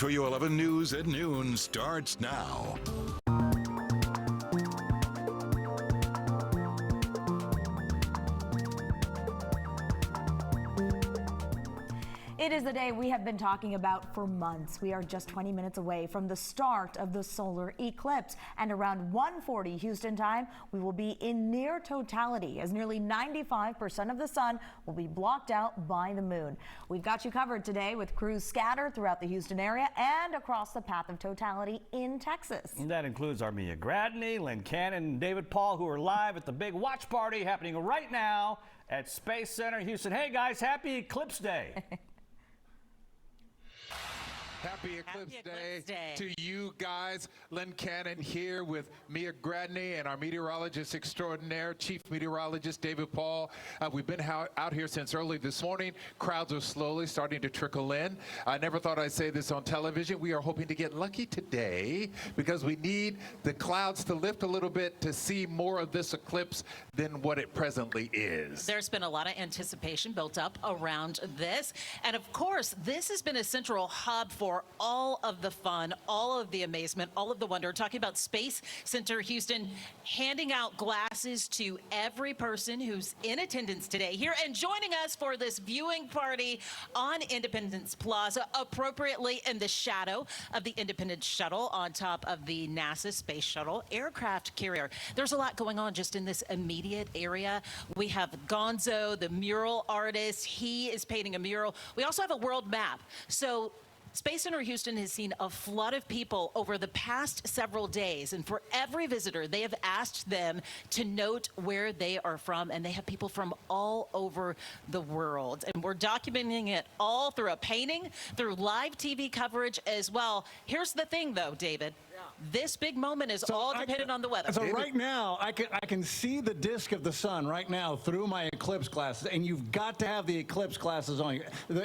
KHOU 11 News at noon starts now. It is the day we have been talking about for months. We are just 20 minutes away from the start of the solar eclipse, and around 1:40 Houston time, we will be in near totality as nearly 95% of the sun will be blocked out by the moon. We've got you covered today with crews scattered throughout the Houston area and across the path of totality in Texas. And that includes our Mia Gradney, Lynn Cannon, and David Paul, who are live at the big watch party happening right now at Space Center Houston. Hey guys, happy Eclipse Day. Happy Eclipse Day to you guys. Lynn Cannon here with Mia Gradney and our meteorologist extraordinaire, Chief Meteorologist David Paul. We've been out here since early this morning. Crowds are slowly starting to trickle in. I never thought I'd say this on television. We are hoping to get lucky today because we need the clouds to lift a little bit to see more of this eclipse than what it presently is. There's been a lot of anticipation built up around this. And of course, this has been a central hub for all of the fun, all of the amazement, all of the wonder. Talking about Space Center Houston, handing out glasses to every person who's in attendance today here and joining us for this viewing party on Independence Plaza, appropriately in the shadow of the Independence Shuttle on top of the NASA Space Shuttle aircraft carrier. There's a lot going on just in this immediate area. We have Gonzo, the mural artist. He is painting a mural. We also have a world map. So Space Center Houston has seen a flood of people over the past several days, and for every visitor, they have asked them to note where they are from, and they have people from all over the world. And we're documenting it all through a painting, through live TV coverage as well. Here's the thing, though, David. This big moment is all dependent on the weather. So right now, I can see the disk of the sun right now through my eclipse glasses, and you've got to have the eclipse glasses on.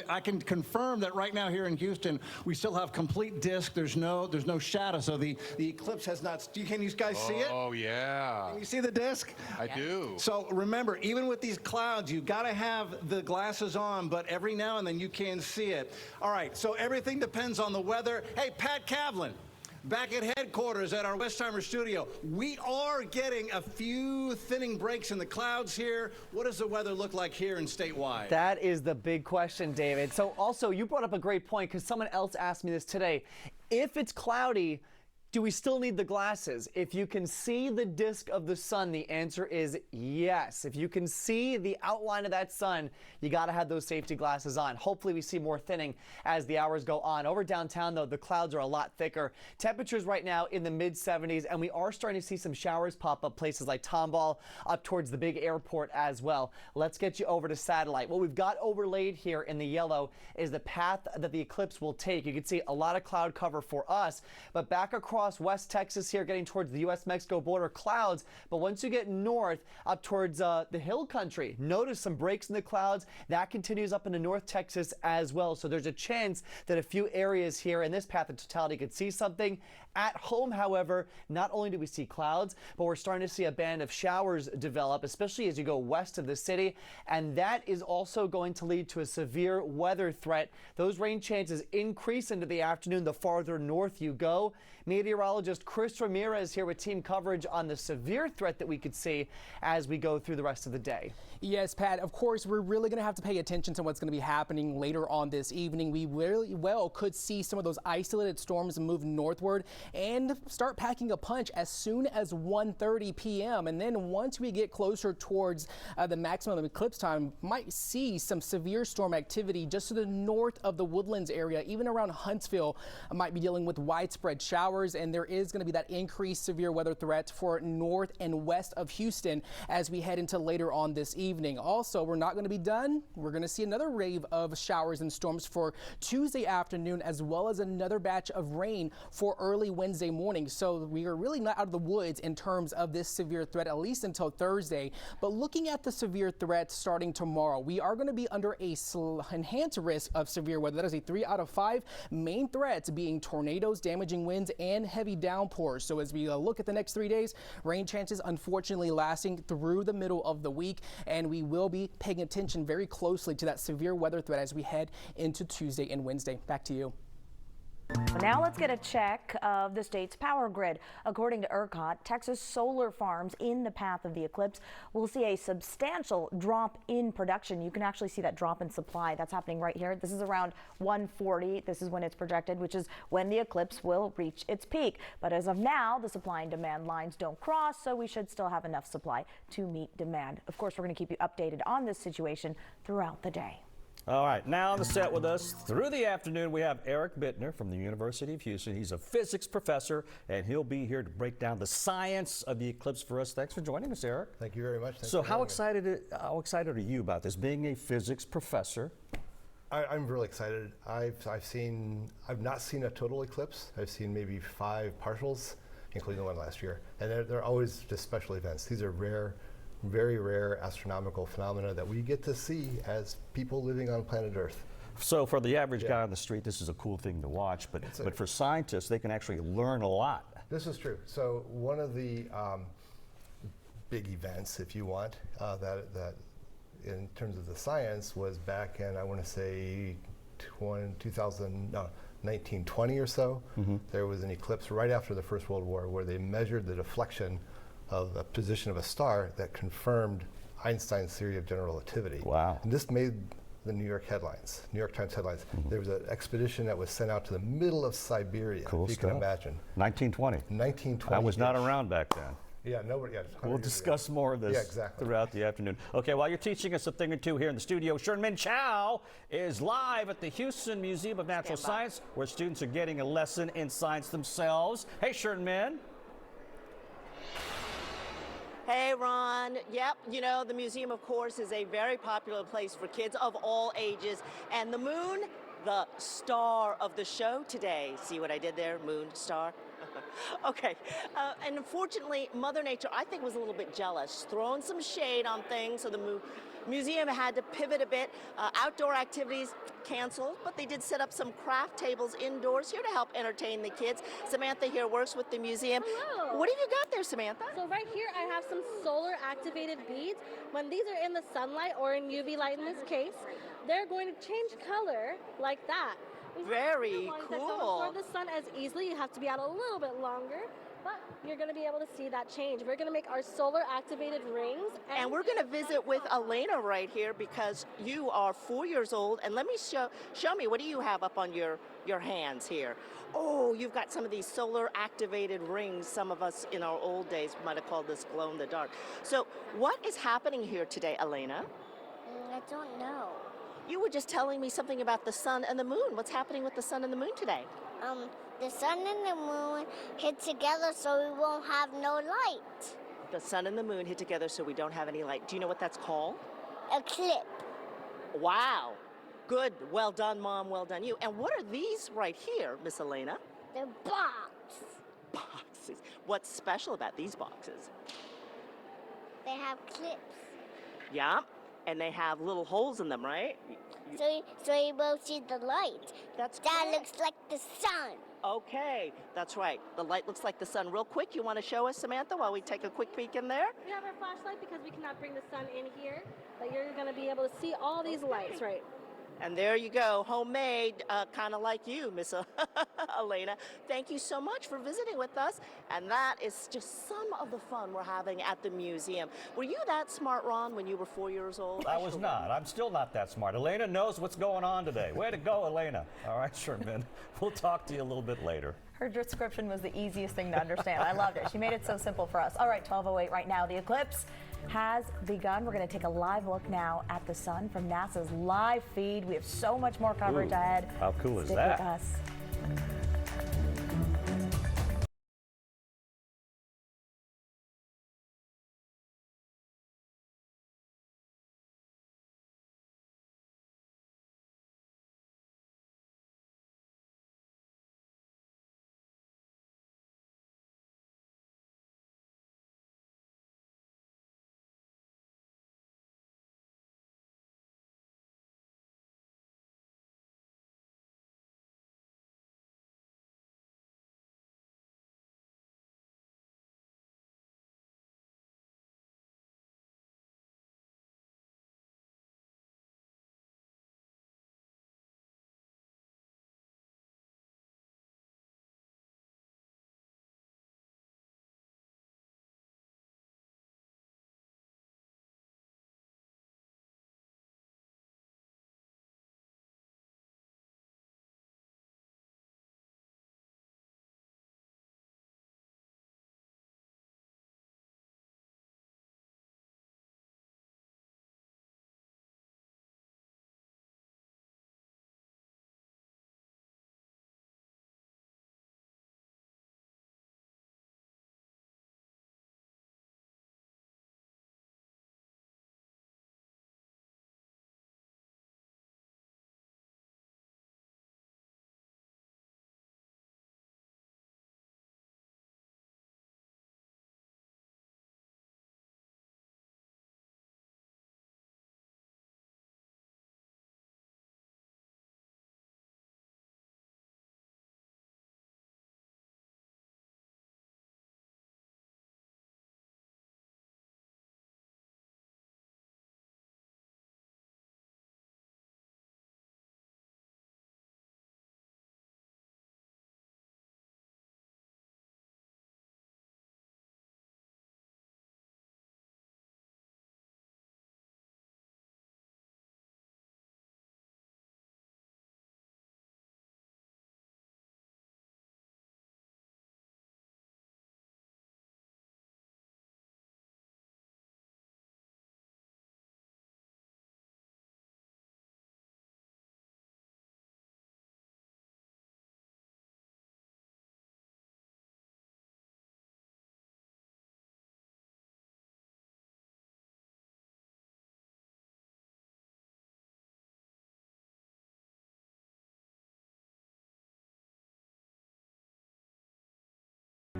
I can confirm that right now here in Houston, we still have complete disk. There's no shadow, so the eclipse has not. Can you guys see it? Oh yeah. Can you see the disk? I do. So remember, even with these clouds, you've got to have the glasses on, but every now and then you can see it. All right. So everything depends on the weather. Hey, Pat Kavlin. Back at headquarters at our Westheimer studio, we are getting a few thinning breaks in the clouds here. What does the weather look like here and statewide? That is the big question, David. So also, you brought up a great point because someone else asked me this today. If it's cloudy, do we still need the glasses? If you can see the disk of the sun, the answer is yes. If you can see the outline of that sun, you got to have those safety glasses on. Hopefully we see more thinning as the hours go on. Over downtown, though, the clouds are a lot thicker. Temperatures right now in the mid-70s, and we are starting to see some showers pop up places like Tomball, up towards the big airport as well. Let's get you over to satellite. What we've got overlaid here in the yellow is the path that the eclipse will take. You can see a lot of cloud cover for us, but back across West Texas here, getting towards the U.S.-Mexico border, clouds. But once you get north up towards the hill country, notice some breaks in the clouds. That continues up into North Texas as well. So there's a chance that a few areas here in this path of totality could see something. At home, however, not only do we see clouds, but we're starting to see a band of showers develop, especially as you go west of the city. And that is also going to lead to a severe weather threat. Those rain chances increase into the afternoon the farther north you go. Meteorologist Chris Ramirez here with team coverage on the severe threat that we could see as we go through the rest of the day. Yes, Pat, of course, we're really going to have to pay attention to what's going to be happening later on this evening. We really well could see some of those isolated storms move northward and start packing a punch as soon as 1:30 p.m. And then once we get closer towards the maximum eclipse time, might see some severe storm activity just to the north of the Woodlands area, even around Huntsville. Might be dealing with widespread showers, and there is going to be that increased severe weather threat for north and west of Houston as we head into later on this evening. Also, we're not going to be done. We're going to see another wave of showers and storms for Tuesday afternoon, as well as another batch of rain for early Wednesday morning. So we are really not out of the woods in terms of this severe threat, at least until Thursday. But looking at the severe threat starting tomorrow, we are going to be under a enhanced risk of severe weather. That is a 3 out of 5 main threats, being tornadoes, damaging winds, and heavy downpours. So as we look at the next 3 days, rain chances unfortunately lasting through the middle of the week, and we will be paying attention very closely to that severe weather threat as we head into Tuesday and Wednesday. Back to you. So now let's get a check of the state's power grid. According to ERCOT, Texas solar farms in the path of the eclipse will see a substantial drop in production. You can actually see that drop in supply. That's happening right here. This is around 1:40. This is when it's projected, which is when the eclipse will reach its peak. But as of now, the supply and demand lines don't cross, so we should still have enough supply to meet demand. Of course, we're going to keep you updated on this situation throughout the day. All right, now on the set with us through the afternoon, we have Eric Bittner from the University of Houston. He's a physics professor, and he'll be here to break down the science of the eclipse for us. Thanks for joining us, Eric. Thank you very much. Thanks So for how having me. excited are you about this, being a physics professor? I'm really excited. I've not seen a total eclipse. I've seen maybe 5 partials, including the one last year. And they're always just special events. These are rare, very rare astronomical phenomena that we get to see as people living on planet Earth. So for the average guy on the street, this is a cool thing to watch, but for scientists, they can actually learn a lot. This is true. So one of the big events, if you want, that in terms of the science was back in, I want to say 1920 or so. There was an eclipse right after the First World War where they measured the deflection of the position of a star that confirmed Einstein's theory of general relativity. Wow. And this made the New York Times headlines. There was an expedition that was sent out to the middle of Siberia, Cool if you stuff. can imagine. 1920. 1920. I was not around back then. Yeah, nobody. Yeah, 100 We'll years ago. discuss more of this Yeah, exactly. throughout the afternoon. Okay, while you're teaching us a thing or two here in the studio, Sherman Chow is live at the Houston Museum of Natural Science, where students are getting a lesson in science themselves. Hey, Sherman. Hey, Ron. Yep, you know, the museum, of course, is a very popular place for kids of all ages. And the moon, the star of the show today. See what I did there? Moon, star. Okay. And unfortunately, Mother Nature, I think, was a little bit jealous, throwing some shade on things. So the museum had to pivot a bit. Outdoor activities canceled, but they did set up some craft tables indoors here to help entertain the kids. Samantha here works with the museum. Hello. What have you got there, Samantha? So right here I have some solar activated beads. When these are in the sunlight or in UV light in this case, they're going to change color like that. Very ones cool. That don't absorb the sun as easily. You have to be out a little bit longer, but you're going to be able to see that change. We're going to make our solar activated rings. And we're going to visit with Elena right here because you are 4 years old. And let me show me, what do you have up on your hands here? Oh, you've got some of these solar activated rings. Some of us in our old days might have called this glow in the dark. So what is happening here today, Elena? I don't know. You were just telling me something about the sun and the moon. What's happening with the sun and the moon today? The sun and the moon hit together so we won't have no light. The sun and the moon hit together so we don't have any light. Do you know what that's called? Eclipse. Wow. Good. Well done, Mom. Well done, you. And what are these right here, Miss Elena? The box. Boxes. What's special about these boxes? They have clips. Yeah. And they have little holes in them, right? So you will see the light. That looks like the sun. Okay, that's right. The light looks like the sun. Real quick, you want to show us, Samantha, while we take a quick peek in there? We have our flashlight because we cannot bring the sun in here, but you're going to be able to see all these lights, right? And there you go, homemade, kind of like you, Miss Elena. Thank you so much for visiting with us. And that is just some of the fun we're having at the museum. Were you that smart, Ron, when you were 4 years old? I was not. I'm still not that smart. Elena knows what's going on today. Way to go, Elena. All right, Sherman. We'll talk to you a little bit later. Her description was the easiest thing to understand. I loved it. She made it so simple for us. All right, 12:08 right now. The eclipse has begun. We're going to take a live look now at the sun from NASA's live feed. We have so much more coverage ahead. How cool is Stick that? with us.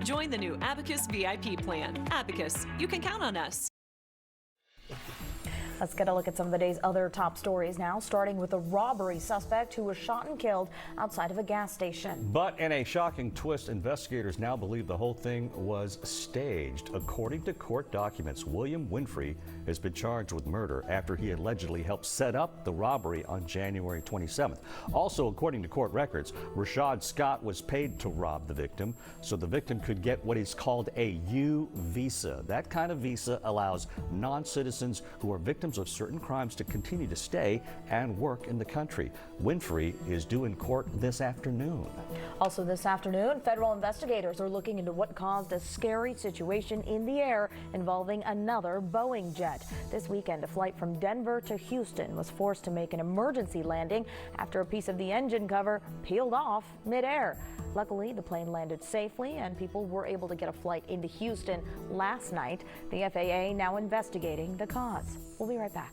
Join the new Abacus VIP plan. Abacus, you can count on us. Let's get a look at some of the day's other top stories now, starting with a robbery suspect who was shot and killed outside of a gas station. But in a shocking twist, investigators now believe the whole thing was staged. According to court documents, William Winfrey has been charged with murder after he allegedly helped set up the robbery on January 27th. Also, according to court records, Rashad Scott was paid to rob the victim so the victim could get what is called a U visa. That kind of visa allows non-citizens who are victims of certain crimes to continue to stay and work in the country. Winfrey is due in court this afternoon. Also this afternoon, federal investigators are looking into what caused a scary situation in the air involving another Boeing jet. This weekend, a flight from Denver to Houston was forced to make an emergency landing after a piece of the engine cover peeled off midair. Luckily, the plane landed safely and people were able to get a flight into Houston last night. The FAA now investigating the cause. We'll be right back.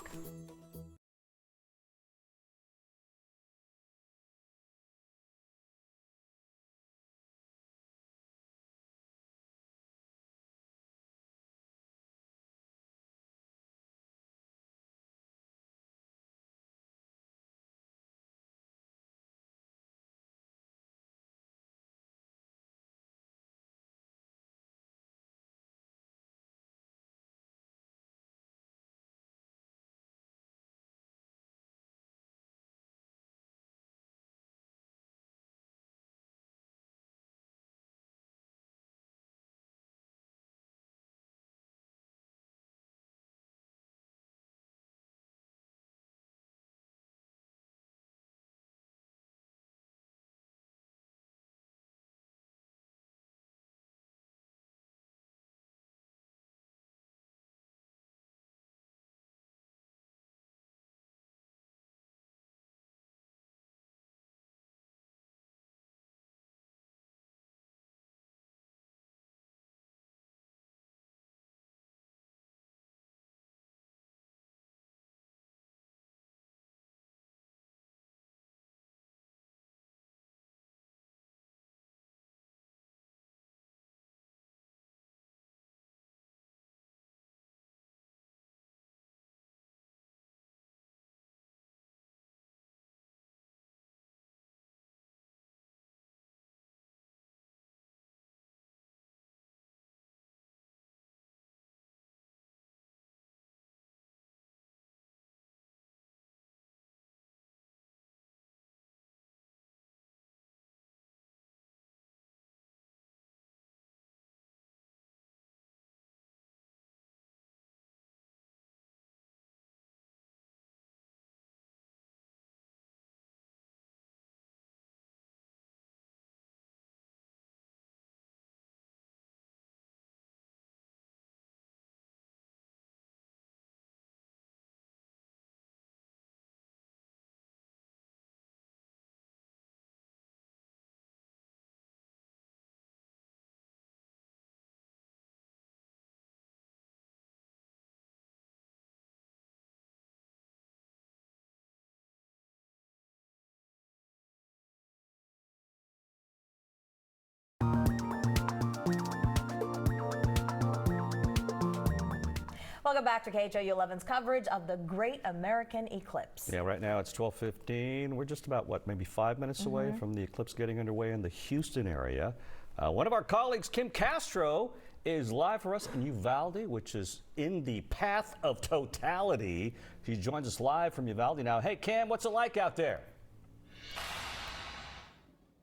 Welcome back to KHOU 11's coverage of the Great American Eclipse. Yeah, right now it's 12:15. We're just about, maybe 5 minutes away from the eclipse getting underway in the Houston area. One of our colleagues, Kim Castro, is live for us in Uvalde, which is in the path of totality. She joins us live from Uvalde now. Hey, Kim, what's it like out there?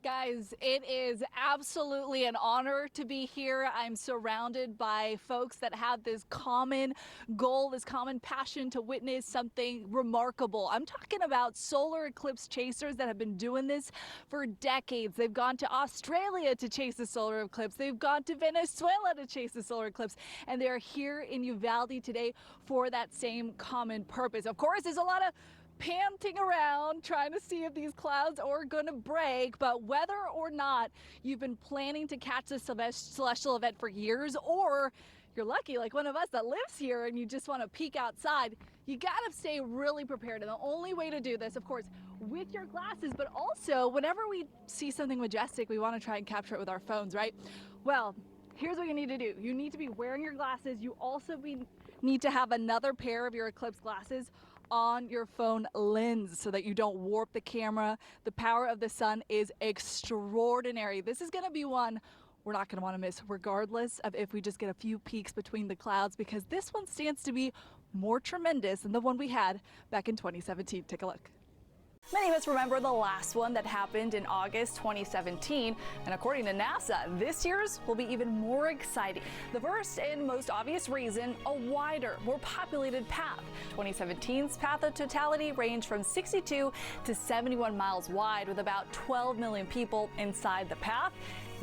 Guys, it is absolutely an honor to be here. I'm surrounded by folks that have this common goal, this common passion to witness something remarkable. I'm talking about solar eclipse chasers that have been doing this for decades. They've gone to Australia to chase the solar eclipse. They've gone to Venezuela to chase the solar eclipse. And they're here in Uvalde today for that same common purpose. Of course, there's a lot of panting around trying to see if these clouds are going to break, but whether or not you've been planning to catch this celestial event for years, or you're lucky like one of us that lives here and you just want to peek outside, you got to stay really prepared. And the only way to do this, of course, with your glasses, but also whenever we see something majestic, we want to try and capture it with our phones, right? Well, here's what you need to do. You need to be wearing your glasses. You also need to have another pair of your eclipse glasses on your phone lens so that you don't warp the camera. The power of the sun is extraordinary. This is going to be one we're not going to want to miss, regardless of if we just get a few peaks between the clouds, because this one stands to be more tremendous than the one we had back in 2017. Take a look. Many of us remember the last one that happened in August 2017, and according to NASA, this year's will be even more exciting. The first and most obvious reason, a wider, more populated path. 2017's path of totality ranged from 62 to 71 miles wide, with about 12 million people inside the path.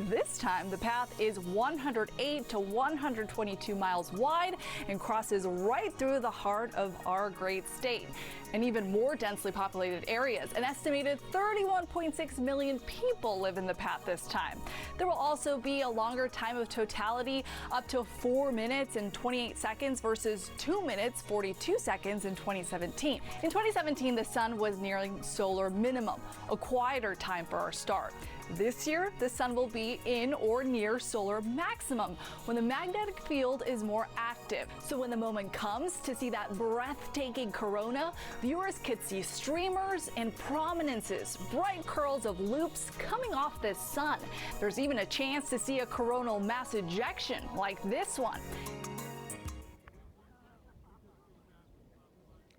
This time, the path is 108 to 122 miles wide and crosses right through the heart of our great state. And even more densely populated areas, an estimated 31.6 million people live in the path this time. There will also be a longer time of totality, up to 4 minutes and 28 seconds versus 2 minutes 42 seconds in 2017. In 2017, the sun was nearing solar minimum, a quieter time for our start. This year, the sun will be in or near solar maximum, when the magnetic field is more active. So when the moment comes to see that breathtaking corona, viewers could see streamers and prominences, bright curls of loops coming off the sun. There's even a chance to see a coronal mass ejection like this one.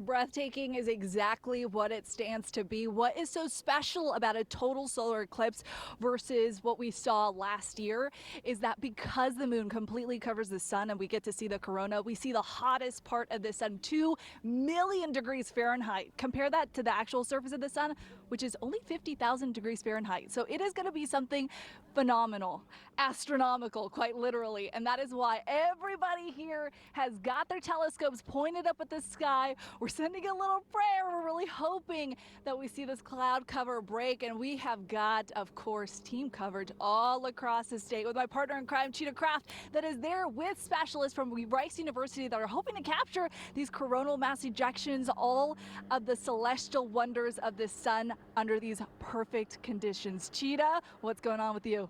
Breathtaking is exactly what it stands to be. What is so special about a total solar eclipse versus what we saw last year is that because the moon completely covers the sun and we get to see the corona, we see the hottest part of the sun, 2 million degrees Fahrenheit. Compare that to the actual surface of the sun, which is only 50,000 degrees Fahrenheit. So it is going to be something phenomenal, astronomical, quite literally. And that is why everybody here has got their telescopes pointed up at the sky. We're sending a little prayer. We're really hoping that we see this cloud cover break. And we have got, of course, team coverage all across the state with my partner in crime, Cheetah Craft, that is there with specialists from Rice University that are hoping to capture these coronal mass ejections, all of the celestial wonders of the sun under these perfect conditions. Cheetah, what's going on with you?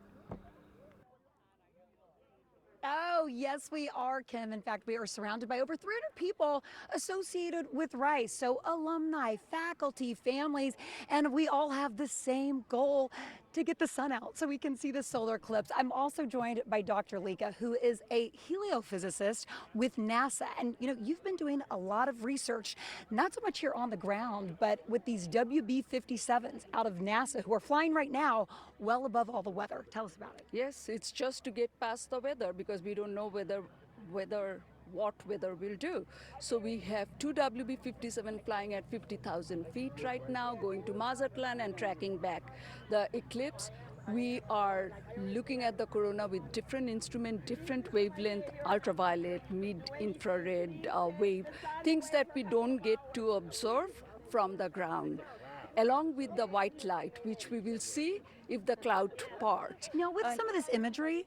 Oh, yes, we are, Kim. In fact, we are surrounded by over 300 people associated with Rice. So alumni, faculty, families, and we all have the same goal to get the sun out so we can see the solar eclipse. I'm also joined by Dr. Lika, who is a heliophysicist with NASA. And, you know, you've been doing a lot of research, not so much here on the ground, but with these WB-57s out of NASA who are flying right now well above all the weather. Tell us about it. Yes, it's just to get past the weather because we don't know what weather will do. So we have 2 WB-57 flying at 50,000 feet right now, going to Mazatlan and tracking back the eclipse. We are looking at the corona with different instrument, different wavelength, ultraviolet, mid-infrared wave, things that we don't get to observe from the ground, along with the white light, which we will see if the cloud part. Now, with some of this imagery,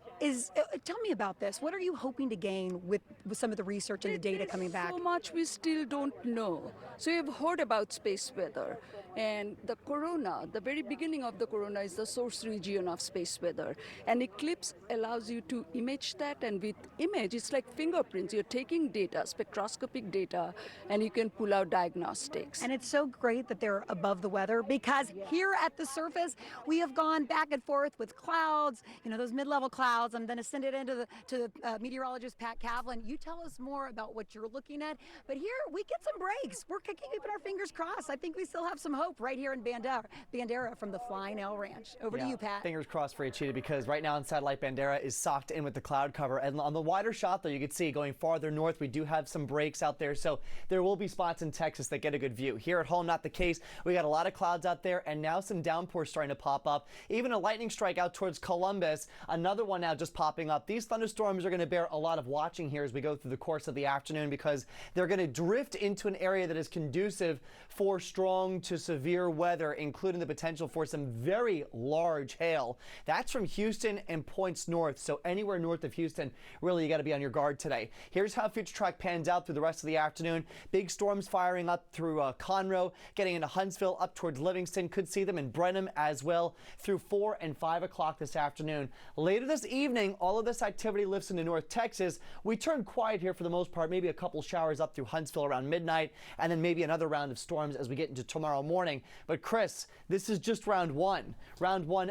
tell me about this. What are you hoping to gain with some of the research and the data coming back? So much we still don't know. So you've heard about space weather. And the corona, the very beginning of the corona is the source region of space weather. An eclipse allows you to image that, and with image, it's like fingerprints. You're taking data, spectroscopic data, and you can pull out diagnostics. And it's so great that they're above the weather, because here at the surface, we have gone back and forth with clouds, you know, those mid-level clouds. I'm going to send it into the meteorologist, Pat Kavlin. You tell us more about what you're looking at. But here, we get some breaks. We're keeping our fingers crossed. I think we still have some hope right here in Bandera from the Flying L Ranch. Over to you, Pat. Fingers crossed for you, Cheetah, because right now in satellite Bandera is socked in with the cloud cover. And on the wider shot, though, you can see going farther north, we do have some breaks out there. So there will be spots in Texas that get a good view. Here at home, not the case. We got a lot of clouds out there, and now some downpours starting to pop up. Even a lightning strike out towards Columbus. Another one now just popping up. These thunderstorms are going to bear a lot of watching here as we go through the course of the afternoon, because they're going to drift into an area that is conducive for strong to severe severe weather, including the potential for some very large hail. That's from Houston and points north, so anywhere north of Houston, really you got to be on your guard today. Here's how future track pans out through the rest of the afternoon. Big storms firing up through Conroe, getting into Huntsville, up towards Livingston. Could see them in Brenham as well through 4 and 5 o'clock this afternoon. Later this evening, all of this activity lifts into North Texas. We turn quiet here for the most part, maybe a couple showers up through Huntsville around midnight, and then maybe another round of storms as we get into tomorrow morning. But Chris, this is just round one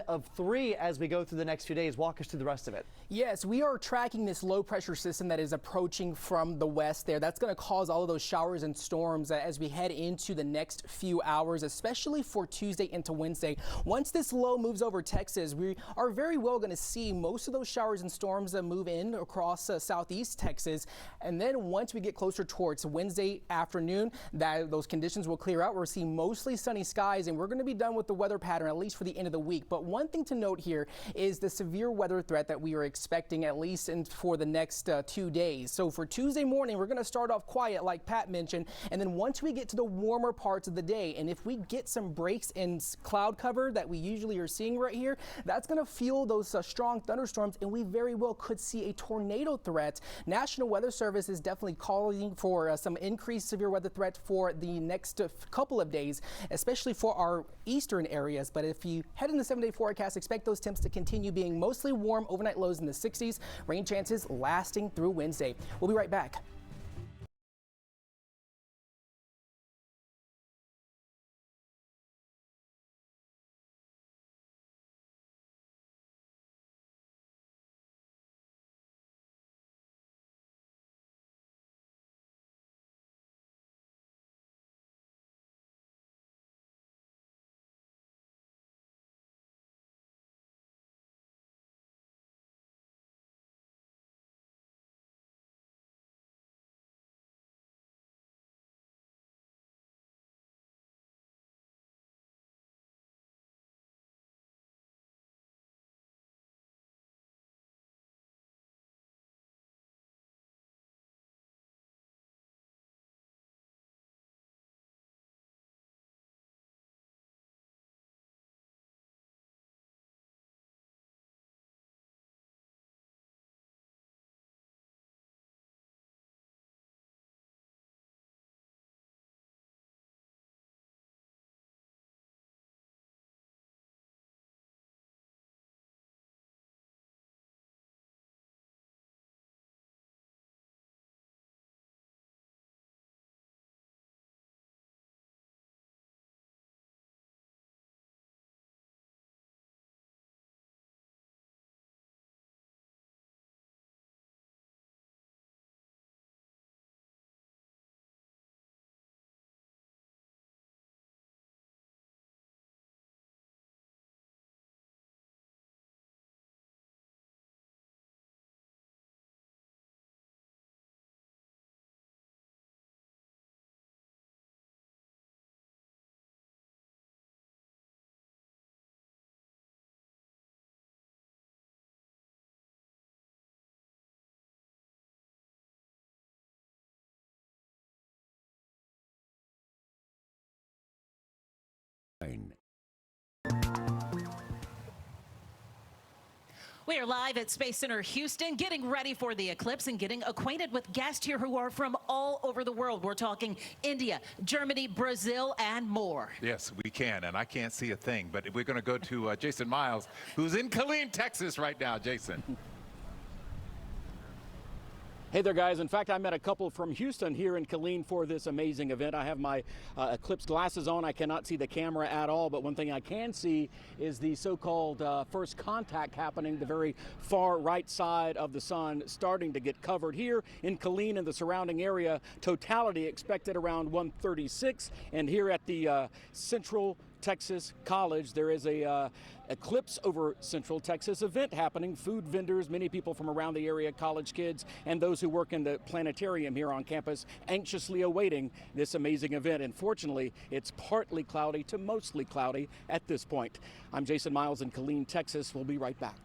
of 3 as we go through the next few days. Walk us through the rest of it. Yes, we are tracking this low pressure system that is approaching from the west there. That's going to cause all of those showers and storms as we head into the next few hours, especially for Tuesday into Wednesday. Once this low moves over Texas, we are very well going to see most of those showers and storms move in across southeast Texas. And then once we get closer towards Wednesday afternoon, those conditions will clear out. We'll see mostly sunny skies, and we're going to be done with the weather pattern at least for the end of the week. But one thing to note here is the severe weather threat that we are expecting at least for the next 2 days. So for Tuesday morning, we're going to start off quiet like Pat mentioned, and then once we get to the warmer parts of the day, and if we get some breaks in cloud cover that we usually are seeing right here, that's going to fuel those strong thunderstorms, and we very well could see a tornado threat. National Weather Service is definitely calling for some increased severe weather threat for the next couple of days, especially for our eastern areas. But if you head in the 7-day forecast, expect those temps to continue being mostly warm, overnight lows in the 60s, rain chances lasting through Wednesday. We'll be right back. We are live at Space Center Houston, getting ready for the eclipse and getting acquainted with guests here who are from all over the world. We're talking India, Germany, Brazil, and more. Yes, we can, and I can't see a thing, but we're going to go to Jason Miles, who's in Killeen, Texas right now. Jason. Hey there, guys. In fact, I met a couple from Houston here in Killeen for this amazing event. I have my eclipse glasses on. I cannot see the camera at all, but one thing I can see is the so-called first contact happening, the very far right side of the sun starting to get covered here in Killeen and the surrounding area. Totality expected around 1:36, and here at the Central Texas College, there is a Eclipse over Central Texas event happening. Food vendors, many people from around the area, college kids, and those who work in the Planetarium here on campus anxiously awaiting this amazing event. And fortunately, it's partly cloudy to mostly cloudy at this point. I'm Jason Miles in Killeen, Texas. We'll be right back.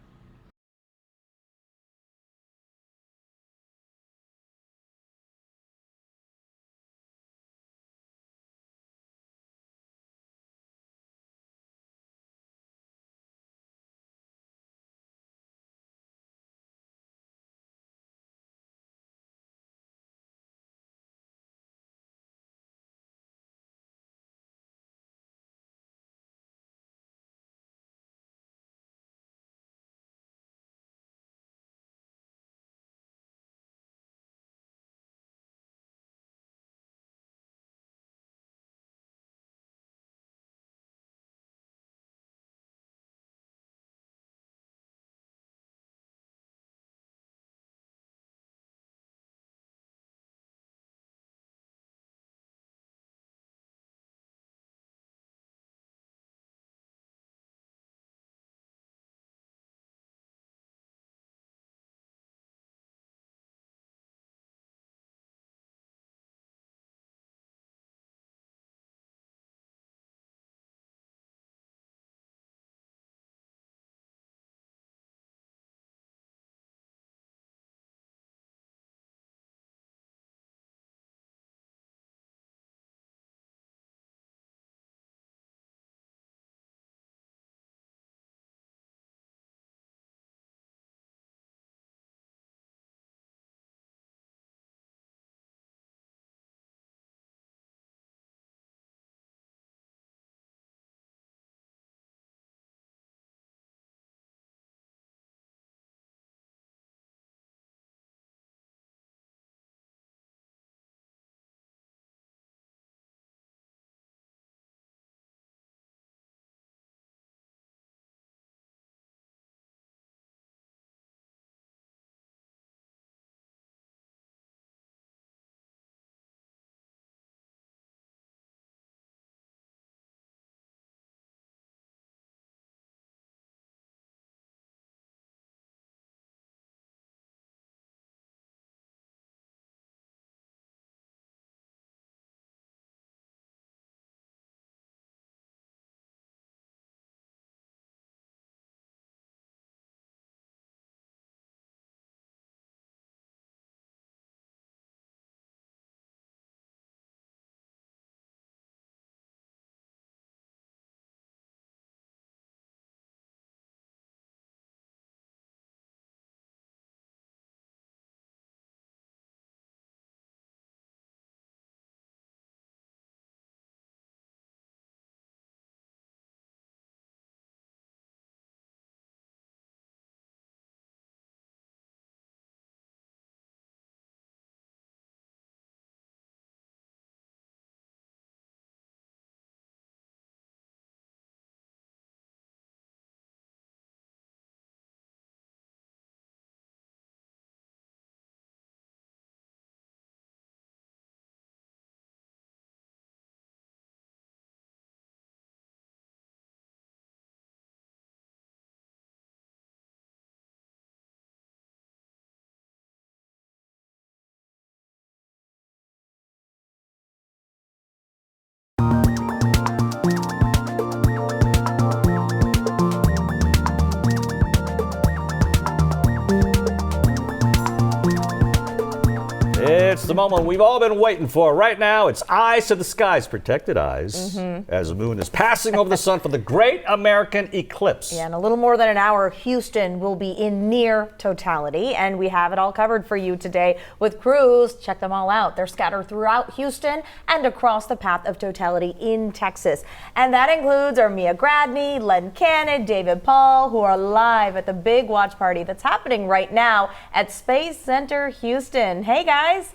the moment we've all been waiting for. Right now, it's eyes to the skies, protected eyes, as the moon is passing over the sun for the Great American Eclipse. Yeah, in a little more than an hour, Houston will be in near totality, and we have it all covered for you today with crews. Check them all out. They're scattered throughout Houston and across the path of totality in Texas. And that includes our Mia Gradney, Len Cannon, David Paul, who are live at the big watch party that's happening right now at Space Center Houston. Hey, guys.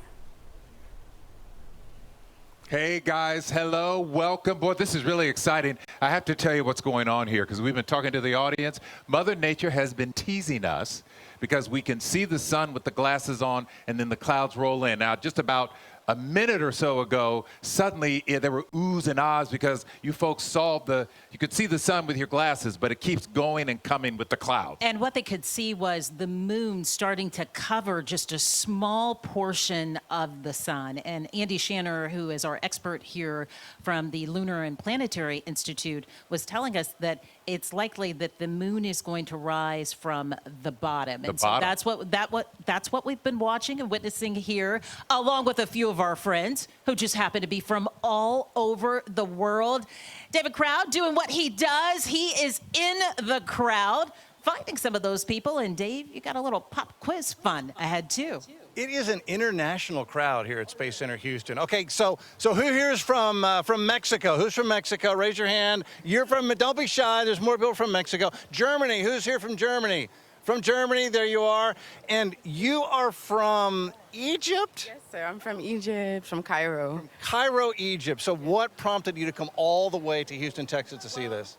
Hey guys, hello, welcome. Boy, this is really exciting. I have to tell you what's going on here because we've been talking to the audience. Mother Nature has been teasing us because we can see the sun with the glasses on and then the clouds roll in. Now, just about a minute or so ago, suddenly there were oohs and ahs because you folks saw you could see the sun with your glasses, but it keeps going and coming with the clouds. And what they could see was the moon starting to cover just a small portion of the sun. And Andy Shatner, who is our expert here from the Lunar and Planetary Institute, was telling us that it's likely that the moon is going to rise from the bottom. So that's what we've been watching and witnessing here, along with a few of our friends who just happen to be from all over the world. David Crowd doing what he does. He is in the crowd, finding some of those people. And Dave, you got a little pop quiz fun ahead too. It is an international crowd here at Space Center Houston. Okay, so who here is from Mexico? Who's from Mexico? Raise your hand. You're from, don't be shy, there's more people from Mexico. Germany, who's here from Germany? From Germany, there you are. And you are from Egypt? Yes, sir, I'm from Egypt, from Cairo. From Cairo, Egypt. So what prompted you to come all the way to Houston, Texas to see this?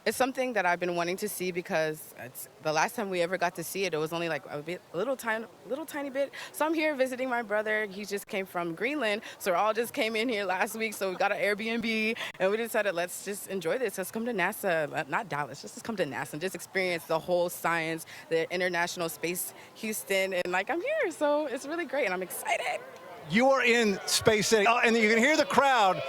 It's something that I've been wanting to see because it's the last time we ever got to see it, it was only like a little tiny bit. So I'm here visiting my brother. He just came from Greenland, so we all just came in here last week. So we got an Airbnb, and we decided let's just enjoy this. Let's come to NASA, not Dallas. Just come to NASA and just experience the whole science, the International Space Houston, and like I'm here, so it's really great, and I'm excited. You are in Space City, and you can hear the crowd.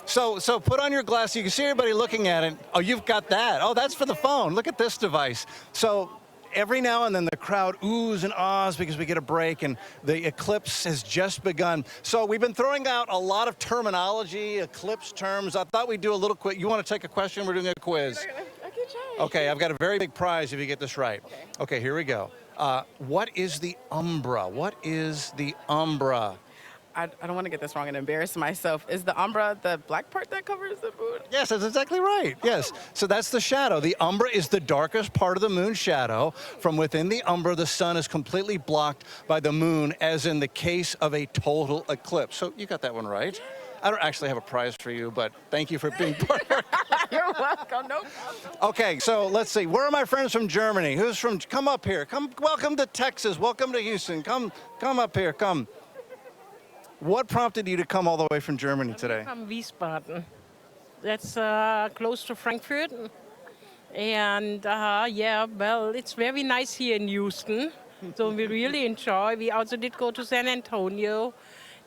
So put on your glasses. You can see everybody looking at it. Oh, you've got that. Oh, that's for the phone. Look at this device. So every now and then the crowd oohs and ahs because we get a break and the eclipse has just begun. So we've been throwing out a lot of terminology, eclipse terms. I thought we'd do a little quiz. You want to take a question? We're doing a quiz. I can try. Okay, I've got a very big prize if you get this right. Okay, here we go. What is the umbra? What is the umbra? I don't want to get this wrong and embarrass myself. Is the umbra the black part that covers the moon? Yes, that's exactly right. Yes. So that's the shadow. The umbra is the darkest part of the moon's shadow. From within the umbra, the sun is completely blocked by the moon, as in the case of a total eclipse. So you got that one right. I don't actually have a prize for you, but thank you for being part of it. You're welcome. No problem. Okay, so let's see. Where are my friends from Germany? Who's from? Come up here. Come. Welcome to Texas. Welcome to Houston. Come up here. Come. What prompted you to come all the way from Germany today? From Wiesbaden. That's close to Frankfurt. And yeah, well, it's very nice here in Houston. So we really enjoy. We also did go to San Antonio.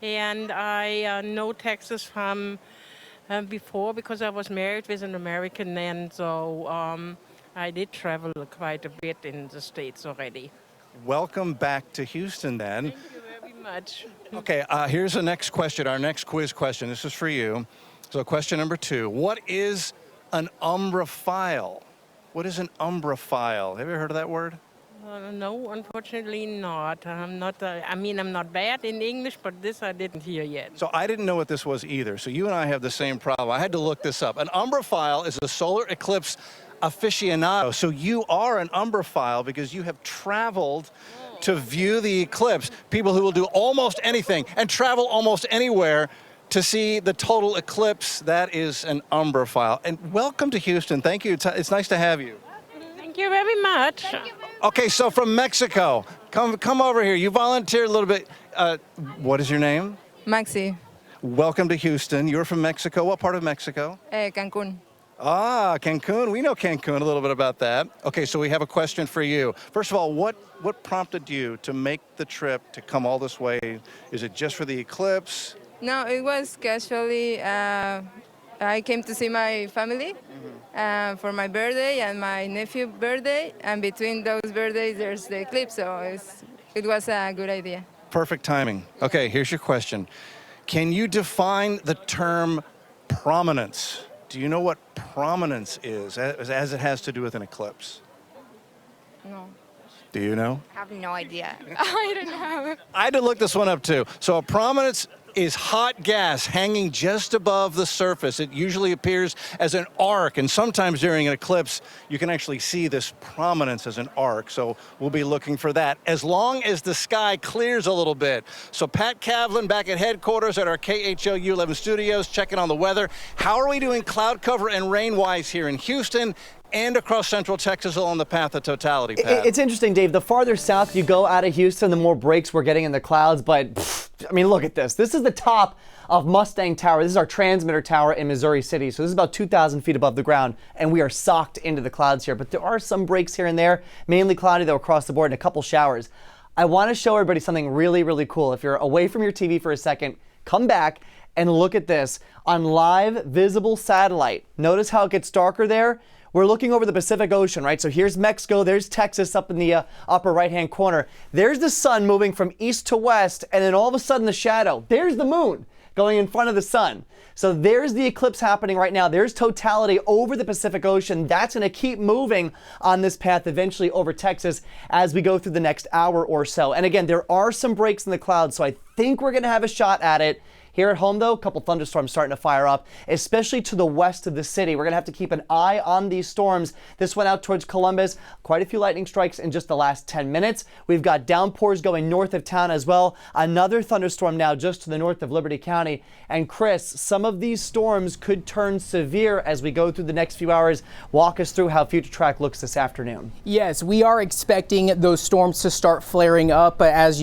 And I know Texas from before because I was married with an American. And so I did travel quite a bit in the States already. Welcome back to Houston then. Thank you very much. Okay, here's the next question, our next quiz question. This is for you. So question number 2. What is an umbrophile? What is an umbrophile? Have you ever heard of that word? No, unfortunately not. I'm not bad in English, but this I didn't hear yet. So I didn't know what this was either. So you and I have the same problem. I had to look this up. An umbrophile is a solar eclipse aficionado. So you are an umbrophile because you have traveled to view the eclipse. People who will do almost anything and travel almost anywhere to see the total eclipse. That is an umbrophile. And welcome to Houston. Thank you. It's nice to have you. Thank you very much. Okay, so from Mexico, come over here. You volunteered a little bit. What is your name? Maxi. Welcome to Houston. You're from Mexico. What part of Mexico? Cancun. Ah, Cancun. We know Cancun, a little bit about that. Okay, so we have a question for you. First of all, what prompted you to make the trip to come all this way? Is it just for the eclipse? No, it was casually. I came to see my family for my birthday and my nephew's birthday, and between those birthdays there's the eclipse, so it was a good idea. Perfect timing. Okay, here's your question. Can you define the term prominence? Do you know what prominence is as it has to do with an eclipse? No, Do you know? I have no idea. I don't know. I had to look this one up too. So a prominence is hot gas hanging just above the surface. It usually appears as an arc, and sometimes during an eclipse, you can actually see this prominence as an arc. So we'll be looking for that as long as the sky clears a little bit. So Pat Kavlin back at headquarters at our KHOU 11 studios, checking on the weather. How are we doing cloud cover and rain-wise here in Houston and across central Texas along the path of totality, Pat? It's interesting, Dave. The farther south you go out of Houston, the more breaks we're getting in the clouds. But, I mean, look at this. This is the top of Mustang Tower. This is our transmitter tower in Missouri City. So this is about 2,000 feet above the ground, and we are socked into the clouds here. But there are some breaks here and there, mainly cloudy, though, across the board, and a couple showers. I want to show everybody something really, really cool. If you're away from your TV for a second, come back and look at this on live visible satellite. Notice how it gets darker there? We're looking over the Pacific Ocean, right? So here's Mexico, there's Texas up in the upper right-hand corner. There's the sun moving from east to west, and then all of a sudden the shadow. There's the moon going in front of the sun. So there's the eclipse happening right now. There's totality over the Pacific Ocean. That's going to keep moving on this path eventually over Texas as we go through the next hour or so. And again, there are some breaks in the clouds, so I think we're going to have a shot at it. Here at home, though, a couple thunderstorms starting to fire up, especially to the west of the city. We're going to have to keep an eye on these storms. This went out towards Columbus. Quite a few lightning strikes in just the last 10 minutes. We've got downpours going north of town as well. Another thunderstorm now just to the north of Liberty County. And Chris, some of these storms could turn severe as we go through the next few hours. Walk us through how Future Track looks this afternoon. Yes, we are expecting those storms to start flaring up, as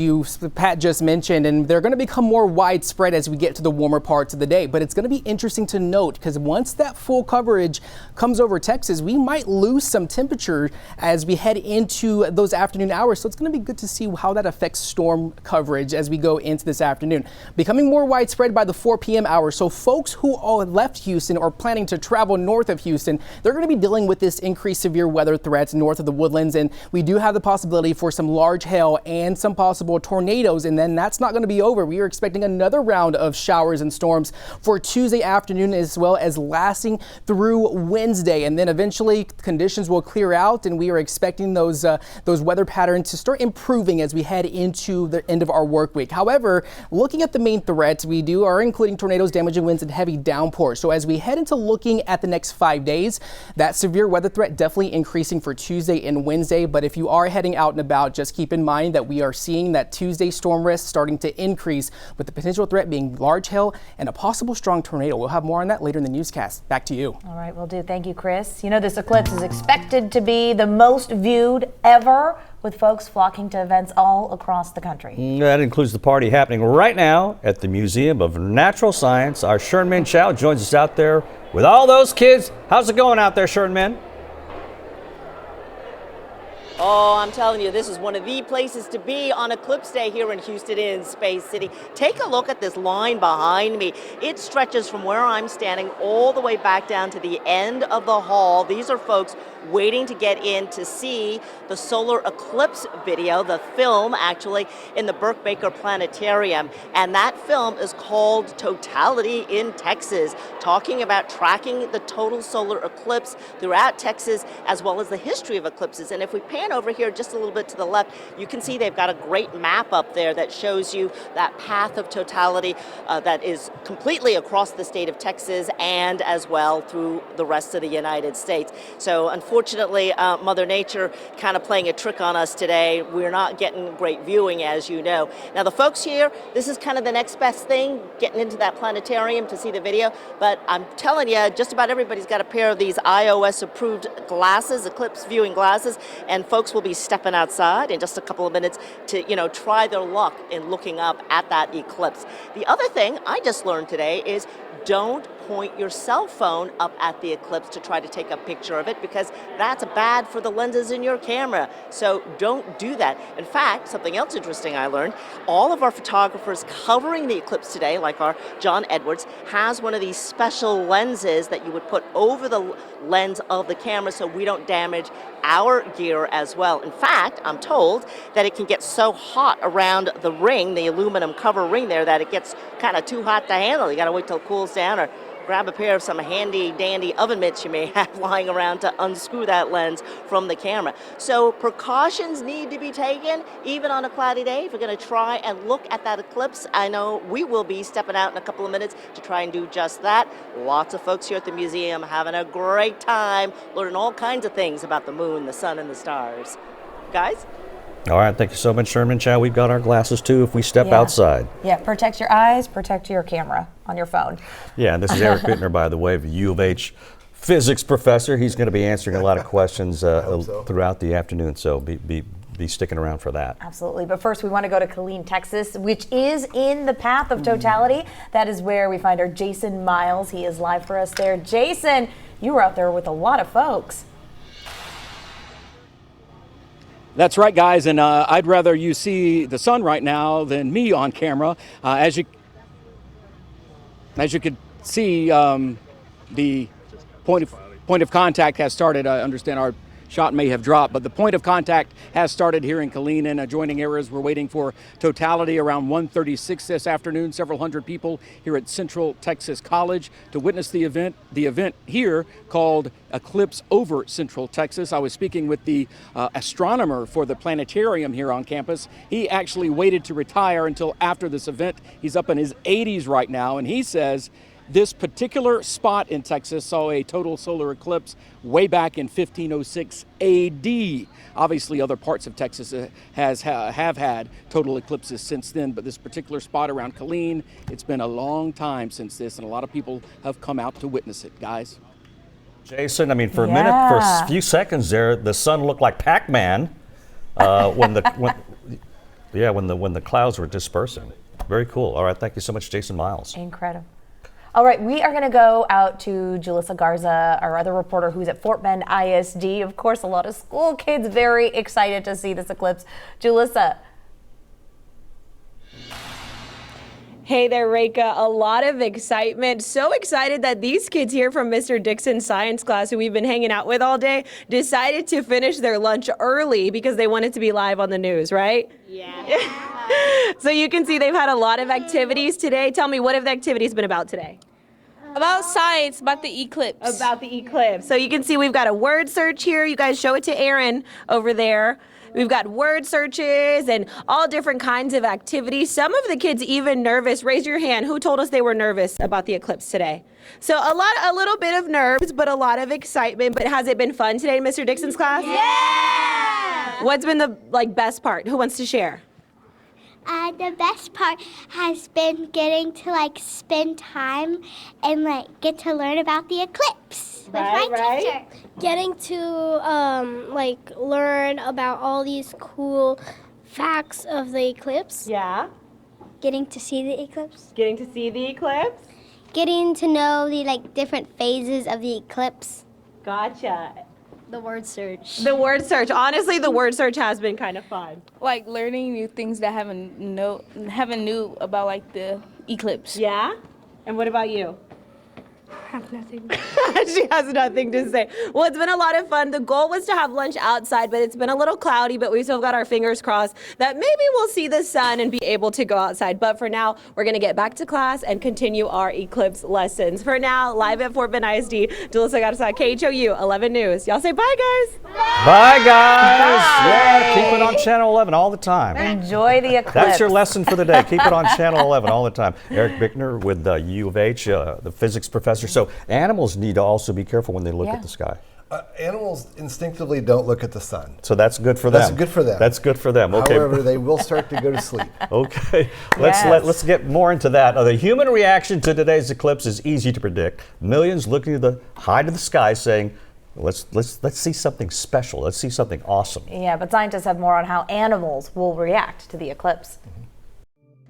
Pat just mentioned, and they're going to become more widespread as we get to the warmer parts of the day. But it's going to be interesting to note, because once that full coverage comes over Texas, we might lose some temperature as we head into those afternoon hours. So it's going to be good to see how that affects storm coverage as we go into this afternoon. Becoming more widespread by the 4 p.m. hour. So folks who all left Houston or planning to travel north of Houston, they're going to be dealing with this increased severe weather threats north of the Woodlands. And we do have the possibility for some large hail and some possible tornadoes. And then that's not going to be over. We are expecting another round of showers and storms for Tuesday afternoon, as well as lasting through Wednesday. And then eventually conditions will clear out, and we are expecting those weather patterns to start improving as we head into the end of our work week. However, looking at the main threats, we are including tornadoes, damaging winds, and heavy downpours. So as we head into looking at the next 5 days, that severe weather threat definitely increasing for Tuesday and Wednesday. But if you are heading out and about, just keep in mind that we are seeing that Tuesday storm risk starting to increase, with the potential threat being large hail and a possible strong tornado. We'll have more on that later in the newscast. Back to you. All right, will do. Thank you, Chris. You know, this eclipse is expected to be the most viewed ever, with folks flocking to events all across the country. That includes the party happening right now at the Museum of Natural Science. Our Sherman Chow joins us out there with all those kids. How's it going out there, Sherman? Oh, I'm telling you, this is one of the places to be on Eclipse Day here in Houston in Space City. Take a look at this line behind me. It stretches from where I'm standing all the way back down to the end of the hall. These are folks waiting to get in to see the solar eclipse video, the film actually, in the Burke Baker Planetarium. And that film is called Totality in Texas, talking about tracking the total solar eclipse throughout Texas, as well as the history of eclipses. And if we pan over here just a little bit to the left, you can see they've got a great map up there that shows you that path of totality that is completely across the state of Texas and as well through the rest of the United States. So unfortunately, Mother Nature kind of playing a trick on us today. We're not getting great viewing, as you know. Now the folks here, this is kind of the next best thing, getting into that planetarium to see the video. But I'm telling you, just about everybody's got a pair of these iOS approved glasses, eclipse viewing glasses, and folks will be stepping outside in just a couple of minutes to, you know, try their luck in looking up at that eclipse. The other thing I just learned today is don't point your cell phone up at the eclipse to try to take a picture of it, because that's bad for the lenses in your camera. So don't do that. In fact, something else interesting I learned, all of our photographers covering the eclipse today, like our John Edwards, has one of these special lenses that you would put over the lens of the camera so we don't damage our gear as well. In fact, I'm told that it can get so hot around the ring, the aluminum cover ring there, that it gets kind of too hot to handle. You got to wait till it cools down, or grab a pair of some handy dandy oven mitts you may have lying around to unscrew that lens from the camera. So precautions need to be taken even on a cloudy day if you're going to try and look at that eclipse. I know we will be stepping out in a couple of minutes to try and do just that. Lots of folks here at the museum having a great time learning all kinds of things about the moon, the sun, and the stars. Guys? All right, thank you so much, Sherman Chow. We've got our glasses too if we step outside. Yeah, protect your eyes, protect your camera on your phone. Yeah, and this is Eric Bittner, by the way, U of H physics professor. He's going to be answering a lot of questions throughout the afternoon, so be sticking around for that. Absolutely, but first we want to go to Killeen, Texas, which is in the path of totality. That is where we find our Jason Miles. He is live for us there. Jason, you were out there with a lot of folks. That's right, guys, and I'd rather you see the sun right now than me on camera. As you could see, the point of contact has started. I understand our shot may have dropped, but the point of contact has started here in Killeen and adjoining areas. We're waiting for totality around 1:36 this afternoon. Several hundred people here at Central Texas College to witness the event. The event here called Eclipse over Central Texas. I was speaking with the astronomer for the Planetarium here on campus. He actually waited to retire until after this event. He's up in his 80s right now, and he says this particular spot in Texas saw a total solar eclipse way back in 1506 AD. Obviously, other parts of Texas have had total eclipses since then, but this particular spot around Killeen, it's been a long time since this, and a lot of people have come out to witness it, guys. Jason, I mean, for a minute, for a few seconds there, the sun looked like Pac-Man when the clouds were dispersing. Very cool. All right, thank you so much, Jason Miles. Incredible. All right, we are going to go out to Julissa Garza, our other reporter who's at Fort Bend ISD. Of course, a lot of school kids very excited to see this eclipse. Julissa. Hey there, Reka. A lot of excitement. So excited that these kids here from Mr. Dixon's science class, who we've been hanging out with all day, decided to finish their lunch early because they wanted to be live on the news, right? Yeah. So you can see they've had a lot of activities today. Tell me, what have the activities been about today? About science, about the eclipse. About the eclipse. So you can see we've got a word search here. You guys show it to Aaron over there. We've got word searches and all different kinds of activities. Some of the kids even nervous. Raise your hand. Who told us they were nervous about the eclipse today? So a little bit of nerves, but a lot of excitement. But has it been fun today in Mr. Dixon's class? Yeah! What's been the best part? Who wants to share? The best part has been getting to spend time and get to learn about the eclipse with my teacher. Getting to learn about all these cool facts of the eclipse. Yeah. Getting to see the eclipse. Getting to see the eclipse. Getting to know the different phases of the eclipse. Gotcha. The word search. The word search. Honestly, the word search has been kind of fun. Like learning new things that haven't knew about the eclipse. Yeah? And what about you? I have nothing. She has nothing to say. Well, it's been a lot of fun. The goal was to have lunch outside, but it's been a little cloudy, but we still got our fingers crossed that maybe we'll see the sun and be able to go outside. But for now, we're going to get back to class and continue our eclipse lessons. For now, live at Fort Bend ISD, Julissa Garza, KHOU 11 News. Y'all say bye, guys. Bye, guys. Bye. Yeah, keep it on Channel 11 all the time. Enjoy the eclipse. That's your lesson for the day. Keep it on Channel 11 all the time. Eric Bittner with U of H, the physics professor. So animals need to also be careful when they look at the sky. Animals instinctively don't look at the sun. So that's good for them. That's good for them. That's good for them. Okay. However, they will start to go to sleep. Okay. Let's get more into that. The human reaction to today's eclipse is easy to predict. Millions looking high to the sky saying, let's see something special. Let's see something awesome. Yeah, but scientists have more on how animals will react to the eclipse.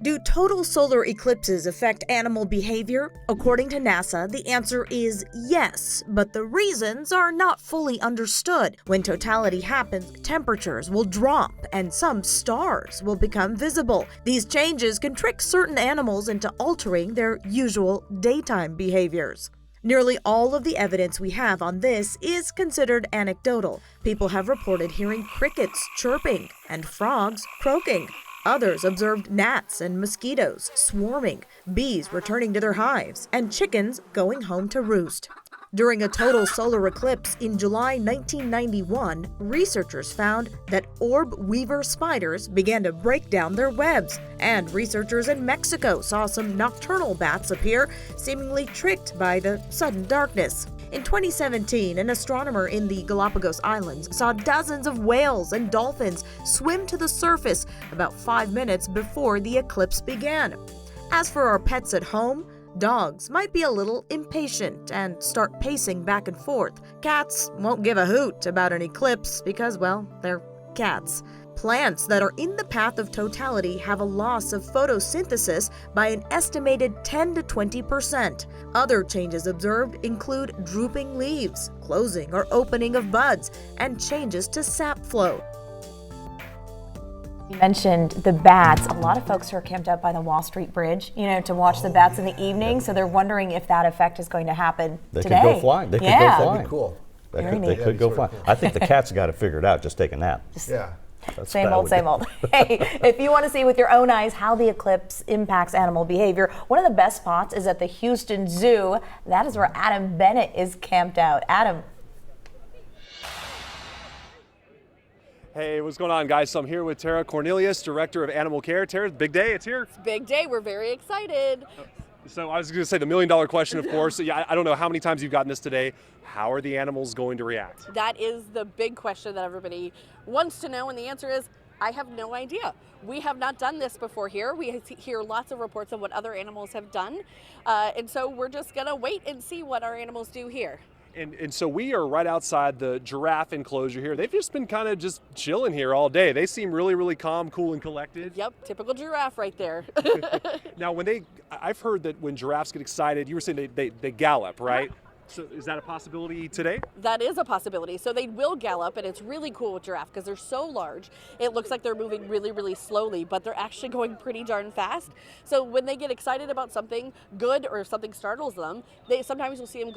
Do total solar eclipses affect animal behavior? According to NASA, the answer is yes, but the reasons are not fully understood. When totality happens, temperatures will drop and some stars will become visible. These changes can trick certain animals into altering their usual daytime behaviors. Nearly all of the evidence we have on this is considered anecdotal. People have reported hearing crickets chirping and frogs croaking. Others observed gnats and mosquitoes swarming, bees returning to their hives, and chickens going home to roost. During a total solar eclipse in July 1991, researchers found that orb weaver spiders began to break down their webs, and researchers in Mexico saw some nocturnal bats appear, seemingly tricked by the sudden darkness. In 2017, an astronomer in the Galapagos Islands saw dozens of whales and dolphins swim to the surface about 5 minutes before the eclipse began. As for our pets at home, dogs might be a little impatient and start pacing back and forth. Cats won't give a hoot about an eclipse because, well, they're cats. Plants that are in the path of totality have a loss of photosynthesis by an estimated 10 to 20%. Other changes observed include drooping leaves, closing or opening of buds, and changes to sap flow. You mentioned the bats. A lot of folks are camped out by the Wall Street Bridge, to watch the bats in the evening, so they're wondering if that effect is going to happen today. They could go flying. They could go flying. That'd be cool. They could go flying. I think the cats got it figured out. Just take a nap. Yeah. Same old. Hey, if you want to see with your own eyes how the eclipse impacts animal behavior, one of the best spots is at the Houston Zoo. That is where Adam Bennett is camped out. Adam. Hey, what's going on, guys? So I'm here with Tara Cornelius, Director of Animal Care. Tara, big day, it's here. It's a big day, we're very excited. So I was going to say the million-dollar question, of course. Yeah, I don't know how many times you've gotten this today. How are the animals going to react? That is the big question that everybody wants to know, and the answer is, I have no idea. We have not done this before here. We hear lots of reports of what other animals have done, and so we're just going to wait and see what our animals do here. And so we are right outside the giraffe enclosure here. They've just been kind of just chilling here all day. They seem really, really calm, cool, and collected. Yep, typical giraffe right there. Now, I've heard that when giraffes get excited, you were saying they gallop, right? So is that a possibility today? That is a possibility. So they will gallop, and it's really cool with giraffe because they're so large. It looks like they're moving really, really slowly, but they're actually going pretty darn fast. So when they get excited about something good or if something startles them, sometimes you'll see them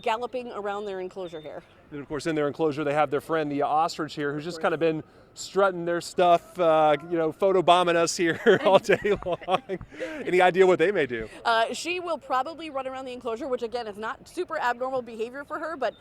galloping around their enclosure here. And of course, in their enclosure, they have their friend, the ostrich here, who's just kind of been strutting their stuff, photobombing us here all day long. Any idea what they may do? She will probably run around the enclosure, which again is not super abnormal behavior for her, but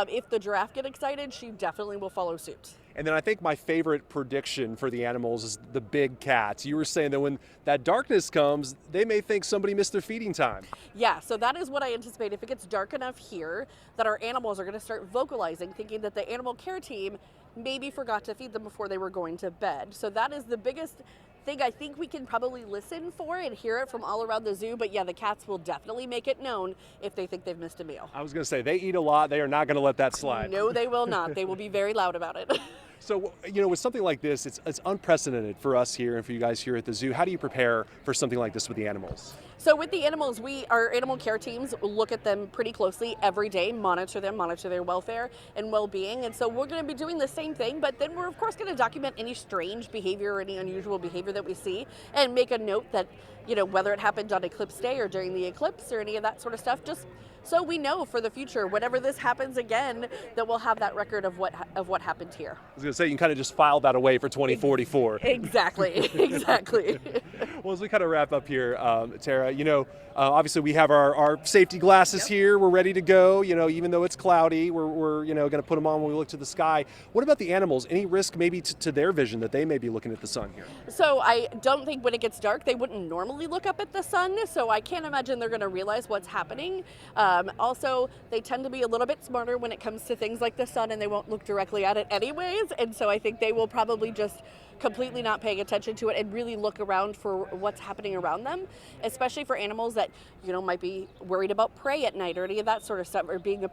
if the giraffe get excited, she definitely will follow suit. And then I think my favorite prediction for the animals is the big cats. You were saying that when that darkness comes, they may think somebody missed their feeding time. Yeah, so that is what I anticipate. If it gets dark enough here, that our animals are going to start vocalizing, thinking that the animal care team maybe forgot to feed them before they were going to bed. So that is the biggest thing I think we can probably listen for and hear it from all around the zoo. But yeah, the cats will definitely make it known if they think they've missed a meal. I was going to say, they eat a lot. They are not going to let that slide. No, they will not. They will be very loud about it. So, with something like this, it's unprecedented for us here and for you guys here at the zoo. How do you prepare for something like this with the animals? So with the animals, our animal care teams look at them pretty closely every day, monitor them, monitor their welfare and well-being. And so we're going to be doing the same thing, but then we're of course going to document any strange behavior or any unusual behavior that we see and make a note that, whether it happened on eclipse day or during the eclipse or any of that sort of stuff, just so we know for the future, whenever this happens again, that we'll have that record of what happened here. I was going to say, you can kind of just file that away for 2044. Exactly, exactly. Well, as we kind of wrap up here, Tara, obviously we have our safety glasses here. We're ready to go. Even though it's cloudy, we're going to put them on when we look to the sky. What about the animals? Any risk maybe to their vision that they may be looking at the sun here? So I don't think when it gets dark, they wouldn't normally look up at the sun. So I can't imagine they're going to realize what's happening. Also, they tend to be a little bit smarter when it comes to things like the sun, and they won't look directly at it anyways. And so I think they will probably just completely not paying attention to it and really look around for what's happening around them, especially for animals that, might be worried about prey at night or any of that sort of stuff, or being a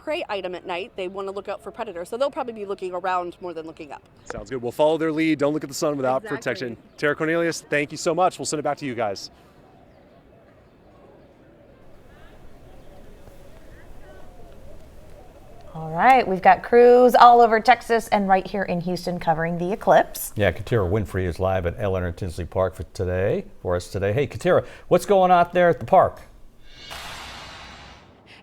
prey item at night, they want to look out for predators. So they'll probably be looking around more than looking up. Sounds good. We'll follow their lead. Don't look at the sun without Exactly. protection. Tara Cornelius, thank you so much. We'll send it back to you guys. All right, we've got crews all over Texas and right here in Houston covering the eclipse. Yeah, Katira Winfrey is live at Eleanor Tinsley Park for us today. Hey, Katira, what's going on there at the park?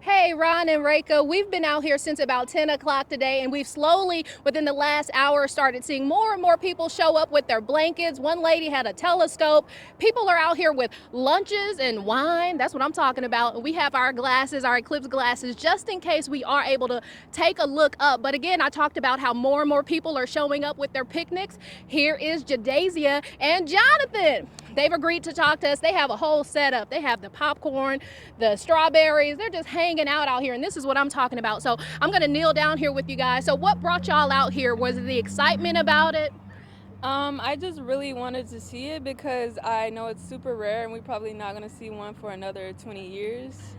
Hey, Ron and Reika, we've been out here since about 10 o'clock today, and we've slowly, within the last hour, started seeing more and more people show up with their blankets. One lady had a telescope. People are out here with lunches and wine. That's what I'm talking about. We have our glasses, our eclipse glasses, just in case we are able to take a look up. But again, I talked about how more and more people are showing up with their picnics. Here is Jadasia and Jonathan. They've agreed to talk to us. They have a whole setup. They have the popcorn, the strawberries. They're just hanging out here, and this is what I'm talking about. So I'm gonna kneel down here with you guys. So what brought y'all out here? Was it the excitement about it? I just really wanted to see it because I know it's super rare and we're probably not gonna see one for another 20 years.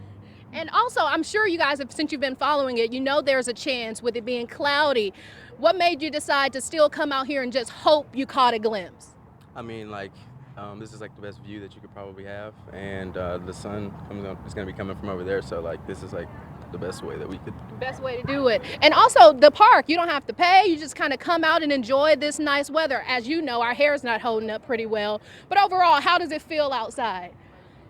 And also, I'm sure you guys have, since you've been following it, you know there's a chance with it being cloudy. What made you decide to still come out here and just hope you caught a glimpse? I mean, like, this is like the best view that you could probably have, and the sun is going to be coming from over there, so like this is like the best way that we could. Best way to do it. And also the park, you don't have to pay, you just kind of come out and enjoy this nice weather. As you know, our hair's not holding up pretty well, but overall, how does it feel outside?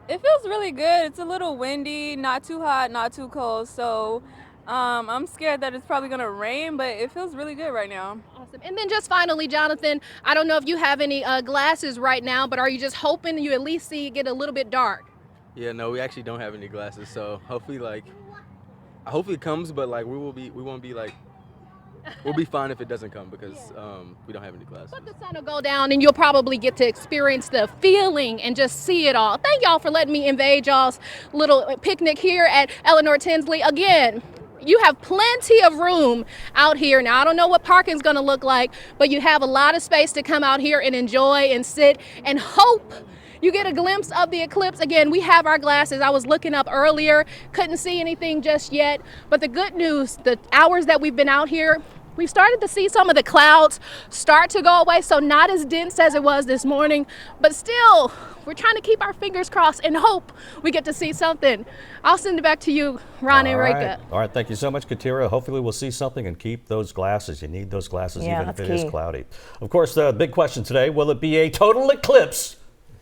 It feels really good. It's a little windy, not too hot, not too cold, so I'm scared that it's probably gonna rain, but it feels really good right now. Awesome. And then just finally, Jonathan, I don't know if you have any glasses right now, but are you just hoping you at least see it get a little bit dark? Yeah, no, we actually don't have any glasses, so hopefully it comes, but like we'll be fine if it doesn't come because we don't have any glasses. But the sun will go down and you'll probably get to experience the feeling and just see it all. Thank y'all for letting me invade y'all's little picnic here at Eleanor Tinsley. Again, you have plenty of room out here. Now, I don't know what parking's gonna look like, but you have a lot of space to come out here and enjoy and sit and hope you get a glimpse of the eclipse. Again, we have our glasses. I was looking up earlier, couldn't see anything just yet. But the good news, the hours that we've been out here, we've started to see some of the clouds start to go away, so not as dense as it was this morning, but still, we're trying to keep our fingers crossed and hope we get to see something. I'll send it back to you, Ron and Reika. All right, thank you so much, Katira. Hopefully we'll see something and keep those glasses. You need those glasses even if it is cloudy. Of course, the big question today, will it be a total eclipse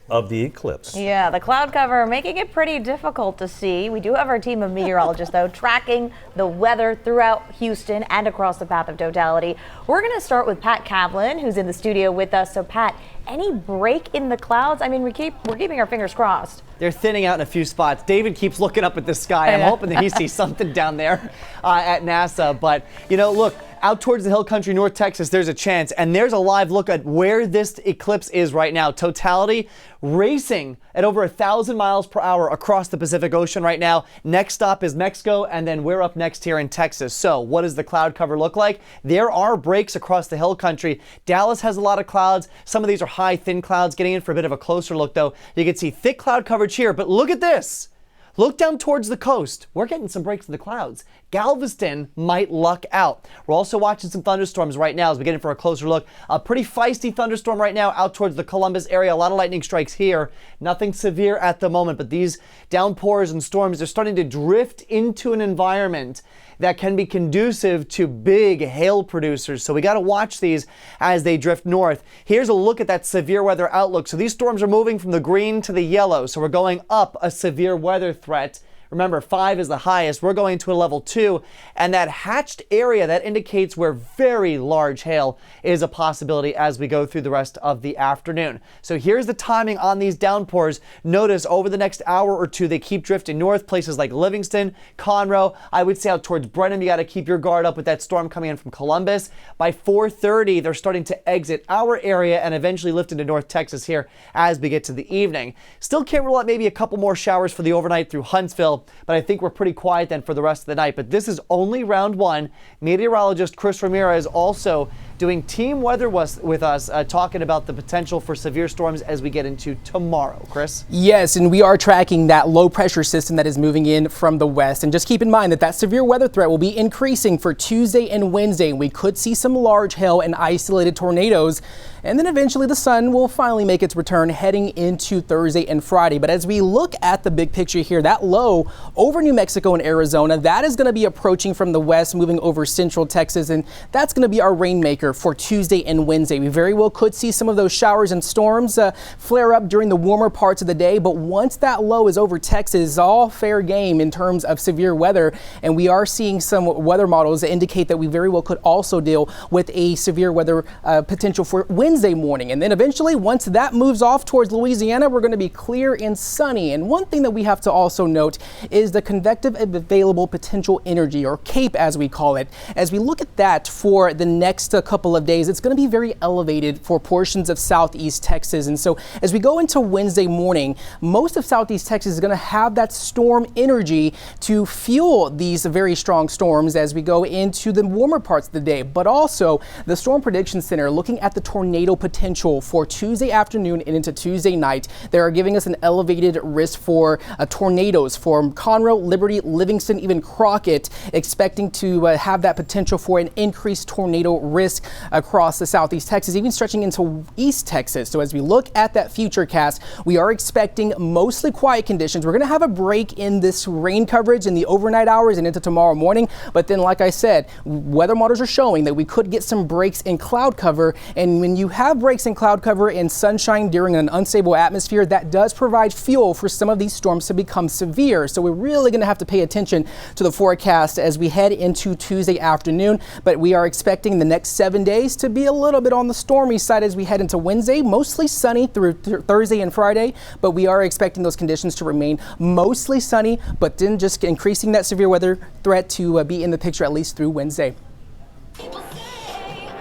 of the eclipse? Yeah, the cloud cover making it pretty difficult to see. We do have our team of meteorologists, though, tracking the weather throughout Houston and across the path of totality. We're going to start with Pat Kavlin, who's in the studio with us. So, Pat, any break in the clouds? I mean, we're keeping our fingers crossed. They're thinning out in a few spots. David keeps looking up at the sky. I'm hoping that he sees something down there at NASA. But, you know, look, out towards the hill country, North Texas, there's a chance. And there's a live look at where this eclipse is right now. Totality racing at over 1,000 miles per hour across the Pacific Ocean right now. Next stop is Mexico, and then we're up next here in Texas. So what does the cloud cover look like? There are breaks across the hill country. Dallas has a lot of clouds. Some of these are high, thin clouds. Getting in for a bit of a closer look, though, you can see thick cloud coverage here. But look at this. Look down towards the coast. We're getting some breaks in the clouds. Galveston might luck out. We're also watching some thunderstorms right now as we get in for a closer look. A pretty feisty thunderstorm right now out towards the Columbus area. A lot of lightning strikes here. Nothing severe at the moment, but these downpours and storms are starting to drift into an environment that can be conducive to big hail producers. So we got to watch these as they drift north. Here's a look at that severe weather outlook. So these storms are moving from the green to the yellow. So we're going up a severe weather threat. Remember, 5 is the highest. We're going to a level 2. And that hatched area, that indicates where very large hail is a possibility as we go through the rest of the afternoon. So here's the timing on these downpours. Notice over the next hour or two, they keep drifting north. Places like Livingston, Conroe. I would say out towards Brenham, you got to keep your guard up with that storm coming in from Columbus. By 4:30, they're starting to exit our area and eventually lift into North Texas here as we get to the evening. Still can't rule out maybe a couple more showers for the overnight through Huntsville, but I think we're pretty quiet then for the rest of the night. But this is only round 1. Meteorologist Chris Ramirez also doing team weather with us, talking about the potential for severe storms as we get into tomorrow. Chris? Yes, and we are tracking that low pressure system that is moving in from the west. And just keep in mind that that severe weather threat will be increasing for Tuesday and Wednesday. We could see some large hail and isolated tornadoes. And then eventually the sun will finally make its return heading into Thursday and Friday. But as we look at the big picture here, that low over New Mexico and Arizona, that is going to be approaching from the west, moving over central Texas. And that's going to be our rainmaker for Tuesday and Wednesday. We very well could see some of those showers and storms flare up during the warmer parts of the day. But once that low is over Texas, it's all fair game in terms of severe weather. And we are seeing some weather models that indicate that we very well could also deal with a severe weather potential for Wednesday morning. And then eventually, once that moves off towards Louisiana, we're going to be clear and sunny. And one thing that we have to also note is the convective available potential energy, or CAPE as we call it. As we look at that for the next couple of days, it's going to be very elevated for portions of southeast Texas. And so as we go into Wednesday morning, most of southeast Texas is going to have that storm energy to fuel these very strong storms as we go into the warmer parts of the day. But also the Storm Prediction Center looking at the tornado potential for Tuesday afternoon and into Tuesday night. They are giving us an elevated risk for tornadoes from Conroe, Liberty, Livingston, even Crockett, expecting to have that potential for an increased tornado risk across the southeast Texas, even stretching into East Texas. So as we look at that future cast, we are expecting mostly quiet conditions. We're going to have a break in this rain coverage in the overnight hours and into tomorrow morning. But then, like I said, weather models are showing that we could get some breaks in cloud cover. And when you have breaks in cloud cover and sunshine during an unstable atmosphere, that does provide fuel for some of these storms to become severe. So we're really going to have to pay attention to the forecast as we head into Tuesday afternoon. But we are expecting the next 7 days to be a little bit on the stormy side as we head into Wednesday, mostly sunny through Thursday and Friday. But we are expecting those conditions to remain mostly sunny, but then just increasing that severe weather threat to be in the picture at least through Wednesday.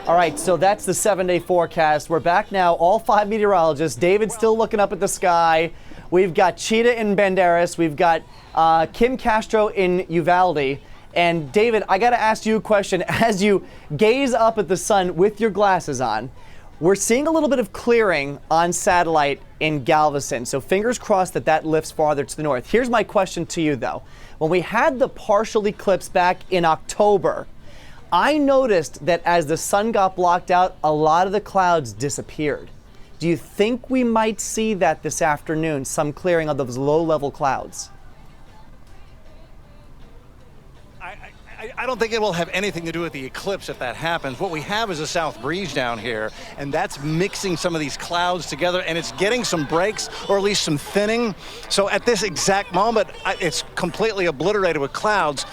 All right, so that's the 7-day forecast. We're back now, all 5 meteorologists. David's still looking up at the sky. We've got Cheetah in Banderas. We've got Kim Castro in Uvalde. And David, I got to ask you a question. As you gaze up at the sun with your glasses on, we're seeing a little bit of clearing on satellite in Galveston. So fingers crossed that that lifts farther to the north. Here's my question to you, though. When we had the partial eclipse back in October, I noticed that as the sun got blocked out, a lot of the clouds disappeared. Do you think we might see that this afternoon, some clearing of those low-level clouds? I don't think it will have anything to do with the eclipse if that happens. What we have is a south breeze down here, and that's mixing some of these clouds together, and it's getting some breaks, or at least some thinning. So at this exact moment, it's completely obliterated with clouds.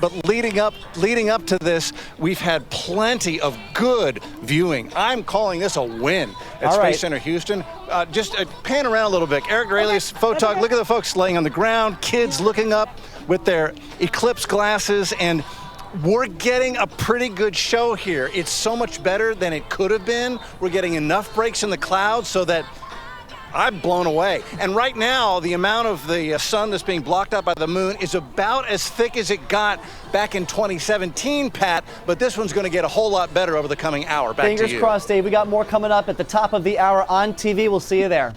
But leading up to this, we've had plenty of good viewing. I'm calling this a win at Space Center Houston. Just pan around a little bit. Eric Graylius, photog. Look at the folks laying on the ground, kids looking up with their eclipse glasses, and we're getting a pretty good show here. It's so much better than it could have been. We're getting enough breaks in the clouds so that I'm blown away. And right now, the amount of the sun that's being blocked out by the moon is about as thick as it got back in 2017, Pat, but this one's going to get a whole lot better over the coming hour. Back to you. Fingers crossed, Dave. We got more coming up at the top of the hour on TV. We'll see you there.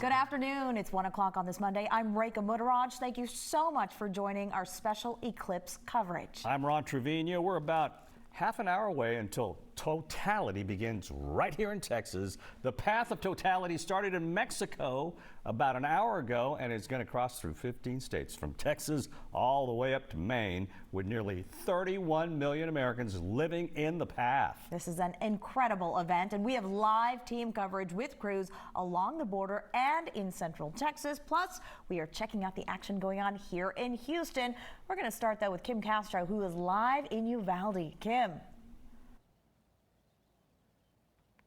Good afternoon. It's 1 o'clock on this Monday. I'm Rekha Mutteraj. Thank you so much for joining our special eclipse coverage. I'm Ron Trevino. We're about half an hour away until totality begins right here in Texas. The path of totality started in Mexico about an hour ago, and it's going to cross through 15 states from Texas all the way up to Maine, with nearly 31 million Americans living in the path. This is an incredible event, and we have live team coverage with crews along the border and in Central Texas. Plus, we are checking out the action going on here in Houston. We're going to start that with Kim Castro, who is live in Uvalde. Kim.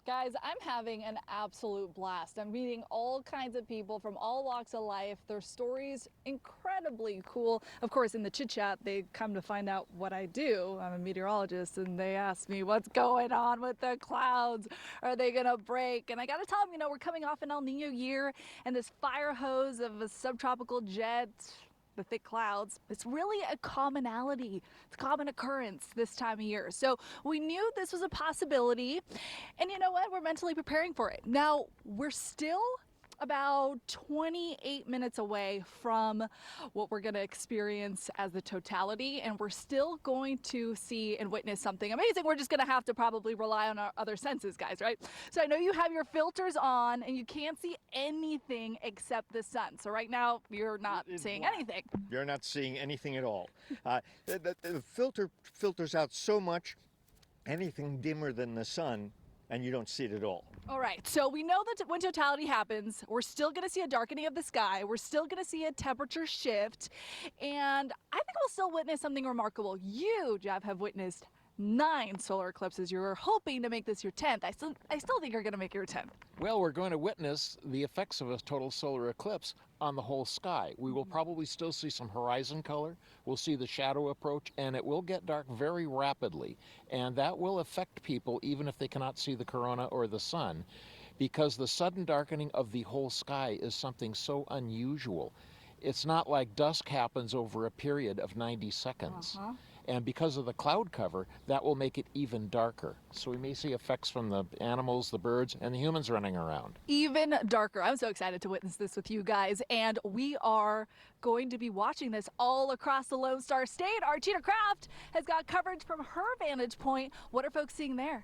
Guys, I'm having an absolute blast. I'm meeting all kinds of people from all walks of life. Their stories incredibly cool. Of course, in the chit chat, they come to find out what I do. I'm a meteorologist, and they ask me what's going on with the clouds. Are they gonna break? And I gotta tell them, we're coming off an El Nino year, and this fire hose of a subtropical jet, the thick clouds, it's really a commonality. It's a common occurrence this time of year. So we knew this was a possibility, and you know what? We're mentally preparing for it. Now, we're still about 28 minutes away from what we're going to experience as the totality, and we're still going to see and witness something amazing. We're just going to have to probably rely on our other senses, guys, right? So I know you have your filters on and you can't see anything except the sun. So right now you're not seeing anything. You're not seeing anything at all. The filter filters out so much, anything dimmer than the sun, and you don't see it at all. All right, so we know that when totality happens, we're still going to see a darkening of the sky. We're still going to see a temperature shift, and I think we'll still witness something remarkable. You, Jeff, have witnessed 9 solar eclipses. You're hoping to make this your 10th. I still think you're going to make your 10th. Well, we're going to witness the effects of a total solar eclipse on the whole sky. We will probably still see some horizon color. We'll see the shadow approach, and it will get dark very rapidly. And that will affect people even if they cannot see the corona or the sun, because the sudden darkening of the whole sky is something so unusual. It's not like dusk happens over a period of 90 seconds. And because of the cloud cover, that will make it even darker. So we may see effects from the animals, the birds, and the humans running around. Even darker. I'm so excited to witness this with you guys. And we are going to be watching this all across the Lone Star State. Our Cheetah Craft has got coverage from her vantage point. What are folks seeing there?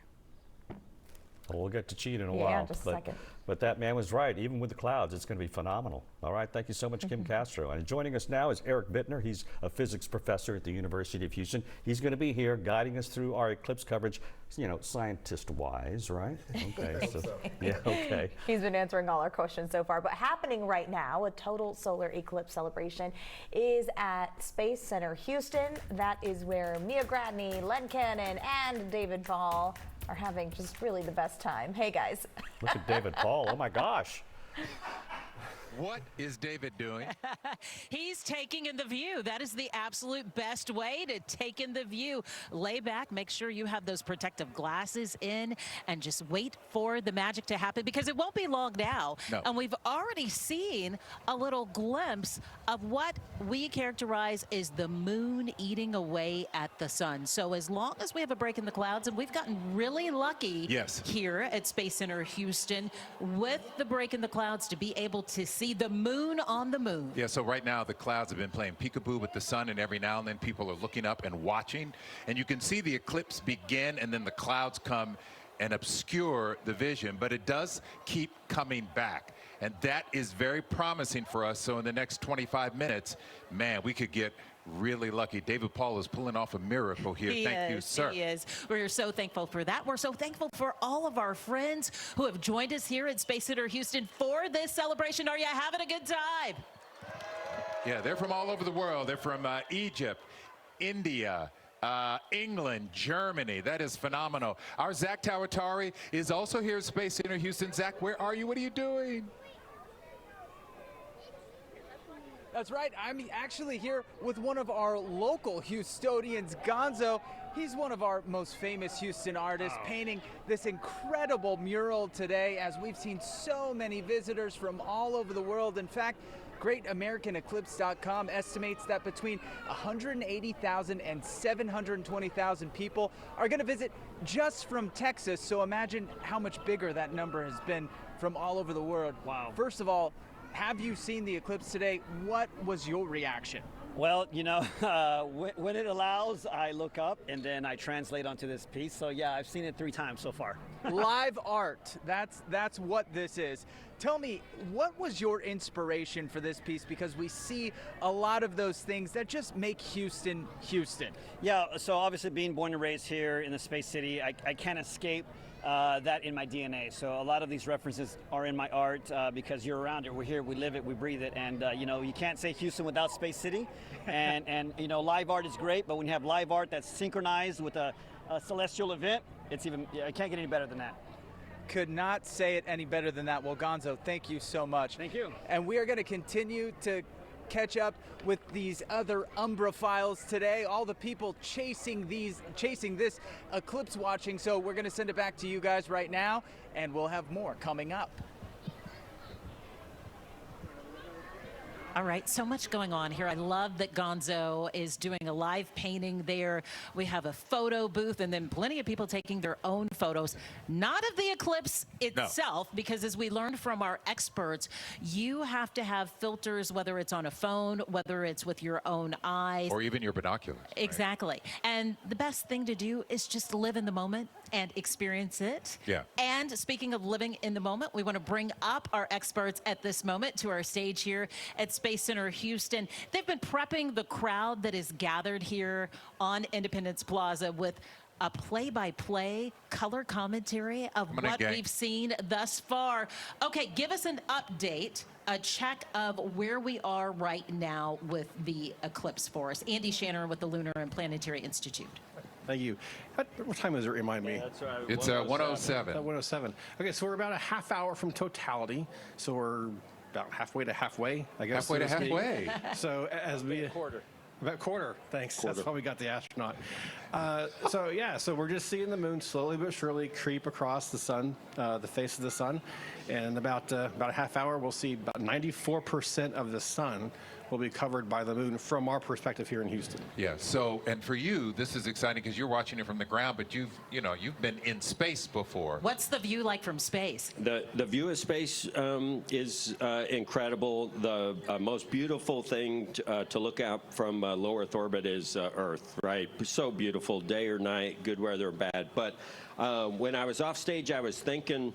Well, we'll get to cheat in a while. Just a second. But that man was right. Even with the clouds, it's going to be phenomenal. All right. Thank you so much, Kim Castro. And joining us now is Eric Bittner. He's a physics professor at the University of Houston. He's going to be here guiding us through our eclipse coverage, scientist-wise, right? Okay. Yeah, okay. He's been answering all our questions so far. But happening right now, a total solar eclipse celebration is at Space Center Houston. That is where Mia Gradney, Len Cannon, and David Paul are having just really the best time. Hey, guys. Look at David Paul. Oh, my gosh. What is David doing? He's taking in the view. That is the absolute best way to take in the view. Lay back, make sure you have those protective glasses in, and just wait for the magic to happen, because it won't be long now. No. And we've already seen a little glimpse of what we characterize as the moon eating away at the sun. So as long as we have a break in the clouds, and we've gotten really lucky here at Space Center Houston with the break in the clouds to be able to see the moon on the moon. Yeah, so right now the clouds have been playing peekaboo with the sun, and every now and then people are looking up and watching, and you can see the eclipse begin, and then the clouds come and obscure the vision, but it does keep coming back, and that is very promising for us. So in the next 25 minutes, man, we could get really lucky. David Paul is pulling off a miracle here. Thank you, sir. He is. We're so thankful for that. We're so thankful for all of our friends who have joined us here at Space Center Houston for this celebration. Are you having a good time? Yeah, they're from all over the world. They're from Egypt, India, England, Germany. That is phenomenal. Our Zach Tawatari is also here at Space Center Houston. Zach, where are you? What are you doing? That's right. I'm actually here with one of our local Houstonians, Gonzo. He's one of our most famous Houston artists, painting this incredible mural today, as we've seen so many visitors from all over the world. In fact, GreatAmericanEclipse.com estimates that between 180,000 and 720,000 people are going to visit just from Texas. So imagine how much bigger that number has been from all over the world. Wow. First of all, have you seen the eclipse today? What was your reaction? Well, you know, when it allows, I look up and then I translate onto this piece. So yeah, I've seen it 3 times so far. Live art, that's what this is. Tell me, what was your inspiration for this piece? Because we see a lot of those things that just make Houston, Houston. Yeah, so obviously being born and raised here in the Space City, I can't escape that in my DNA. So a lot of these references are in my art because you're around it. We're here, we live it, we breathe it. And you know, you can't say Houston without Space City. And you know, live art is great, but when you have live art that's synchronized with a celestial event, it's even, it can't get any better than that. Could not say it any better than that. Well, Gonzo, thank you so much. Thank you. And we are going to continue to catch up with these other Umbra files today. All the people chasing this eclipse watching. So we're going to send it back to you guys right now, and we'll have more coming up. All right, so much going on here. I love that Gonzo is doing a live painting there. We have a photo booth and then plenty of people taking their own photos, not of the eclipse itself, because as we learned from our experts, you have to have filters, whether it's on a phone, whether it's with your own eyes. Or even your binoculars. Exactly. Right? And the best thing to do is just live in the moment and experience it. Yeah. And speaking of living in the moment, we want to bring up our experts at this moment to our stage here at Space Center Houston. They've been prepping the crowd that is gathered here on Independence Plaza with a play-by-play color commentary of what we've seen thus far. Okay, give us an update, a check of where we are right now with the eclipse for us. Andy Shatner with the Lunar and Planetary Institute. Thank you. What time is it? Remind me. Yeah, that's right. It's 1:07. 1:07. Okay, so we're about a half hour from totality. So we're about halfway to halfway, I guess. Halfway to halfway. So as we quarter. About quarter. Thanks. That's why we got the astronaut. So we're just seeing the moon slowly but surely creep across the sun, the face of the sun, and about a half hour we'll see about 94% of the sun will be covered by the moon from our perspective here in Houston. Yeah. So, and for you, this is exciting because you're watching it from the ground, but you've been in space before. What's the view like from space? The view of space is incredible. The most beautiful thing to look at from low Earth orbit is Earth, right? So beautiful, day or night, good weather or bad. But when I was off stage, I was thinking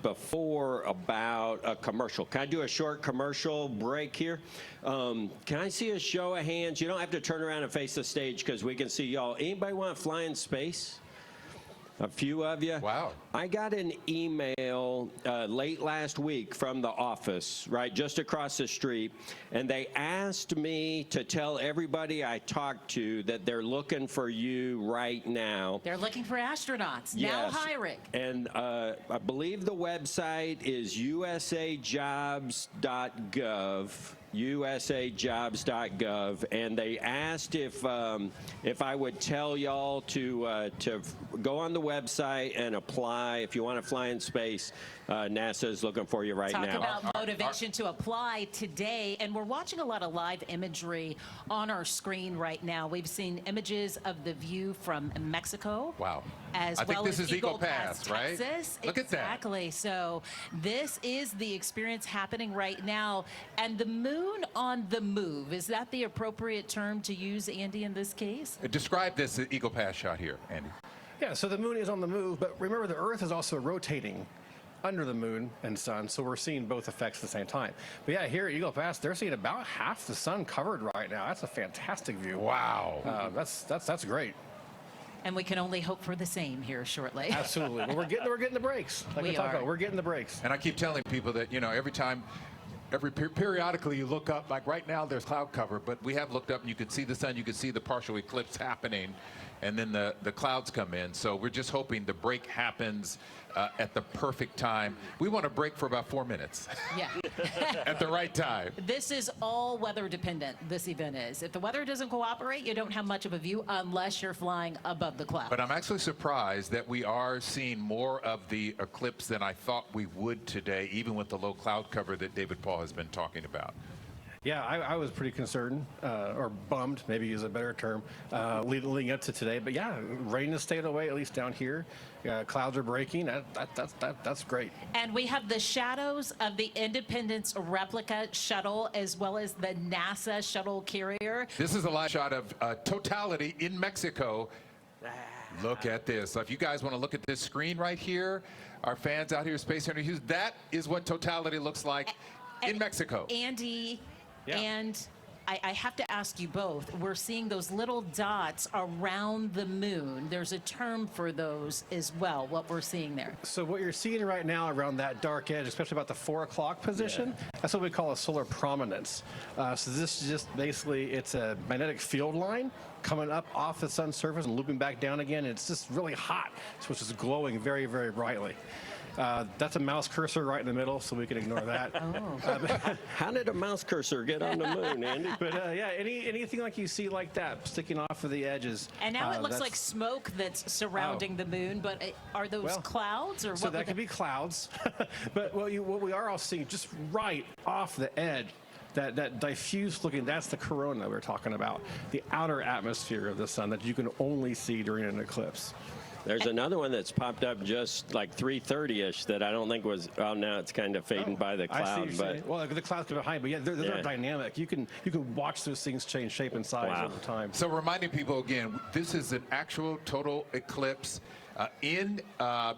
before about a commercial. Can I do a short commercial break here? Can I see a show of hands? You don't have to turn around and face the stage because we can see y'all. Anybody want to fly in space? A few of you? Wow. I got an email late last week from the office, right, just across the street, and they asked me to tell everybody I talked to that they're looking for you right now. They're looking for astronauts, yes. Now hiring. And I believe the website is usajobs.gov. usajobs.gov, and they asked if I would tell y'all to go on the website and apply if you want to fly in space. NASA is looking for you right now. Talk about motivation to apply today, and we're watching a lot of live imagery on our screen right now. We've seen images of the view from Mexico. Wow. As I think well this as is Eagle Pass, right? Texas. Look at that. Exactly. So this is the experience happening right now, and the moon on the move. Is that the appropriate term to use, Andy, in this case? Describe this Eagle Pass shot here, Andy. Yeah, so the moon is on the move, but remember the Earth is also rotating under the moon and sun, so we're seeing both effects at the same time. But yeah, here at Eagle Pass, they're seeing about half the sun covered right now. That's a fantastic view. Wow. That's great. And we can only hope for the same here shortly. Absolutely. But we're getting the breaks. Like we talked about, we're getting the breaks. And I keep telling people that, periodically you look up, like right now there's cloud cover, but we have looked up and you can see the sun, you can see the partial eclipse happening. and then the clouds come in. So we're just hoping the break happens at the perfect time. We want to break for about 4 minutes. Yeah. At the right time. This is all weather dependent, this event is. If the weather doesn't cooperate, you don't have much of a view unless you're flying above the clouds. But I'm actually surprised that we are seeing more of the eclipse than I thought we would today, even with the low cloud cover that David Paul has been talking about. Yeah, I was pretty concerned, or bummed, maybe is a better term, leading up to today. But yeah, rain has stayed away, at least down here. Clouds are breaking. That's great. And we have the shadows of the Independence replica shuttle as well as the NASA shuttle carrier. This is a live shot of Totality in Mexico. Look at this. So if you guys want to look at this screen right here, our fans out here at Space Center Houston, that is what Totality looks like in Mexico. Andy, and I have to ask you both, we're seeing those little dots around the moon. There's a term for those as well, what we're seeing there. So what you're seeing right now around that dark edge, especially about the 4 o'clock position, that's what we call a solar prominence. So this is just basically, it's a magnetic field line coming up off the sun's surface and looping back down again. And it's just really hot, so it's just glowing very, very brightly. That's a mouse cursor right in the middle, so we can ignore that. How did a mouse cursor get on the moon, Andy? But yeah, anything like you see like that sticking off of the edges. And now it looks like smoke that's surrounding the moon, but are those clouds or what? So that could be clouds. But what we are all seeing just right off the edge, that diffuse looking, that's the corona we're talking about, the outer atmosphere of the sun that you can only see during an eclipse. There's another one that's popped up just like 3:30ish that I don't think was. Well, now it's kind of fading by the cloud, but well, the clouds are behind, but yeah, they're dynamic. You can watch those things change shape and size over time. So reminding people again, this is an actual total eclipse in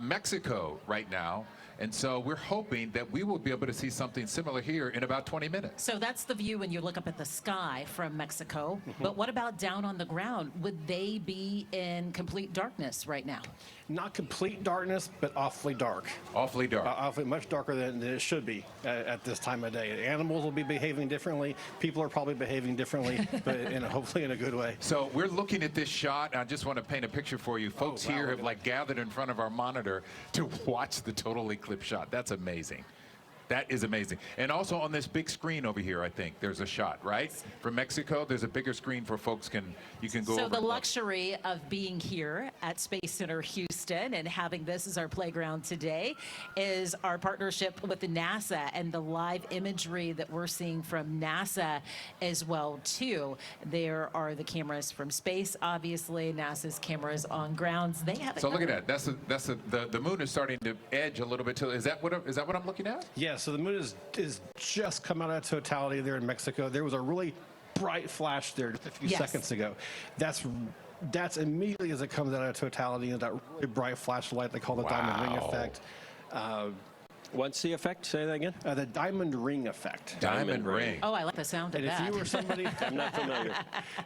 Mexico right now. And so we're hoping that we will be able to see something similar here in about 20 minutes. So that's the view when you look up at the sky from Mexico. But what about down on the ground? Would they be in complete darkness right now? Not complete darkness, but awfully dark. Awfully dark. Awfully much darker than it should be at this time of day. Animals will be behaving differently. People are probably behaving differently, but hopefully in a good way. So we're looking at this shot. I just want to paint a picture for you. Folks here have like gathered in front of our monitor to watch the total eclipse shot. That's amazing. That is amazing. And also on this big screen over here, I think there's a shot, right? From Mexico, there's a bigger screen for folks you can go over. So the luxury of being here at Space Center Houston and having this as our playground today is our partnership with NASA and the live imagery that we're seeing from NASA as well too. There are the cameras from space, obviously, NASA's cameras on grounds. They have. So look at that. The moon is starting to edge a little bit too. Is that what I'm looking at? Yes. So the moon is just come out of totality there in Mexico. There was a really bright flash there just a few seconds ago. That's immediately as it comes out of totality, and that really bright flash of light they call the diamond ring effect. What's the effect? Say that again. The diamond ring effect. Diamond ring. Oh, I like the sound of that. If you were somebody, I'm not familiar.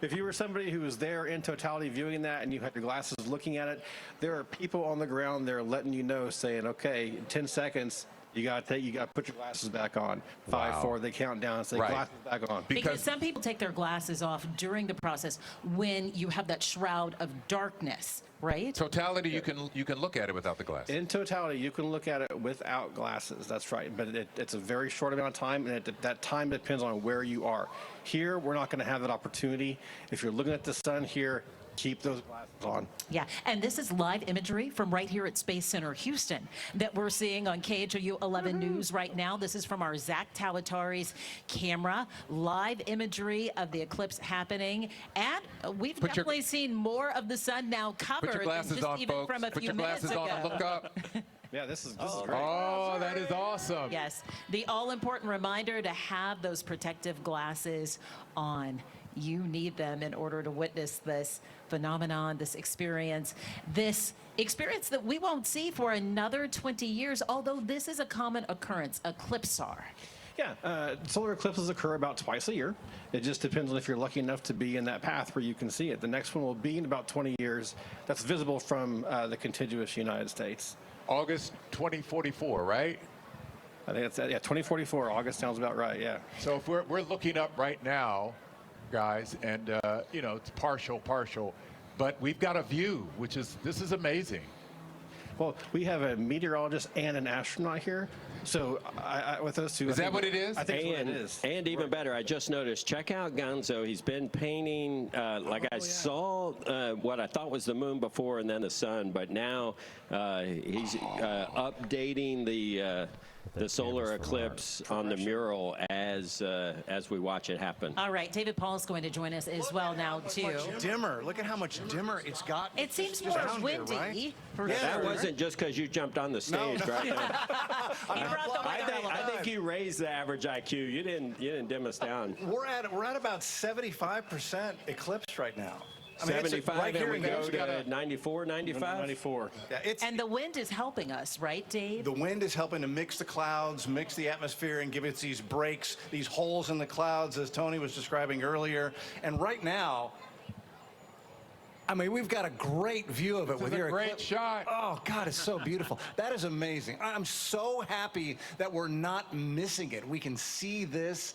If you were somebody who was there in totality viewing that, and you had your glasses looking at it, there are people on the ground there letting you know, saying, "Okay, 10 seconds." You got to put your glasses back on. 5, 4, they count down and say glasses back on. Because some people take their glasses off during the process when you have that shroud of darkness, right? Totality, you can look at it without the glasses. In totality, you can look at it without glasses. That's right. But it's a very short amount of time, and that time depends on where you are. Here, we're not going to have that opportunity. If you're looking at the sun here, keep those glasses on. Yeah, and this is live imagery from right here at Space Center Houston that we're seeing on KHOU 11 News right now. This is from our Zach Talatari's camera. Live imagery of the eclipse happening. And we've definitely seen more of the sun now covered. Put your glasses just on, even folks. from a Put few your glasses minutes on ago. and look up. Yeah, this is great. Oh, that is awesome. Yes, the all-important reminder to have those protective glasses on. You need them in order to witness this phenomenon, this experience that we won't see for another 20 years, although this is a common occurrence, eclipsar. Yeah, solar eclipses occur about twice a year. It just depends on if you're lucky enough to be in that path where you can see it. The next one will be in about 20 years. That's visible from the contiguous United States. August 2044, right? I think that's 2044. August sounds about right. Yeah. So if we're looking up right now, guys, and it's partial. but we've got a view, this is amazing. Well, we have a meteorologist and an astronaut here. So with those two, Is that what it is? I think that's what it is. And even better, I just noticed, check out Gonzo. He's been painting, I saw what I thought was the moon before and then the sun, but now he's updating the solar eclipse on the mural as we watch it happen. All right, David Paul's going to join us as well now, too. Much dimmer. Look at how much dimmer it's got. It seems just more down windy. Here, right? For Yeah, That sure. wasn't just because you jumped on the stage, right? I think you raised the average IQ. You didn't dim us down. We're at about 75% eclipse right now. I mean, 75, right here and we in go to 94, 95? 94. Yeah, And the wind is helping us, right, Dave? The wind is helping to mix the clouds, mix the atmosphere, and give it these breaks, these holes in the clouds, as Tony was describing earlier. And right now, I mean, we've got a great view of it with your great shot. Oh, God, it's so beautiful. That is amazing. I'm so happy that we're not missing it. We can see this.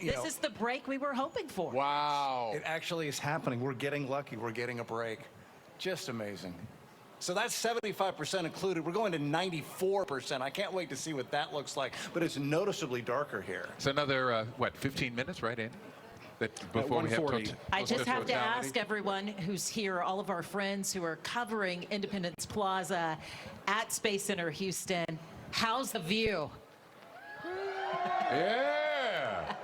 This is the break we were hoping for. Wow. It actually is happening. We're getting lucky. We're getting a break. Just amazing. So that's 75% included. We're going to 94%. I can't wait to see what that looks like, but it's noticeably darker here. It's another, 15 minutes, right, Andy? Before we have I just have to ask everyone who's here, all of our friends who are covering Independence Plaza at Space Center Houston, how's the view? Yeah.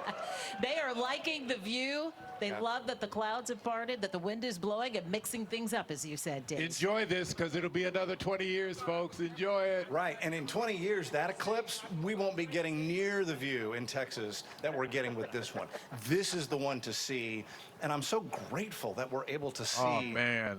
They are liking the view. They love that the clouds have parted, that the wind is blowing and mixing things up, as you said, Dave. Enjoy this, because it'll be another 20 years, folks. Enjoy it. Right, and in 20 years, that eclipse, we won't be getting near the view in Texas that we're getting with this one. This is the one to see, and I'm so grateful that we're able to see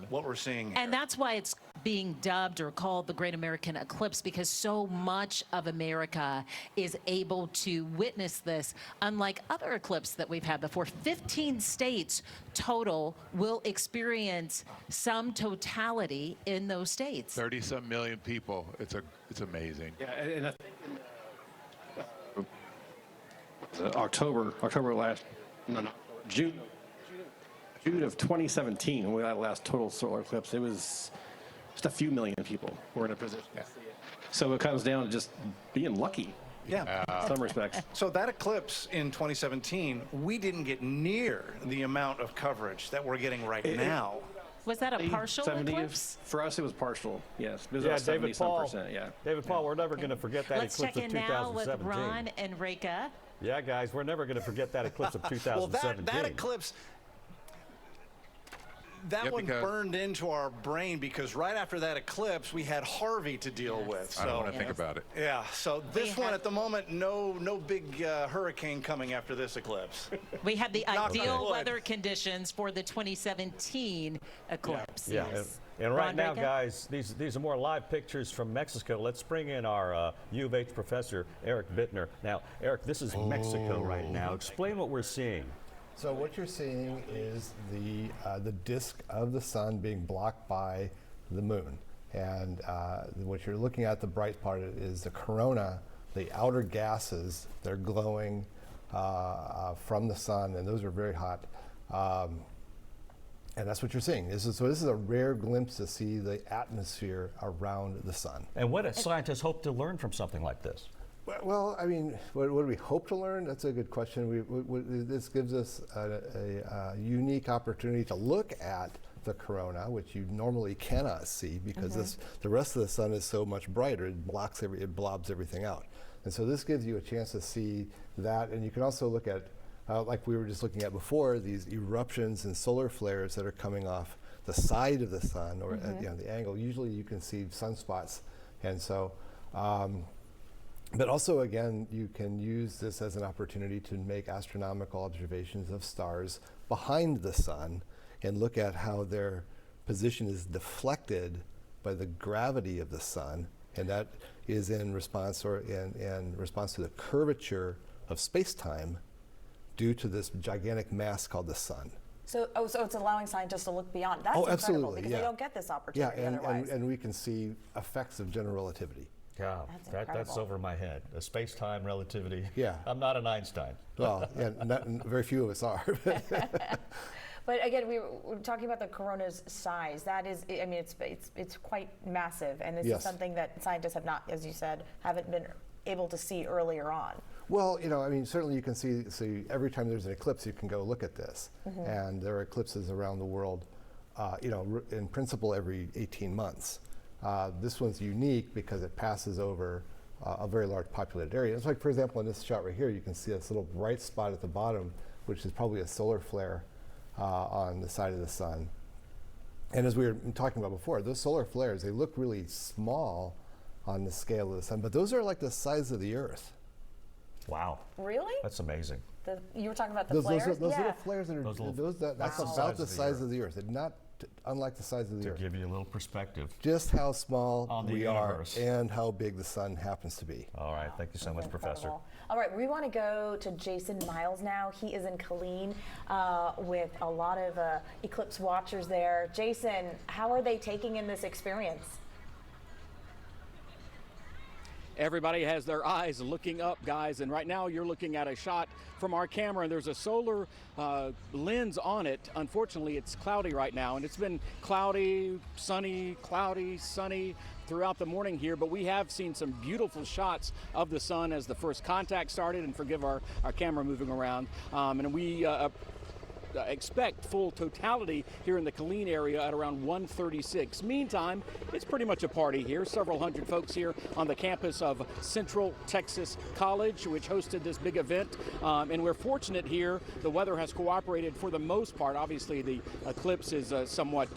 what we're seeing here. And that's why it's being dubbed or called the Great American Eclipse, because so much of America is able to witness this, unlike other eclipses that we've had before. 15 states total will experience some totality in those states. 30-some million people. It's amazing. Yeah, and October last, June of 2017, when we had the last total solar eclipse, it was just a few million people were in a position. Yeah. So it comes down to just being lucky. Yeah, in some respects. So that eclipse in 2017, we didn't get near the amount of coverage that we're getting right now. Was that a partial 70 eclipse? For us, it was partial, yes. It was Yeah, about 70 David Paul. some %, yeah. David Paul, we're never going to forget that Let's eclipse check of in now with 2017. Ron and Reka. Yeah, guys, we're never going to forget that eclipse of 2017. Well, that eclipse, that one burned into our brain because right after that eclipse, we had Harvey to deal with. So, I don't want to think about it. Yeah, so this one at the moment, no big hurricane coming after this eclipse. We had the Knock on ideal wood. weather conditions for the 2017 eclipse. Yeah, Yes. and right Ron now, Reka? guys, these are more live pictures from Mexico. Let's bring in our U of H professor, Eric Bittner. Now, Eric, this is Mexico right now. Explain what we're seeing. So what you're seeing is the disk of the sun being blocked by the moon. And what you're looking at, the bright part is the corona, the outer gases. They're glowing from the sun, and those are very hot. And that's what you're seeing. This is a rare glimpse to see the atmosphere around the sun. And what do scientists hope to learn from something like this? Well, I mean, what do we hope to learn? That's a good question. This gives us a unique opportunity to look at the corona, which you normally cannot see because the rest of the sun is so much brighter. It blobs everything out. And so this gives you a chance to see that. And you can also look at, like we were just looking at before, these eruptions and solar flares that are coming off the side of the sun or at the angle. Usually you can see sunspots. And so, but also, again, you can use this as an opportunity to make astronomical observations of stars behind the sun and look at how their position is deflected by the gravity of the sun, and that is in response to the curvature of space-time due to this gigantic mass called the sun. So it's allowing scientists to look beyond. That's incredible absolutely, because they don't get this opportunity otherwise. And we can see effects of general relativity. Yeah, that's over my head. The space-time relativity. Yeah. I'm not an Einstein. Well, yeah, very few of us are. But again, we're talking about the corona's size. That is, I mean, it's quite massive, and this is something that scientists have not, as you said, haven't been able to see earlier on. Well, you know, I mean, certainly you can see every time there's an eclipse, you can go look at this. And there are eclipses around the world, you know, in principle every 18 months. This one's unique because it passes over a very large populated area. It's like, for example, in this shot right here, you can see this little bright spot at the bottom, which is probably a solar flare on the side of the sun. And as we were talking about before, those solar flares, they look really small on the scale of the sun, but those are like the size of the Earth. Wow. Really? That's amazing. You were talking about the flares? Those little flares that are, that's about the size of the Earth. They're not unlike the size of the Earth. To give you a little perspective. Just how small we are universe. and how big the sun happens to be. All right, thank you so much, Professor. All right, we want to go to Jason Miles now. He is in Killeen with a lot of eclipse watchers there. Jason, how are they taking in this experience? Everybody has their eyes looking up, guys, and right now you're looking at a shot from our camera, and there's a solar lens on it. Unfortunately, it's cloudy right now, and it's been cloudy, sunny throughout the morning here, but we have seen some beautiful shots of the sun as the first contact started, and forgive our camera moving around, and we expect full totality here in the Killeen area at around 1:36. Meantime, it's pretty much a party here. Several hundred folks here on the campus of Central Texas College, which hosted this big event. And we're fortunate here. The weather has cooperated for the most part. Obviously, the eclipse is somewhat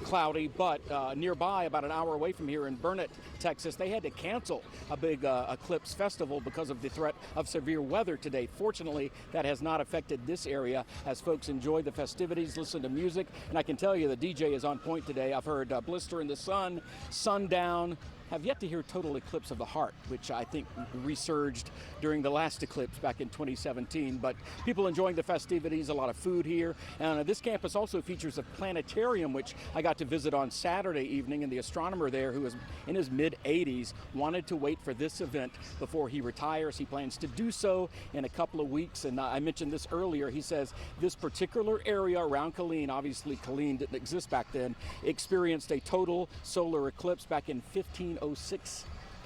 cloudy, but nearby, about an hour away from here in Burnett, Texas, they had to cancel a big eclipse festival because of the threat of severe weather today. Fortunately, that has not affected this area as folks enjoy the festivities, listen to music, and I can tell you the DJ is on point today. I've heard Blister in the Sun, Sundown. Have yet to hear Total Eclipse of the Heart, which I think resurged during the last eclipse back in 2017. But people enjoying the festivities, a lot of food here. And this campus also features a planetarium, which I got to visit on Saturday evening. And the astronomer there, who is in his mid-80s, wanted to wait for this event before he retires. He plans to do so in a couple of weeks. And I mentioned this earlier. He says this particular area around Killeen, obviously Killeen didn't exist back then, experienced a total solar eclipse back in 1506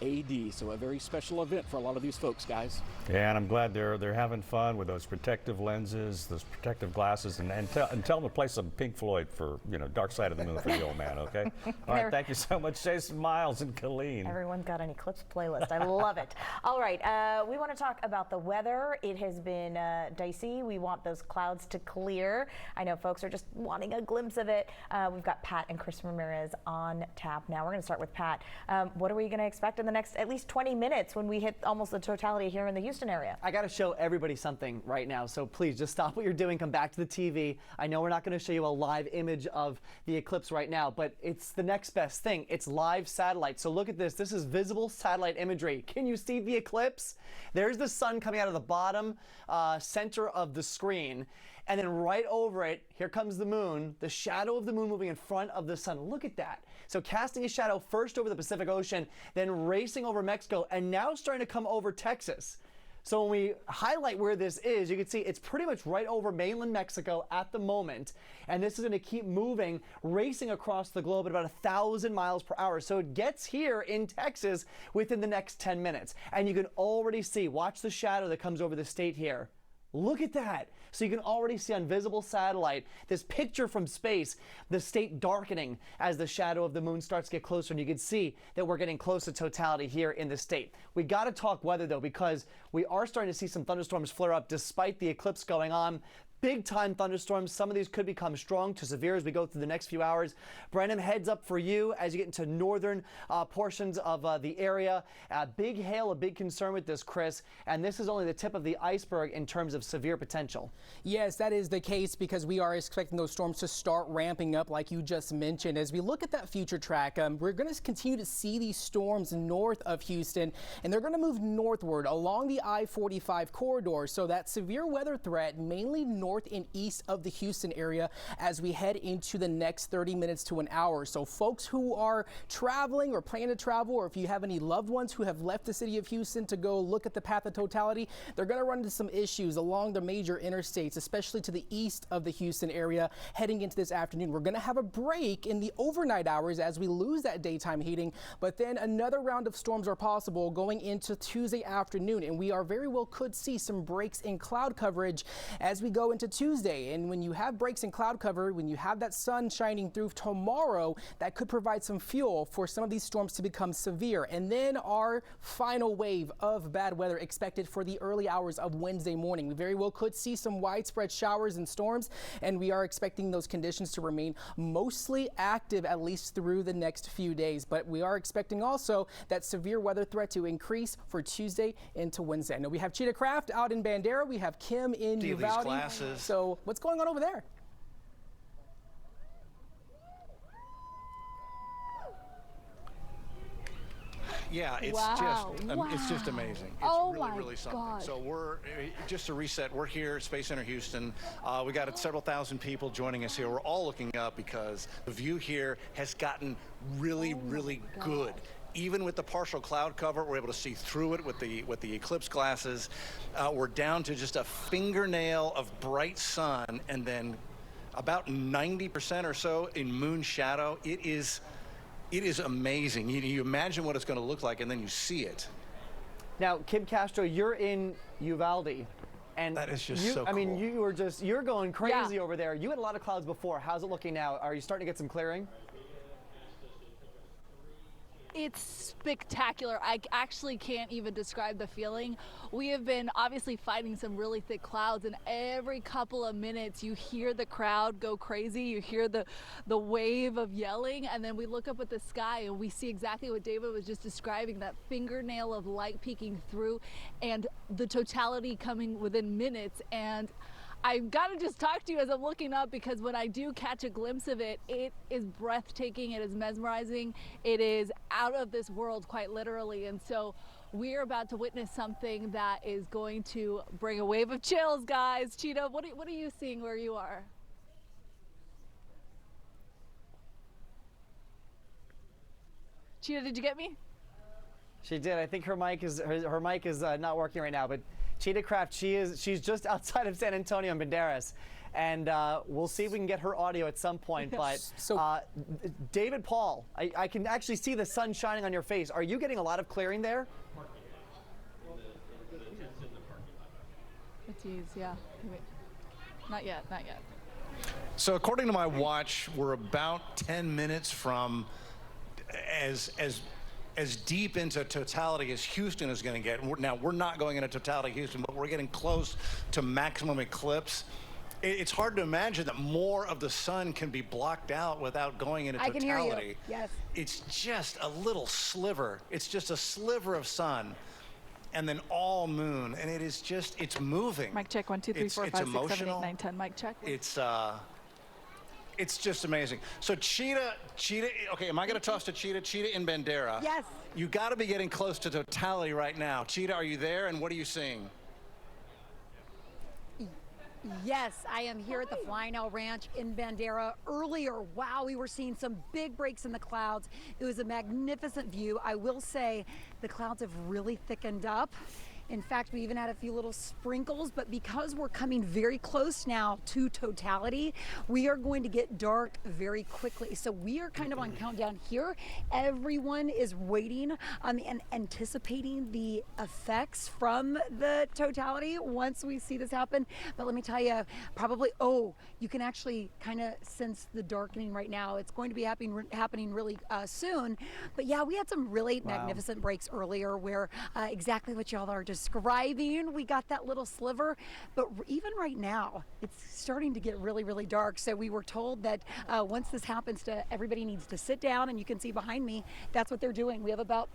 AD. So a very special event for a lot of these folks, guys. Yeah, and I'm glad they're having fun with those protective lenses, those protective glasses, and tell them to play some Pink Floyd for, you know, Dark Side of the Moon for the old man, okay? All right, thank you so much, Jason Miles in Killeen. Everyone's got an eclipse playlist. I love it. All right, we want to talk about the weather. It has been dicey. We want those clouds to clear. I know folks are just wanting a glimpse of it. We've got Pat and Chris Ramirez on tap now. We're going to start with Pat. What are we going to expect in the next at least 20 minutes when we hit almost the totality here in the Houston area? I got to show everybody something right now, so please just stop what you're doing, come back to the TV. I know we're not going to show you a live image of the eclipse right now, but it's the next best thing. It's live satellite. So look at this. This is visible satellite imagery. Can you see the eclipse? There's the sun coming out of the bottom center of the screen. And then right over it, here comes the moon, the shadow of the moon moving in front of the sun. Look at that. So casting a shadow first over the Pacific Ocean, then racing over Mexico, and now starting to come over Texas. So when we highlight where this is, you can see it's pretty much right over mainland Mexico at the moment. And this is going to keep moving, racing across the globe at about 1,000 miles per hour. So it gets here in Texas within the next 10 minutes. And you can already see, watch the shadow that comes over the state here. Look at that. So you can already see on visible satellite this picture from space, the state darkening as the shadow of the moon starts to get closer. And you can see that we're getting close to totality here in the state. We got to talk weather, though, because we are starting to see some thunderstorms flare up despite the eclipse going on. Big time thunderstorms. Some of these could become strong to severe as we go through the next few hours. Brandon, heads up for you as you get into northern portions of the area. Big hail, a big concern with this, Chris. And this is only the tip of the iceberg in terms of severe potential. Yes, that is the case because we are expecting those storms to start ramping up like you just mentioned. As we look at that future track, we're going to continue to see these storms north of Houston, and they're going to move northward along the I-45 corridor. So that severe weather threat, mainly north north and east of the Houston area as we head into the next 30 minutes to an hour. So folks who are traveling or plan to travel, or if you have any loved ones who have left the city of Houston to go look at the path of totality, they're going to run into some issues along the major interstates, especially to the east of the Houston area heading into this afternoon. We're going to have a break in the overnight hours as we lose that daytime heating, but then another round of storms are possible going into Tuesday afternoon, and we are very well could see some breaks in cloud coverage as we go into Tuesday. And when you have breaks in cloud cover, when you have that sun shining through tomorrow, that could provide some fuel for some of these storms to become severe. And then our final wave of bad weather expected for the early hours of Wednesday morning. We very well could see some widespread showers and storms, and we are expecting those conditions to remain mostly active at least through the next few days. But we are expecting also that severe weather threat to increase for Tuesday into Wednesday. I know we have Cheetah Craft out in Bandera. We have Kim in Uvalde. So what's going on over there? Yeah, it's just amazing. It's really something. God. So we're just to reset. We're here, Space Center Houston. We got several thousand people joining us here. We're all looking up because the view here has gotten really good. Even with the partial cloud cover, we're able to see through it with the eclipse glasses. We're down to just a fingernail of bright sun, and then about 90% or so in moon shadow. It is amazing. You imagine what it's going to look like, and then you see it. Now, Kim Castro, you're in Uvalde. And that is just so cool. I mean, you're going crazy over there. You had a lot of clouds before. How's it looking now? Are you starting to get some clearing? It's spectacular. I actually can't even describe the feeling. We have been obviously fighting some really thick clouds, and every couple of minutes you hear the crowd go crazy. You hear the wave of yelling, and then we look up at the sky and we see exactly what David was just describing, that fingernail of light peeking through and the totality coming within minutes. And I've got to just talk to you as I'm looking up, because when I do catch a glimpse of it, it is breathtaking, it is mesmerizing, it is out of this world, quite literally. And so we're about to witness something that is going to bring a wave of chills, guys. Cheetah, what are you seeing where you are? Cheetah, did you get me? She did. I think her mic is not working right now, but Cheetah Craft, she's just outside of San Antonio in Banderas, and we'll see if we can get her audio at some point. But David Paul, I can actually see the sun shining on your face. Are you getting a lot of clearing there? It's ease, yeah. Wait. Not yet. So according to my watch, we're about 10 minutes from as deep into totality as Houston is going to get. Now, we're not going into totality Houston, but we're getting close to maximum eclipse. It's hard to imagine that more of the sun can be blocked out without going into totality. I can hear you. Yes. It's just a little sliver. It's just a sliver of sun, and then all moon, and it's moving. Mic check, 1, 2, 3, 4, 5, 6, 7, 8, 9, 10. Mic check. It's just amazing. So Cheetah, okay, am I going to toss to Cheetah? Cheetah in Bandera. Yes. You got to be getting close to totality right now. Cheetah, are you there, and what are you seeing? Yes, I am here at the Flying Owl Ranch in Bandera. Earlier, wow, we were seeing some big breaks in the clouds. It was a magnificent view. I will say the clouds have really thickened up. In fact, we even had a few little sprinkles, but because we're coming very close now to totality, we are going to get dark very quickly. So we are kind of on countdown here. Everyone is waiting and anticipating the effects from the totality once we see this happen. But let me tell you, probably, you can actually kind of sense the darkening right now. It's going to be happening really soon. But yeah, we had some really magnificent breaks earlier where exactly what y'all are describing, we got that little sliver, but even right now it's starting to get really dark. So we were told that once this happens, everybody needs to sit down, and you can see behind me that's what they're doing. We have about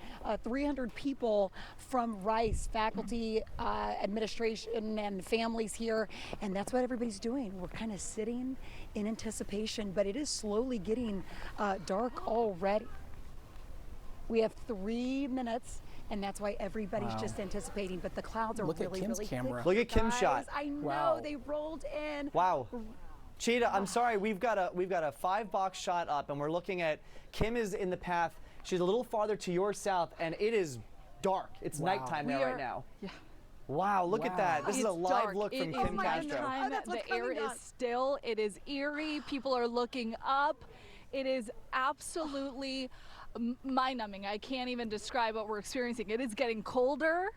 300 people from Rice, faculty, administration, and families here, and that's what everybody's doing. We're kind of sitting in anticipation, but it is slowly getting dark already. We have 3 minutes and that's why everybody's just anticipating. But the clouds are Look at really, Kim's really camera. thick. Look at Kim's Guys, shot. I know, Wow. they rolled in. Wow. Cheetah, I'm sorry, we've got a 5-box shot up, and we're looking at Kim is in the path. She's a little farther to your south, and it is dark. It's nighttime there right now. Yeah. Wow, look at that. This is a live dark. look from It Kim is Castro. nighttime. The air is still. It is eerie. People are looking up. It is absolutely mind-numbing. I can't even describe what we're experiencing. It is getting colder.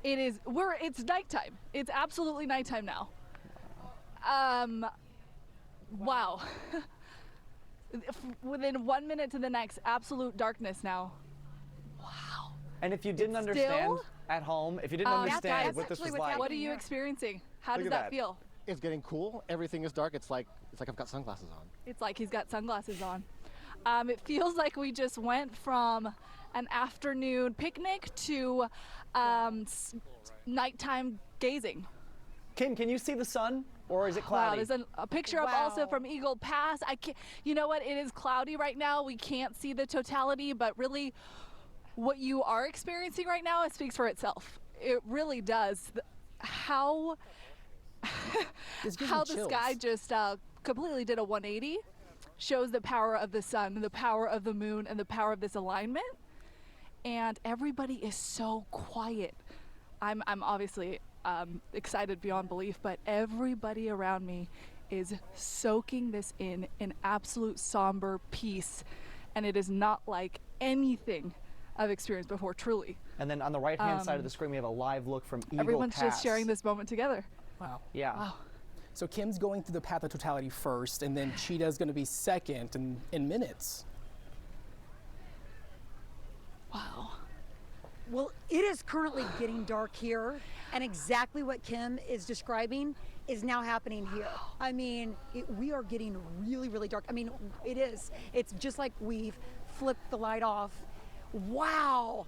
It's nighttime. It's absolutely nighttime now. Wow. Within 1 minute to the next, absolute darkness now. Wow. And if you didn't understand at home, if you didn't understand what this was like. What are you experiencing? How does that feel? It's getting cool. Everything is dark. It's like I've got sunglasses on. It's like he's got sunglasses on. It feels like we just went from an afternoon picnic to nighttime gazing. Kim, can you see the sun, or is it Wow, cloudy? there's a picture up also from Eagle Pass. I can't. You know what? It is cloudy right now. We can't see the totality, but really, what you are experiencing right now, it speaks for itself. It really does. How the sky just completely did a 180 shows the power of the sun, the power of the moon, and the power of this alignment. And everybody is so quiet. I'm obviously excited beyond belief, but everybody around me is soaking this in absolute somber peace, and it is not like anything I've experienced before, truly. And then on the right-hand side of the screen, we have a live look from Eagle Everyone's Pass. just sharing this moment together. Wow. Yeah. Wow. So Kim's going through the path of totality first, and then Cheetah's going to be second in minutes. Wow. Well, it is currently getting dark here, and exactly what Kim is describing is now happening here. I mean, we are getting really, really dark. I mean, it is. It's just like we've flipped the light off. Wow.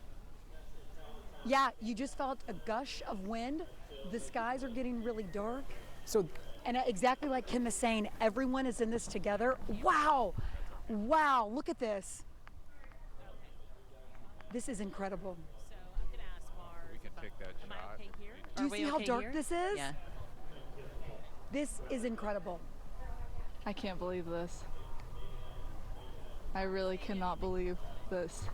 Yeah, you just felt a gush of wind. The skies are getting really dark. And exactly like Kim is saying, everyone is in this together. Wow. Wow, look at this. This is incredible. We can take that shot. Do you see how dark this is? Yeah. This is incredible. I can't believe this. I really cannot believe this.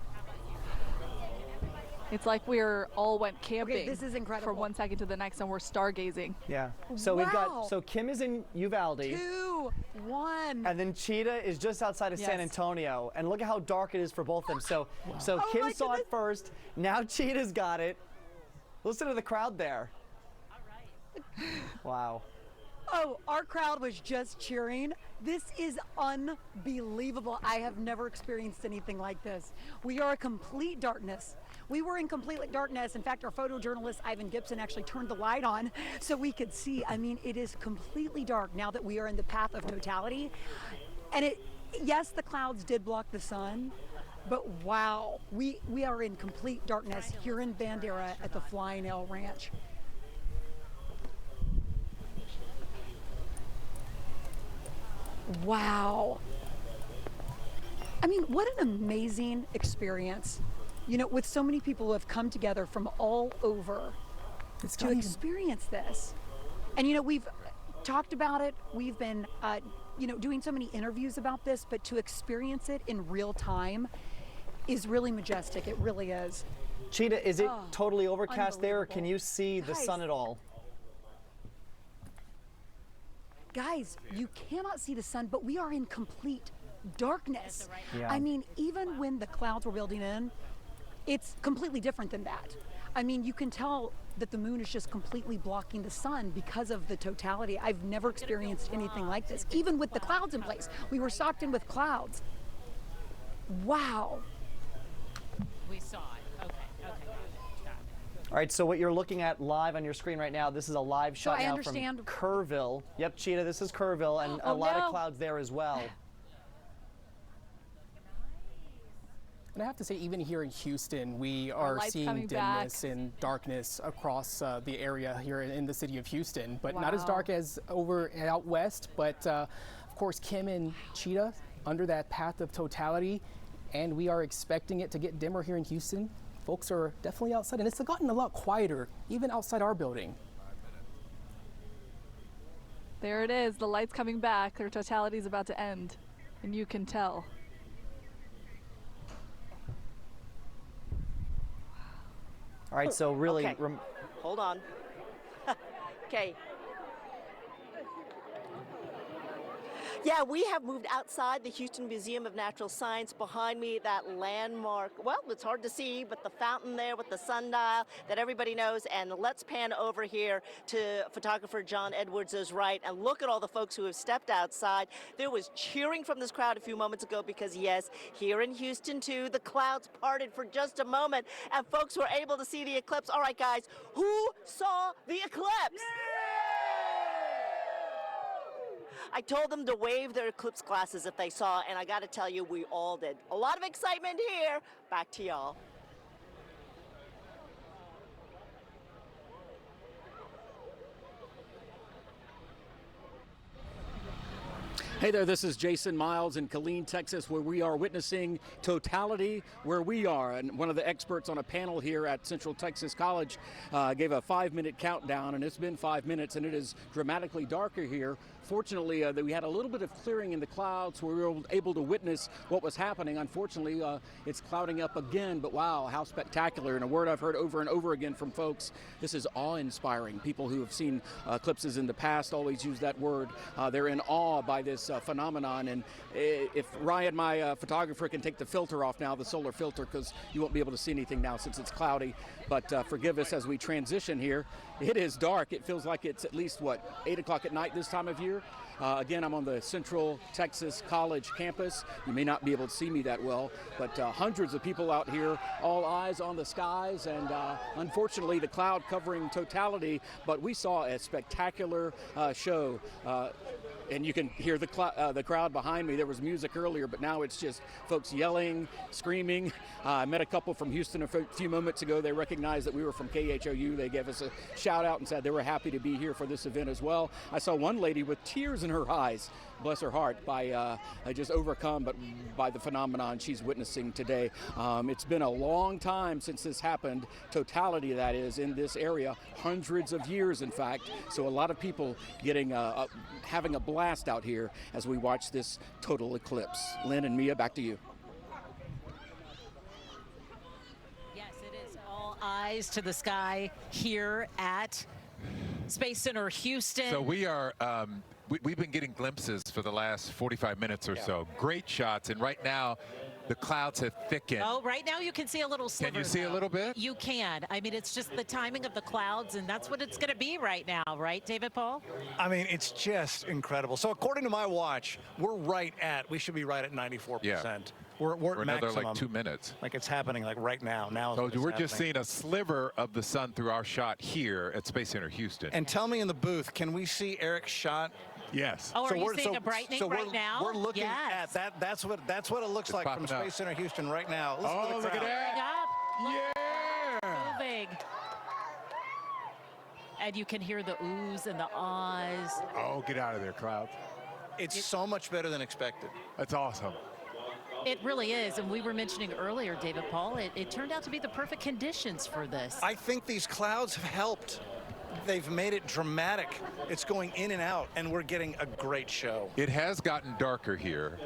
It's like we're all went camping. Okay, this is incredible. From 1 second to the next, and we're stargazing. Yeah. So we've got, so Kim is in Uvalde. 2, 1. And then Cheetah is just outside of San Antonio. And look at how dark it is for both of them. So Kim saw it first. Now Cheetah's got it. Listen to the crowd there. Wow. Oh, our crowd was just cheering. This is unbelievable. I have never experienced anything like this. We are a complete darkness. We were in complete darkness. In fact, our photojournalist, Ivan Gibson, actually turned the light on so we could see. I mean, it is completely dark now that we are in the path of totality. And yes, the clouds did block the sun, but wow, we are in complete darkness here in Bandera at the Flying L Ranch. Wow. I mean, what an amazing experience. You know, with so many people who have come together from all over to experience this. And, you know, we've talked about it. We've been, you know, doing so many interviews about this, but to experience it in real time is really majestic. It really is. Cheetah, is it totally overcast there, or can you see the sun at all? Guys, you cannot see the sun, but we are in complete darkness. Yeah. I mean, even when the clouds were building in, it's completely different than that. I mean, you can tell that the moon is just completely blocking the sun because of the totality. I've never experienced anything like this, even with the clouds in place. We were socked in with clouds. Wow. We saw it. Okay. All right, so what you're looking at live on your screen right now, this is a live shot now from Kerrville. Yep, Cheetah, this is Kerrville, and a lot of clouds there as well. And I have to say, even here in Houston, we are seeing dimness and darkness across the area here in the city of Houston, but not as dark as over out west. But of course, Kim and Cheetah under that path of totality, and we are expecting it to get dimmer here in Houston. folks are definitely outside, and it's gotten a lot quieter, even outside our building. There it is, the light's coming back. Their totality is about to end, and you can tell. All right, so really... Okay. Hold on. Okay. Yeah, we have moved outside the Houston Museum of Natural Science. Behind me, that landmark, well, it's hard to see, but the fountain there with the sundial that everybody knows. And let's pan over here to photographer John Edwards' right and look at all the folks who have stepped outside. There was cheering from this crowd a few moments ago because, yes, here in Houston, too, the clouds parted for just a moment and folks were able to see the eclipse. All right, guys, who saw the eclipse? I told them to wave their eclipse glasses if they saw, and I got to tell you, we all did. A lot of excitement here. Back to y'all. Hey there, this is Jason Miles in Killeen, Texas, where we are witnessing totality where we are. And one of the experts on a panel here at Central Texas College gave a 5-minute countdown, and it's been 5 minutes, and it is dramatically darker here. Fortunately, we had a little bit of clearing in the clouds where we were able to witness what was happening. Unfortunately, it's clouding up again, but wow, how spectacular. And a word I've heard over and over again from folks, this is awe-inspiring. People who have seen eclipses in the past always use that word. They're in awe by this phenomenon. And if Ryan, my photographer, can take the filter off now, the solar filter, because you won't be able to see anything now since it's cloudy. But forgive us as we transition here. It is dark. It feels like it's at least, 8 o'clock at night this time of year. Again, I'm on the Central Texas College campus. You may not be able to see me that well, but hundreds of people out here, all eyes on the skies, and unfortunately the cloud covering totality, but we saw a spectacular show. And you can hear the crowd behind me. There was music earlier, but now it's just folks yelling, screaming. I met a couple from Houston a few moments ago. They recognized that we were from KHOU. They gave us a shout out and said they were happy to be here for this event as well. I saw one lady with tears in her eyes, bless her heart, by just overcome by the phenomenon she's witnessing today. It's been a long time since this happened, totality that is, in this area, hundreds of years in fact. So a lot of people getting having a blast out here as we watch this total eclipse. Lynn and Mia, back to you. Yes, it is all eyes to the sky here at Space Center Houston. So we are, we've been getting glimpses for the last 45 minutes or so. Great shots, and right now, the clouds have thickened. Oh, right now you can see a little sliver. Can you see a little bit? You can. I mean, it's just the timing of the clouds, and that's what it's going to be right now, right, David Paul? I mean, it's just incredible. So according to my watch, we should be right at 94%. Yeah. We're for at another maximum. like 2 minutes. Like it's happening like right now. So we're just seeing a sliver of the sun through our shot here at Space Center Houston. And tell me in the booth, can we see Eric's shot? Yes. Oh, are you seeing a brightening right now? We're looking at that. That's what it looks like from Space Center Houston right now. Listen to the look at crowd. that. Yeah. Moving. And you can hear the oohs and the ahs. Oh, get out of there, clouds. It's so much better than expected. That's awesome. It really is, and we were mentioning earlier, David Paul, it turned out to be the perfect conditions for this. I think these clouds have helped. They've made it dramatic. It's going in and out, and we're getting a great show. It has gotten darker here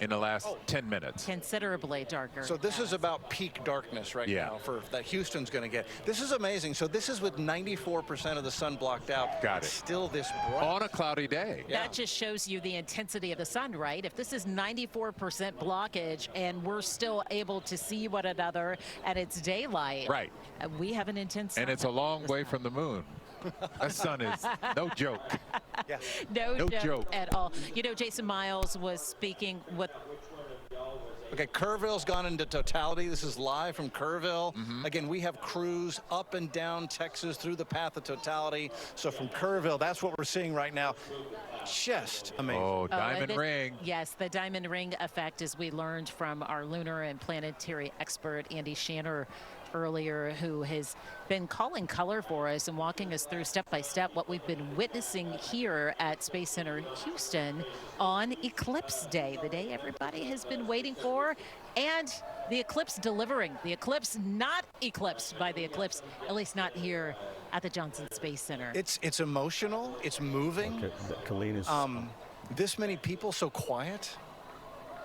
in the last 10 minutes. Considerably darker. So this is about peak darkness right now for that Houston's going to get. This is amazing. So this is with 94% of the sun blocked out. Got it. Still this bright. On a cloudy day. That just shows you the intensity of the sun, right? If this is 94% blockage and we're still able to see one another and it's daylight, right? We have an intense sun. And it's a long way from the moon. That sun is no joke. Yeah. No joke at all. You know, Jason Miles was speaking with... Okay, Kerrville's gone into totality. This is live from Kerrville. Again, we have crews up and down Texas through the path of totality. So from Kerrville, that's what we're seeing right now. Just amazing. Oh, diamond ring. Yes, the diamond ring effect, as we learned from our lunar and planetary expert, Andy Shatner, earlier, who has been calling color for us and walking us through step by step what we've been witnessing here at Space Center Houston on Eclipse Day, the day everybody has been waiting for. And the eclipse delivering. The eclipse not eclipsed by the eclipse, at least not here at the Johnson Space Center. It's emotional. It's moving. Okay, Colleen is This many people so quiet.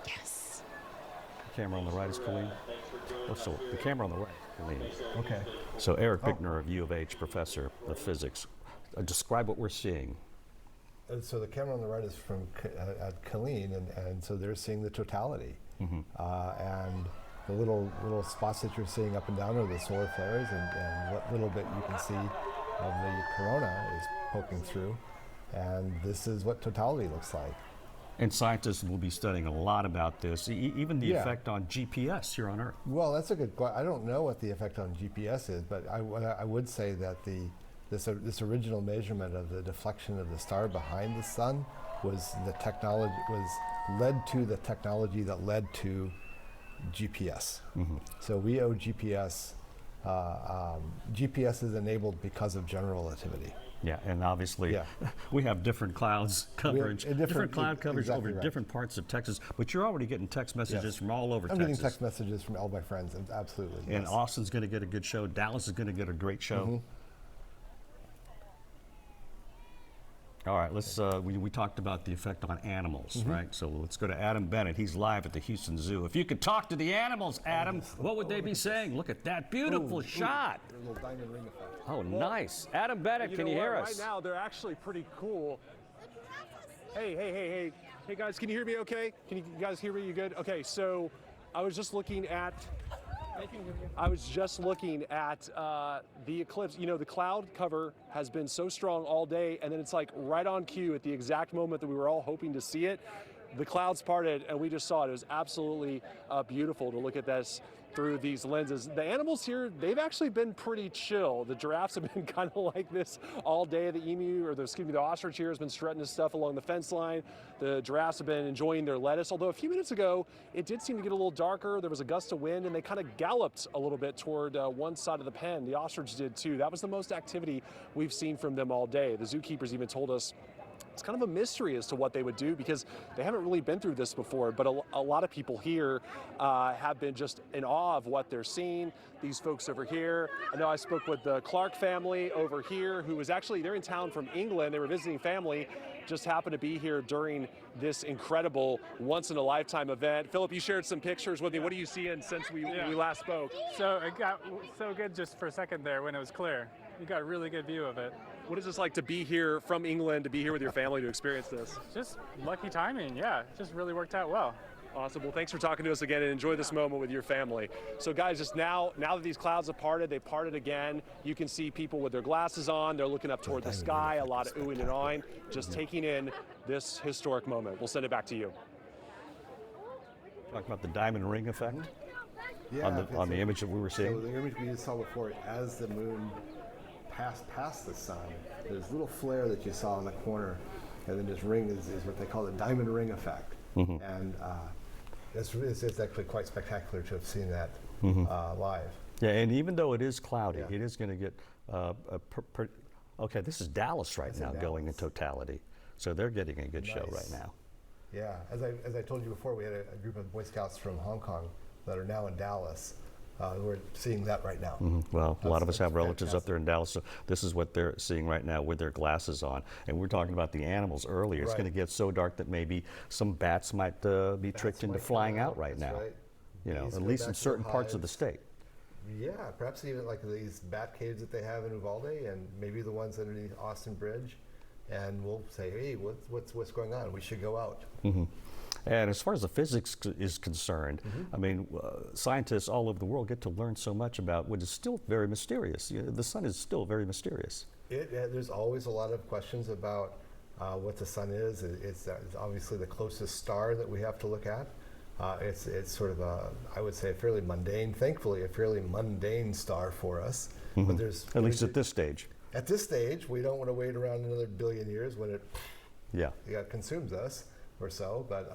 Yes. The camera on the right is Colleen. Oh, so the camera on the right is Colleen. Okay. So Eric Bickner, of U of H, professor of physics, describe what we're seeing. So the camera on the right is from at Colleen, and so they're seeing the totality. And the little spots that you're seeing up and down are the solar flares, and what little bit you can see of the corona is poking through. And this is what totality looks like. And scientists will be studying a lot about this, even the effect on GPS here on Earth. Well, that's a good question. I don't know what the effect on GPS is, but I would say that this original measurement of the deflection of the star behind the sun was led to the technology that led to GPS. So we owe GPS. GPS is enabled because of general relativity. Yeah, and obviously we have different clouds coverage, different cloud coverage over different parts of Texas, but you're already getting text messages from all over Texas. I'm getting text messages from all my friends, absolutely. And Austin's going to get a good show. Dallas is going to get a great show. All right, let's. We talked about the effect on animals, right? So let's go to Adam Bennett. He's live at the Houston Zoo. If you could talk to the animals, Adam, what would they be saying? Look at that beautiful shot. A little diamond ring effect. Oh, nice. Adam Bennett, can you hear us? Right now, they're actually pretty cool. Hey, guys, can you hear me okay? Can you guys hear me? You good? Okay, so I was just looking at the eclipse. You know, the cloud cover has been so strong all day, and then it's like right on cue at the exact moment that we were all hoping to see it. The clouds parted, and we just saw it. It was absolutely beautiful to look at this through these lenses. The animals here, they've actually been pretty chill. The giraffes have been kind of like this all day. The ostrich here has been strutting his stuff along the fence line. The giraffes have been enjoying their lettuce, although a few minutes ago, it did seem to get a little darker. There was a gust of wind, and they kind of galloped a little bit toward one side of the pen. The ostrich did too. That was the most activity we've seen from them all day. The zookeepers even told us it's kind of a mystery as to what they would do because they haven't really been through this before, but a lot of people here have been just in awe of what they're seeing. These folks over here, I know I spoke with the Clark family over here who was actually, they're in town from England. They were visiting family, just happened to be here during this incredible once-in-a-lifetime event. Philip, you shared some pictures with me. What are you seeing since we last spoke? So it got so good just for a second there when it was clear. You got a really good view of it. What is this like to be here from England, to be here with your family to experience this? Just lucky timing, yeah. It just really worked out well. Awesome. Well, thanks for talking to us again and enjoy this moment with your family. So guys, just now that these clouds have parted, they parted again. You can see people with their glasses on. They're looking up toward the sky, a lot of oohing and awing, just taking in this historic moment. We'll send it back to you. Talking about the diamond ring effect Yeah, on the image that we were seeing. So the image we just saw before, as the moon passed past the sun, there's a little flare that you saw in the corner, and then this ring is what they call the diamond ring effect. And it's actually quite spectacular to have seen that live. Yeah, and even though it is cloudy, it is going to get okay, this is Dallas right now going in totality. So they're getting a good show right now. Yeah, as I told you before, we had a group of Boy Scouts from Hong Kong that are now in Dallas. We're seeing that right now. Well, a lot of us have relatives up there in Dallas, so this is what they're seeing right now with their glasses on. And we're talking about the animals earlier. It's going to get so dark that maybe some bats might be tricked into flying out right now. You know, at least in certain parts of the state. Yeah, perhaps even like these bat caves that they have in Uvalde, and maybe the ones underneath Austin Bridge. And we'll say, hey, what's going on? We should go out. And as far as the physics is concerned, I mean, scientists all over the world get to learn so much about what is still very mysterious. The sun is still very mysterious. There's always a lot of questions about what the sun is. It's obviously the closest star that we have to look at. It's sort of I would say, a fairly mundane, thankfully, a fairly mundane star for us. But there's at least at this stage. At this stage, we don't want to wait around another billion years when it consumes us or so. But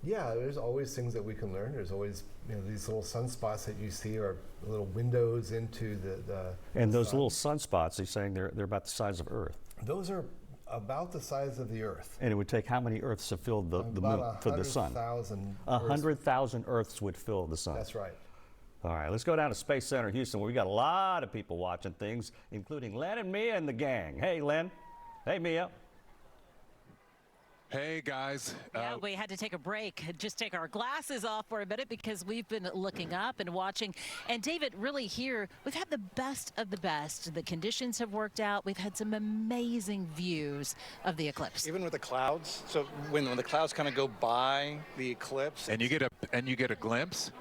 yeah, there's always things that we can learn. There's always these little sunspots that you see are little windows into the and those sun. Little sunspots, you're saying they're about the size of Earth. Those are About the size of the Earth. And it would take how many Earths to fill the moon for the sun? 100,000 Earths would fill the sun. That's right. All right, let's go down to Space Center Houston, where we got a lot of people watching things, including Len and Mia and the gang. Hey, Len. Hey, Mia. Hey, guys. Yeah, we had to take a break, just take our glasses off for a minute because we've been looking up and watching. And David, really here, we've had the best of the best. The conditions have worked out. We've had some amazing views of the eclipse. Even with the clouds, so when the clouds kind of go by the eclipse, and you get a glimpse,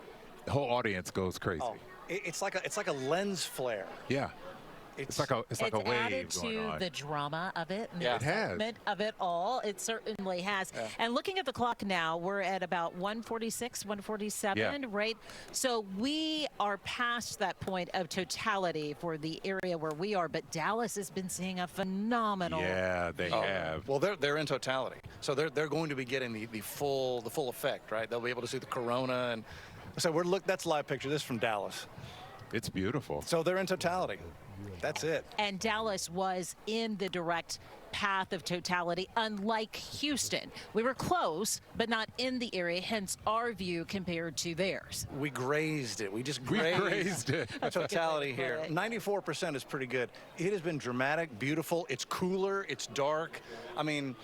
the whole audience goes crazy. Oh, it's like a lens flare. Yeah. It's like a wave added going to on. the drama of it and Yeah. the It has. excitement of it all. It certainly has. Yeah. And looking at the clock now, we're at about 1:46, 1:47, Yeah. right? So we are past that point of totality for the area where we are, but Dallas has been seeing a phenomenal. Yeah, they have. Well, they're in totality, so they're going to be getting the full effect, right? They'll be able to see the corona, and so that's live picture. This is from Dallas. It's beautiful. So they're in totality. That's it. And Dallas was in the direct path of totality, unlike Houston. We were close, but not in the area, hence our view compared to theirs. We grazed it. We just grazed grazed it. a totality here. 94% is pretty good. It has been dramatic, beautiful. It's cooler. It's dark. I mean,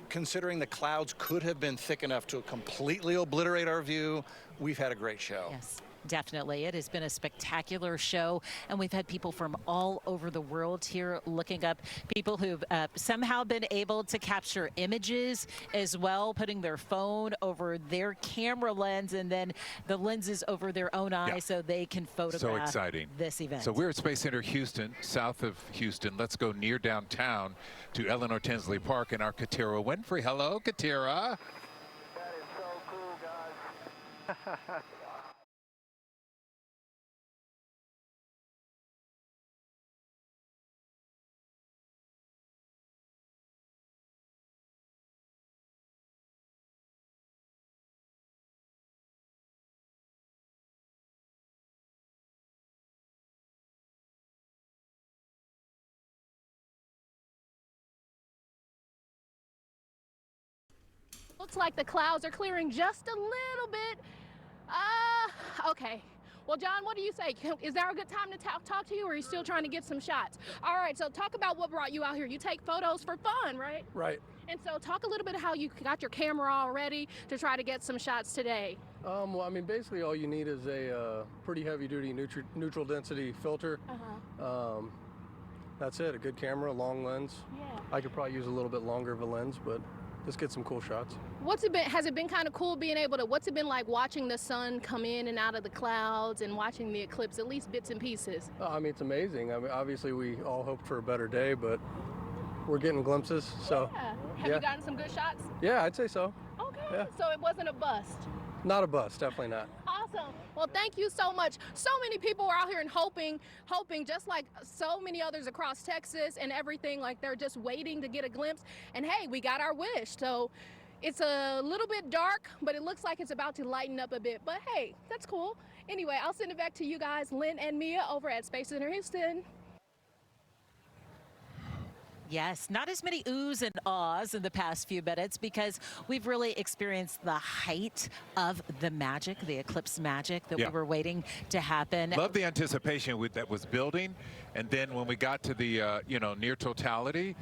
considering the clouds could have been thick enough to completely obliterate our view, we've had a great show. Yes. Definitely. It has been a spectacular show, and we've had people from all over the world here looking up, people who've somehow been able to capture images as well, putting their phone over their camera lens and then the lenses over their own eyes so they can photograph So exciting. this event. So we're at Space Center Houston, south of Houston. Let's go near downtown to Eleanor Tinsley Park and our Katira Winfrey. Hello, Katira. That is so cool, guys. Looks like the clouds are clearing just a little bit. Okay. Well, John, what do you say? Is there a good time to talk to you, or are you still trying to get some shots? All right, so talk about what brought you out here. You take photos for fun, right? Right. And so talk a little bit how you got your camera all ready to try to get some shots today. Well, I mean, basically all you need is a pretty heavy-duty neutral density filter. That's it, a good camera, long lens. Yeah. I could probably use a little bit longer of a lens, but let's get some cool shots. Has it been kind of cool being able to, what's it been like watching the sun come in and out of the clouds and watching the eclipse, at least bits and pieces? I mean, it's amazing. I mean, obviously we all hoped for a better day, but we're getting glimpses, so. Yeah. Have you gotten some good shots? Yeah, I'd say so. Okay, Yeah. so it wasn't a bust. Not a bust, definitely not. Awesome. Well, thank you so much. So many people are out here and hoping, just like so many others across Texas and everything, like they're just waiting to get a glimpse. And hey, we got our wish. So it's a little bit dark, but it looks like it's about to lighten up a bit. But hey, that's cool. Anyway, I'll send it back to you guys, Lynn and Mia over at Space Center Houston. Yes, not as many oohs and ahs in the past few minutes because we've really experienced the height of the magic, the eclipse magic that we were waiting to happen. Love the anticipation that was building, and then when we got to the near totality,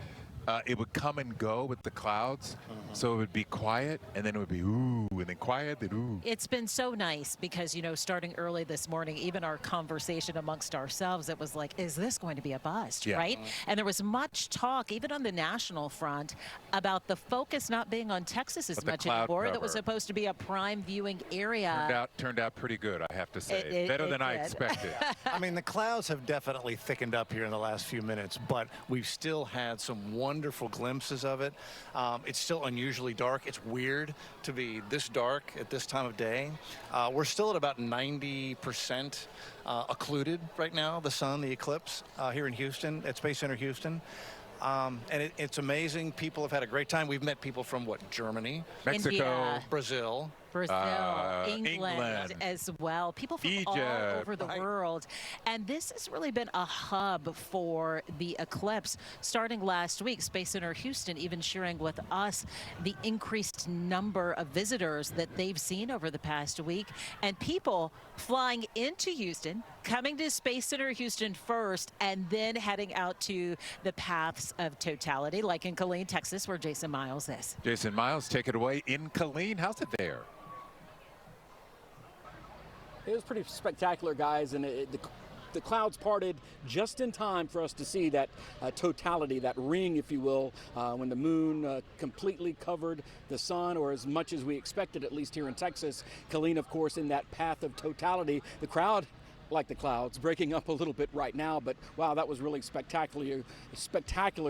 it would come and go with the clouds. So it would be quiet, and then it would be ooh, and then quiet, then ooh. It's been so nice because, starting early this morning, even our conversation amongst ourselves, it was like, is this going to be a bust, right? And there was much talk, even on the national front, about the focus not being on Texas as much anymore. That was supposed to be a prime viewing area. Turned out pretty good, I have to say. Better than I expected. I mean, the clouds have definitely thickened up here in the last few minutes, but we've still had some wonderful glimpses of it. It's still unusually dark. It's weird to be this dark at this time of day. We're still at about 90% occluded right now, the sun, the eclipse, here in Houston, at Space Center Houston. And it's amazing. People have had a great time. We've met people from, Germany, Mexico, Brazil. Brazil, England as well. People from all over the world. And this has really been a hub for the eclipse. Starting last week, Space Center Houston even sharing with us the increased number of visitors that they've seen over the past week. And people flying into Houston, coming to Space Center Houston first, and then heading out to the paths of totality, like in Killeen, Texas, where Jason Miles is. Jason Miles, take it away in Killeen. How's it there? It was pretty spectacular, guys, and the clouds parted just in time for us to see that totality, that ring, if you will, when the moon completely covered the sun, or as much as we expected, at least here in Texas. Killeen, of course, in that path of totality. The crowd, like the clouds, breaking up a little bit right now, but wow, that was really spectacular.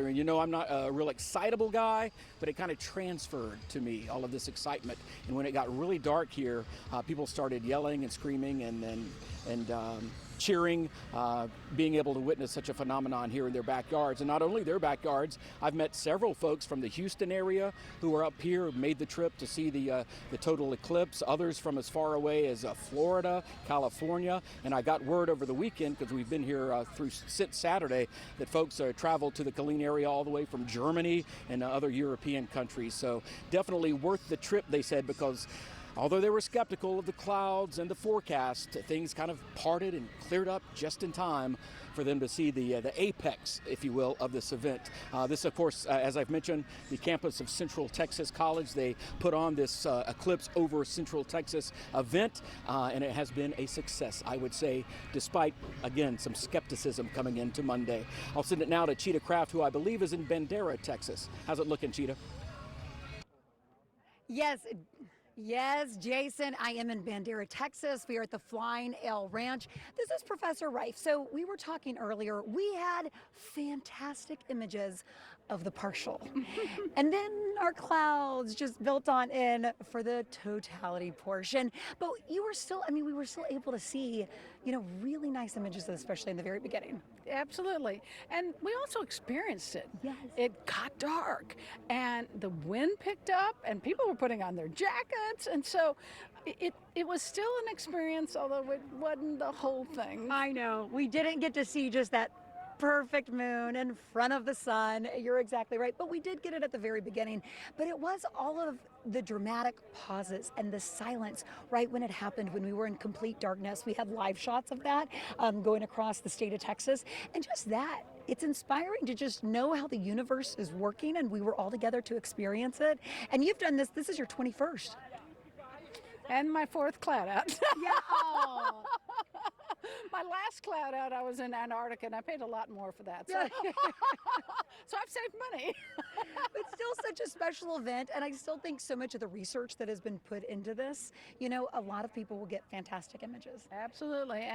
And you know, I'm not a real excitable guy, but it kind of transferred to me, all of this excitement. And when it got really dark here, people started yelling and screaming and cheering, being able to witness such a phenomenon here in their backyards. And not only their backyards, I've met several folks from the Houston area who are up here, made the trip to see the total eclipse, others from as far away as Florida, California. And I got word over the weekend, because we've been here since Saturday, that folks traveled to the Killeen area all the way from Germany and other European countries. So definitely worth the trip, they said, because although they were skeptical of the clouds and the forecast, things kind of parted and cleared up just in time for them to see the apex, if you will, of this event. This, of course, as I've mentioned, the campus of Central Texas College, they put on this Eclipse over Central Texas event, and it has been a success, I would say, despite, again, some skepticism coming into Monday. I'll send it now to Cheetah Craft, who I believe is in Bandera, Texas. How's it looking, Cheetah? Yes, Jason, I am in Bandera, Texas. We are at the Flying L Ranch. This is Professor Reif. So we were talking earlier. We had fantastic images of the partial. And then our clouds just built on in for the totality portion. But we were still able to see, really nice images, especially in the very beginning. Absolutely. And we also experienced it. Yes. It got dark and the wind picked up and people were putting on their jackets. And so it was still an experience, although it wasn't the whole thing. I know. We didn't get to see just that perfect moon in front of the sun. You're exactly right. But we did get it at the very beginning. But it was all of the dramatic pauses and the silence right when it happened, when we were in complete darkness. We had live shots of that going across the state of Texas. And just that, it's inspiring to just know how the universe is working, and we were all together to experience it. And you've done this. This is your 21st. And my 4th cloud out. Yeah. Oh. My last cloud out, I was in Antarctica, and I paid a lot more for that. So, so I've saved money. It's still such a special event, and I still think so much of the research that has been put into this, a lot of people will get fantastic images. Absolutely,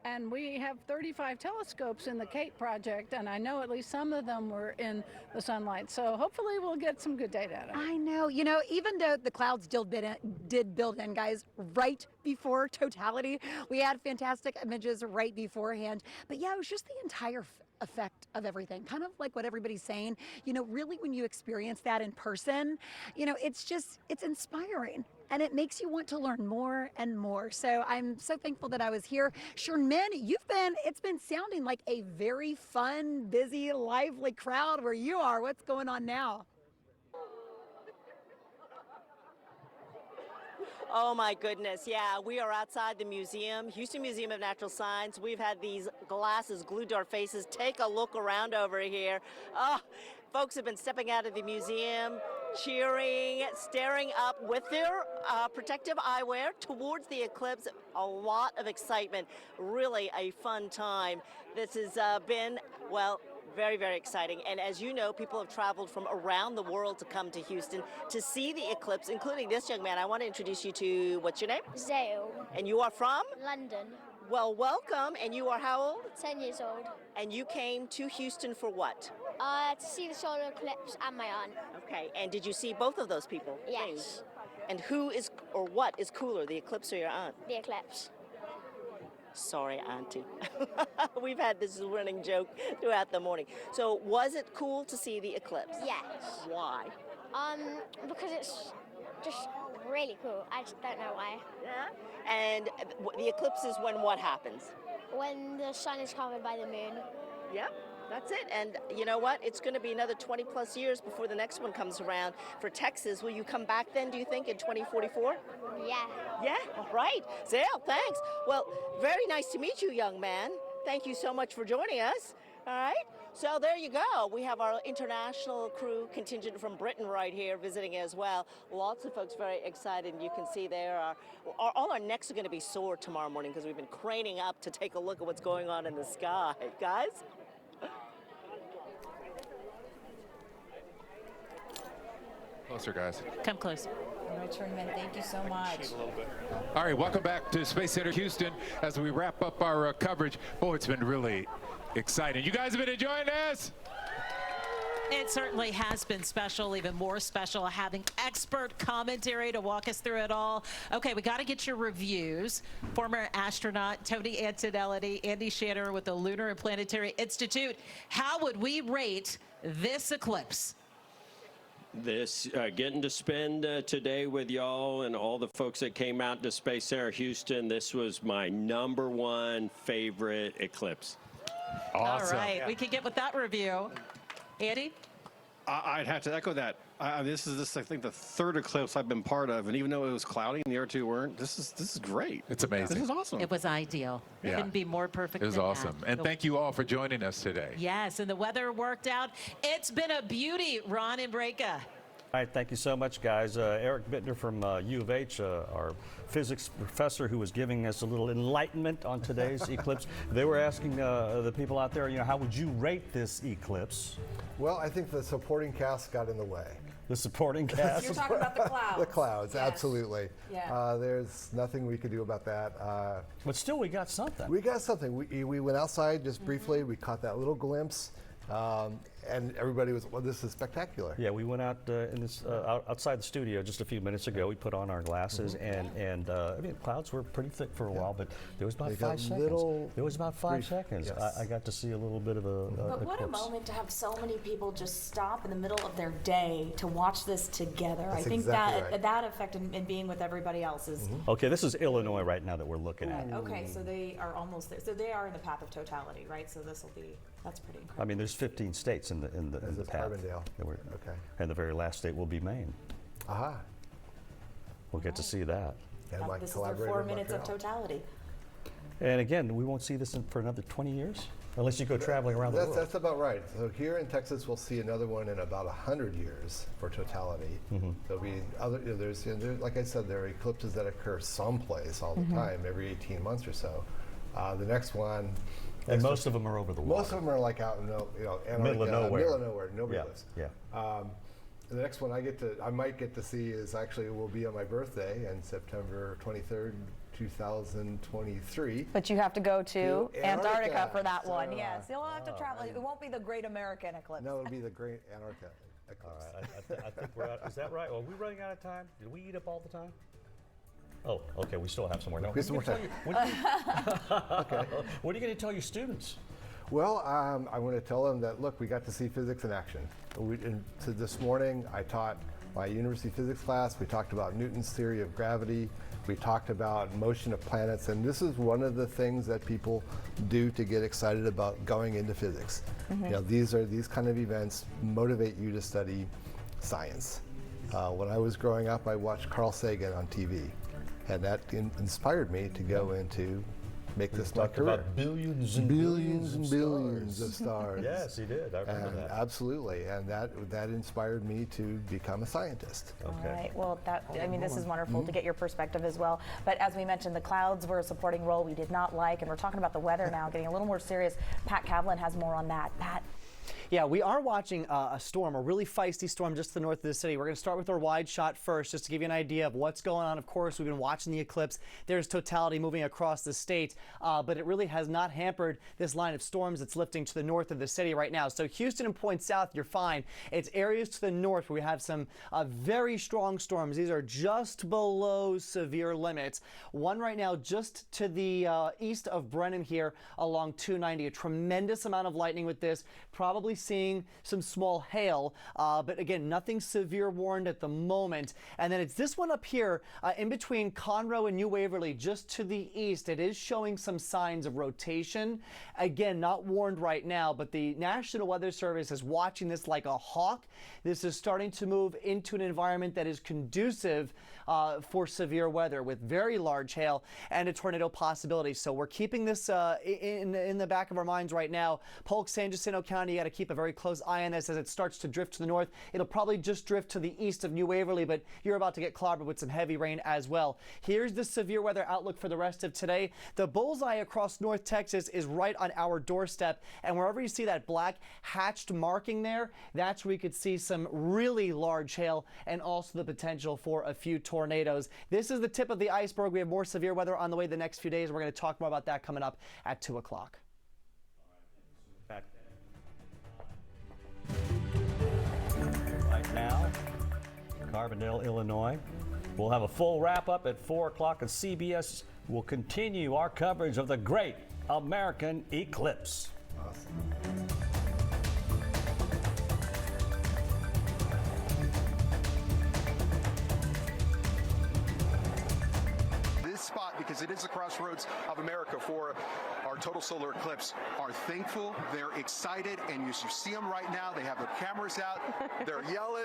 and we have 35 telescopes in the KHOU project, and I know at least some of them were in the sunlight. So hopefully we'll get some good data out of it. I know, even though the clouds did build in, guys, right before totality, we had fantastic images right beforehand. But yeah, it was just the entire effect of everything, kind of like what everybody's saying. Really when you experience that in person, it's inspiring, and it makes you want to learn more and more. So I'm so thankful that I was here. Sherman, it's been sounding like a very fun, busy, lively crowd where you are. What's going on now? Oh my goodness, yeah, we are outside the museum, Houston Museum of Natural Science. We've had these glasses glued to our faces. Take a look around over here. Oh, folks have been stepping out of the museum, cheering, staring up with their protective eyewear towards the eclipse. A lot of excitement, really a fun time. This has been, well, very, very exciting. And as you know, people have traveled from around the world to come to Houston to see the eclipse, including this young man. I want to introduce you to, what's your name? Zale. And you are from? London. Well, welcome. And you are how old? 10 years old. And you came to Houston for what? To see the solar eclipse and my aunt. Okay. And did you see both of those people? Yes. And who is, or what is cooler, the eclipse or your aunt? The eclipse. Sorry, Auntie. We've had this running joke throughout the morning. So was it cool to see the eclipse? Yes. Why? Because it's just really cool. I just don't know why. Yeah. And the eclipse is when what happens? When the sun is covered by the moon. Yep. That's it. And you know what? It's going to be another 20 plus years before the next one comes around for Texas. Will you come back then, do you think, in 2044? Yeah. Yeah, all right. Zale, thanks. Well, very nice to meet you, young man. Thank you so much for joining us. All right. So there you go. We have our international crew contingent from Britain right here visiting as well. Lots of folks very excited. And you can see there all our necks are going to be sore tomorrow morning because we've been craning up to take a look at what's going on in the sky. Guys? Closer, guys. Come close. All right, Sherman, thank you so much. All right, welcome back to Space Center Houston as we wrap up our coverage. Oh, it's been really exciting. You guys have been enjoying this? It certainly has been special, even more special, having expert commentary to walk us through it all. Okay, we got to get your reviews. Former astronaut Tony Antonelli, Andy Shatner with the Lunar and Planetary Institute. How would we rate this eclipse? This getting to spend today with y'all and all the folks that came out to Space Center Houston, this was my #1 favorite eclipse. Awesome. All right, we can get with that review. Andy? I'd have to echo that. This is I think the third eclipse I've been part of, and even though it was cloudy and the other two weren't, this is great. It's amazing. This is awesome. It was ideal. It Yeah. couldn't be more perfect. It was than awesome. that. And thank you all for joining us today. Yes, and the weather worked out. It's been a beauty, Ron and Breka. All right, thank you so much, guys. Eric Bittner from U of H, our physics professor who was giving us a little enlightenment on today's eclipse. They were asking the people out there, how would you rate this eclipse? Well, I think the supporting cast got in the way. The supporting cast? You're talking about the clouds. The clouds, Yes. absolutely. Yeah. There's nothing we could do about that. But still, we got something. We got something. We went outside just briefly. We caught that little glimpse. And everybody was, well, this is spectacular. Yeah, we went out outside the studio just a few minutes ago. We put on our glasses, and I mean, clouds were pretty thick for a while, but there was about They got 5 seconds. little There was about 5 brief, seconds. yes. I got to see a little bit of a But what a eclipse. moment to have so many people just stop in the middle of their day to watch this together. That's I think exactly that right. that effect in being with everybody else is. Okay, this is Illinois right now that we're looking at. Okay, so they are almost there. So they are in the path of totality, right? So this will be, that's pretty incredible. I mean, there's 15 states in the This is path. Carbondale. Okay. And the very last state will be Maine. Aha. We'll get to see that. And my This is their collaborator 4 in minutes of Montreal. totality. And again, we won't see this for another 20 years, unless you go traveling around the world. That's about right. So here in Texas, we'll see another one in about 100 years for totality. There'll be other. There's, like I said, there are eclipses that occur someplace all the time, every 18 months or so. The next one. And most of them are over the water. Most of them are like out in Antarctica, Middle of nowhere. Middle of nowhere. Nobody Yeah, lives. yeah. The next one I might get to see is actually will be on my birthday on September 23rd, 2023. But you have to go to Antarctica Antarctica for that one. So, Yes, you'll have to travel. It won't be the Great American Eclipse. No, it'll be the Great Antarctica Eclipse. All right, I think we're out. Is that right? Are we running out of time? Did we eat up all the time? Oh, okay, we still have some more. No, We have some more time. Okay. What are you going to tell your students? Well, I want to tell them that, look, we got to see physics in action. So this morning, I taught my university physics class. We talked about Newton's theory of gravity. We talked about motion of planets. And this is one of the things that people do to get excited about going into physics. These kind of events motivate you to study science. When I was growing up, I watched Carl Sagan on TV. And that inspired me to go into make this my career. About billions and billions of stars. Yes, he did. I remember that. Absolutely, and that inspired me to become a scientist. All right. Well, this is wonderful to get your perspective as well. But as we mentioned, the clouds were a supporting role we did not like, and we're talking about the weather now, getting a little more serious. Pat Kavlin has more on that. Pat. Yeah, we are watching a storm, a really feisty storm just to the north of the city. We're going to start with our wide shot first, just to give you an idea of what's going on. Of course, we've been watching the eclipse. There's totality moving across the state, but it really has not hampered this line of storms that's lifting to the north of the city right now. So Houston and points south, you're fine. It's areas to the north where we have some very strong storms. These are just below severe limits. One right now just to the east of Brennan here along 290. A tremendous amount of lightning with this. Probably probably seeing some small hail, but again, nothing severe warned at the moment. And then it's this one up here in between Conroe and New Waverly, just to the east. It is showing some signs of rotation. Again, not warned right now, but the National Weather Service is watching this like a hawk. This is starting to move into an environment that is conducive for severe weather with very large hail and a tornado possibility. So we're keeping this in the back of our minds right now. Polk, San Jacinto County, you got to keep a very close eye on this as it starts to drift to the north. It'll probably just drift to the east of New Waverly, but you're about to get clobbered with some heavy rain as well. Here's the severe weather outlook for the rest of today. The bullseye across North Texas is right on our doorstep, and wherever you see that black hatched marking there, that's where we could see some really large hail and also the potential for a few tornadoes. This is the tip of the iceberg. We have more severe weather on the way the next few days. We're going to talk more about that coming up at 2 o'clock. Right now, Carbondale, Illinois. We'll have a full wrap-up at 4 o'clock, and CBS will continue our coverage of the Great American Eclipse. Spot, because it is the crossroads of America for our total solar eclipse, are thankful, they're excited, and you see them right now. They have their cameras out, they're yelling.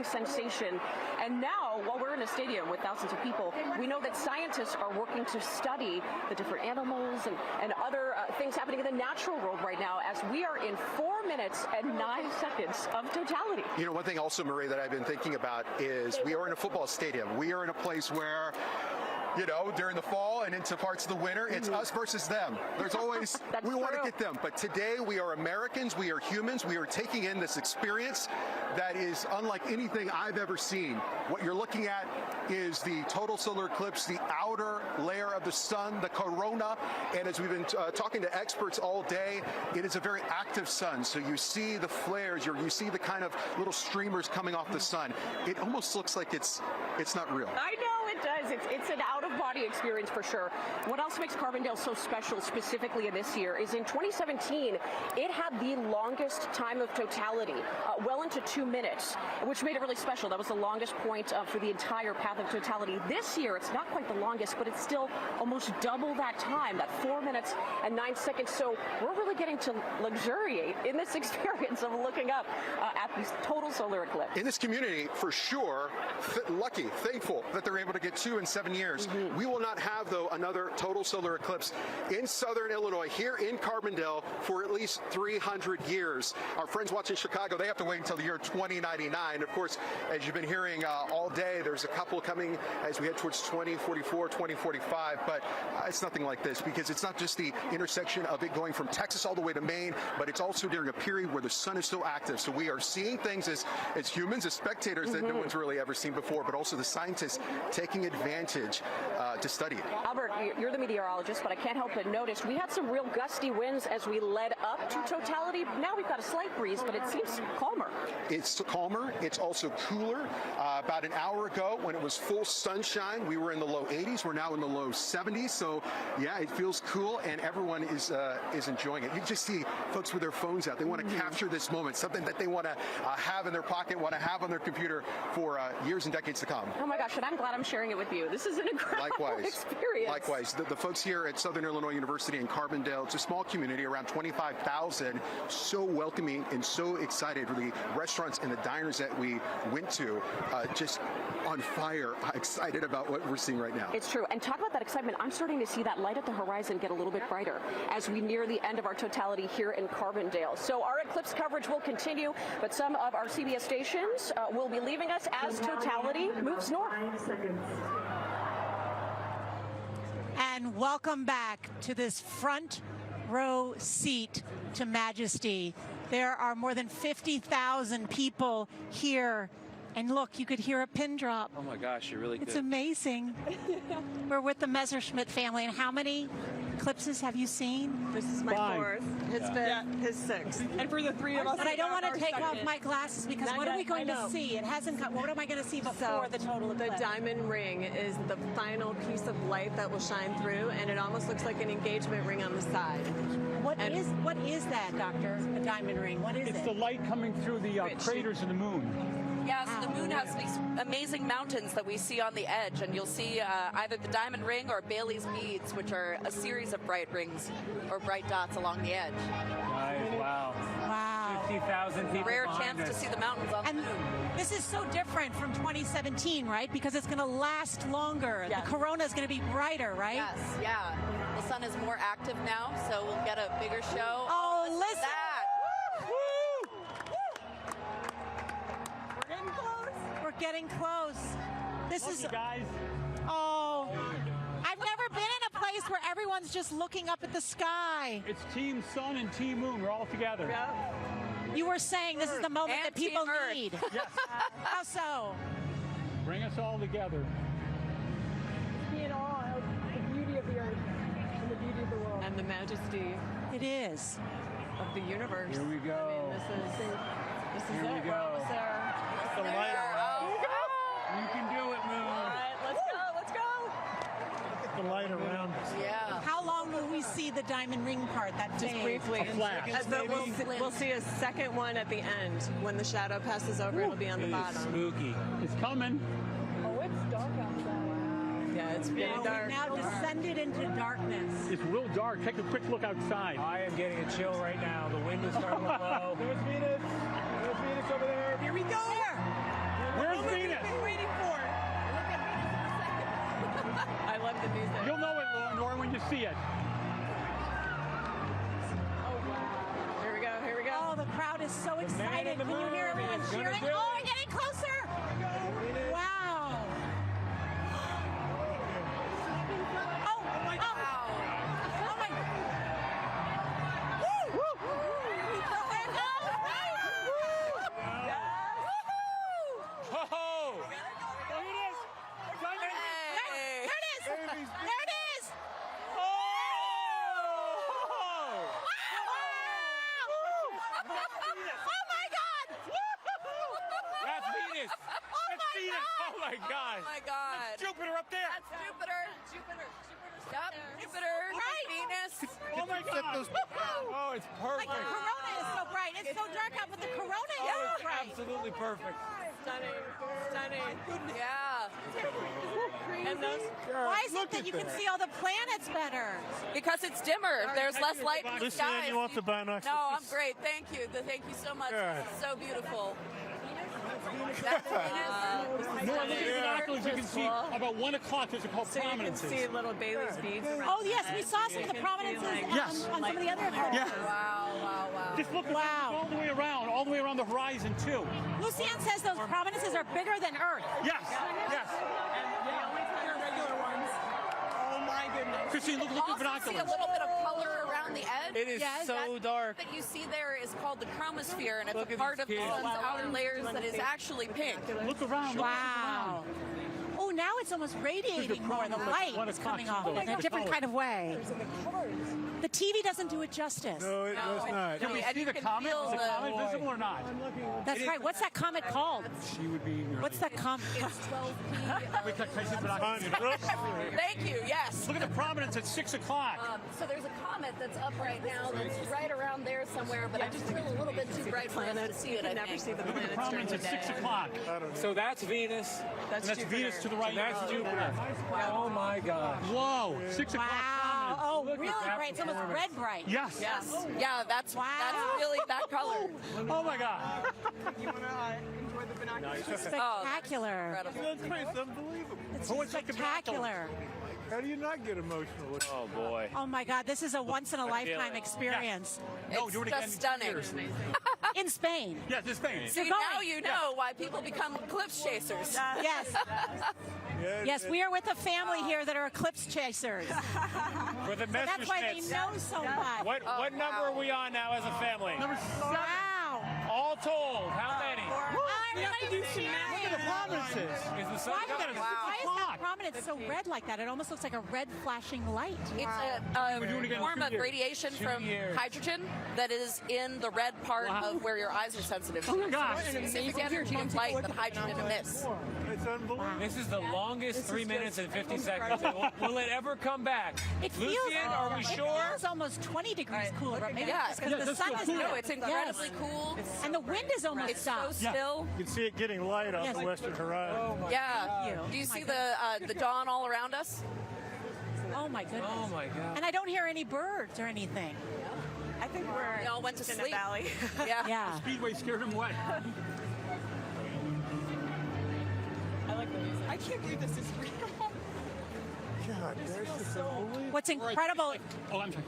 Sensation. And now, while we're in a stadium with thousands of people, we know that scientists are working to study the different animals and other things happening in the natural world right now, as we are in 4 minutes and 9 seconds of totality. You know, one thing also, Marie, that I've been thinking about is we are in a football stadium. We are in a place where, you know, during the fall and into parts of the winter, it's us versus them. There's always, we want to get them. But today we are Americans, we are humans, we are taking in this experience that is unlike anything I've ever seen. What you're looking at is the total solar eclipse, the outer layer of the sun, the corona. And as we've been talking to experts all day, it is a very active sun. So you see the flares, you see the kind of little streamers coming off the sun. It almost looks like it's not real. I know it does. It's an out-of-body experience for sure. What else makes Carbondale so special specifically in this year is in 2017, it had the longest time of totality, well into 2 minutes, which made it really special. That was the longest point for the entire path of totality. This year, it's not quite the longest, but it's still almost double that time, that 4 minutes and 9 seconds. So we're really getting to luxuriate in this experience of looking up at the total solar eclipse. In this community, for sure, lucky, thankful that they're able to get 2 in 7 years. We will not have, though, another total solar eclipse in southern Illinois, here in Carbondale, for at least 300 years. Our friends watching Chicago, they have to wait until the year 2099. Of course, as you've been hearing all day, there's a couple coming as we head towards 2044, 2045, but it's nothing like this, because it's not just the intersection of it going from Texas all the way to Maine, but it's also during a period where the sun is so active. So we are seeing things as humans, as spectators, that no one's really ever seen before, but also the scientists taking advantage to study it. Albert, you're the meteorologist, but I can't help but notice we had some real gusty winds as we led up to totality. Now we've got a slight breeze, but it seems calmer. It's calmer. It's also cooler. About an hour ago, when it was full sunshine, we were in the low 80s. We're now in the low 70s. So, yeah, it feels cool, and everyone is enjoying it. You just see folks with their phones out. They want to capture this moment, something that they want to have in their pocket, want to have on their computer for years and decades to come. Oh my gosh, and I'm glad I'm sharing it with you. This is an incredible experience. Likewise. The folks here at Southern Illinois University in Carbondale, it's a small community, around 25,000, so welcoming and so excited. The restaurants and the diners that we went to, just on fire, excited about what we're seeing right now. It's true. And talk about that excitement. I'm starting to see that light at the horizon get a little bit brighter as we near the end of our totality here in Carbondale. So our eclipse coverage will continue, but some of our CBS stations will be leaving us as totality moves north. And welcome back to this front row seat to majesty. There are more than 50,000 people here. And look, you could hear a pin drop. Oh my gosh, you really could. It's amazing. We're with the Messerschmitt family. And how many eclipses have you seen? This is my fourth, his fifth, his sixth. And for the three of us, But I don't want to take off second. my glasses because Not what are yet, we going I know. to see? It hasn't come. What am I going to see before the total eclipse? The diamond ring is the final piece of light that will shine through, and it almost looks like an engagement ring on the side. What is that, Doctor? A diamond ring. What is it? It's the light coming through the craters in the moon. Yeah, so the moon has these amazing mountains that we see on the edge, and you'll see either the diamond ring or Bailey's beads, which are a series of bright rings or bright dots along the edge. Nice, wow. Wow. 50,000 people. Rare behind chance to us. see the mountains on the moon. This is so different from 2017, right? Because it's going to last longer. Yes. The corona is going to be brighter, right? Yes, yeah. The sun is more active now, so we'll get a bigger show. Oh, listen listen. to that. We're getting close. This Look, is you guys. Oh, I've never been in a place where everyone's just looking up at the sky. It's Team Sun and Team Moon. We're all together. You were saying this is the moment And that people Team Earth. need. Yes. How so? Bring us all together. Be in awe of the beauty of the earth and the beauty of the world. And the majesty It is. of the universe. Here we go. I mean, this is Here we it. go. We're almost there. The light around. You can do it, Moon. All right, let's go, let's go. The light around us. Yeah. How long will we see the diamond ring part? That Just phase? briefly. A flash. We'll see a second one at the end. When the shadow passes over, it'll be on the bottom. Spooky. It's coming. Oh, it's dark outside. Yeah, it's really We've dark. now descended into darkness. It's real dark. Take a quick look outside. I am getting a chill right now. The wind is starting to blow. There's Venus. There's Venus over there. Here we go. Where's Venus? Waiting for it. I love the music. You'll know it, Lauren, when you see it. Here we go, here we go. Oh, the crowd is so excited. the Can you hear moon everyone is gonna cheering? do it. Oh, we're getting closer. Wow. Oh, my God. Oh, my. Woo! Woo! There it goes. Oh! Look at this. There it is. There it is. Oh! Oh, my God. That's Venus. That's Venus. Oh my God. Oh my God. That's Jupiter up there. That's Jupiter. Yep, Jupiter. Right. Venus. Oh my God. Oh, it's Like perfect. the corona is so bright. It's so dark out, but the corona Oh, is it's bright. absolutely perfect. Stunning, stunning. Yeah. And those. Why is it that you can see all the planets better? Because it's dimmer. There's less light in the Listen, sky. you want the binoculars? No, I'm great. Thank you. Thank you so much. Yeah. This is so beautiful. That's Venus. No, look at the binoculars. You can see about 1 o'clock. There's a called So you can prominences. see little Bailey's beads around. Oh, yes, the we edge. saw some You of the can see, prominences like, Yes. on some of the other cards. Yeah. Wow. Just look Wow. all the way around the horizon too. Lucienne says those prominences are bigger than Earth. Yes, yes. The only time they're regular ones. Oh my goodness. Christine, look at the Also see binoculars. a little bit of color around the edge. It is so dark. That you see there is called the chromosphere, and it's Look a at part these of the kids. sun's outer layers that is actually pink. Look around. Wow. Oh, now it's almost radiating more. The light is coming off in a different kind of way. The TV doesn't do it justice. No, it does not. Can we And see you the can comet? feel Is the the- comet visible or not? That's right. What's that comet called? She would be. What's that comet? It's 12 Wait, can I see the binoculars? Thank you. Yes. Look at the prominence at 6 o'clock. So there's a comet that's up right now that's right around there somewhere, but it's still a little bit too bright for us to see it. You can never see the planets during Prominence the at day. 6 o'clock. So that's Venus. That's Jupiter. Venus to the right. And that's Jupiter. Oh my gosh. Whoa, 6 o'clock. Wow. prominence. Oh, Look at really that bright. It's almost performance. red bright. Yes. Yes. Yeah, that's really that color. Oh my God. You want to enjoy the binoculars? Spectacular. That's unbelievable. It's Oh, it's like spectacular. How do you not get emotional? Oh boy. Oh my God, this is a once in a lifetime experience. No, It's do it again. just stunning. In Spain. Yes, in Spain. See, You're now going. you know why people become eclipse chasers. Yes. Yes, we are with a family here that are eclipse chasers. For the So that's why they Messerschmitts. know so much. What number are we on now as a family? Number 7. Wow. All told, how many? We have to do some math. Look at the prominences. Is the sun coming? Why is that prominence so red like that? It almost looks like a red flashing light. It's a form of radiation from hydrogen that is in the red part of where your eyes are sensitive to. Oh my gosh. It's a specific energy of light that hydrogen emits. It's unbelievable. This is the longest 3 minutes and 50 seconds. Will it ever come back? It feels, Lucian, are we sure? It feels almost 20 degrees cooler. But maybe Yeah, because the sun is no, it's incredibly cool. And the wind is almost It's so stopped. still. You can see it getting light on the western horizon. Yeah. Do you see the dawn all around us? Oh my goodness. Oh my God. And I don't hear any birds or anything. I think we're We all went to in sleep. a valley. Yeah. Yeah. Speedway scared him away. I can't believe this is real. God, that's just unbelievable. What's incredible. Oh, I'm sorry.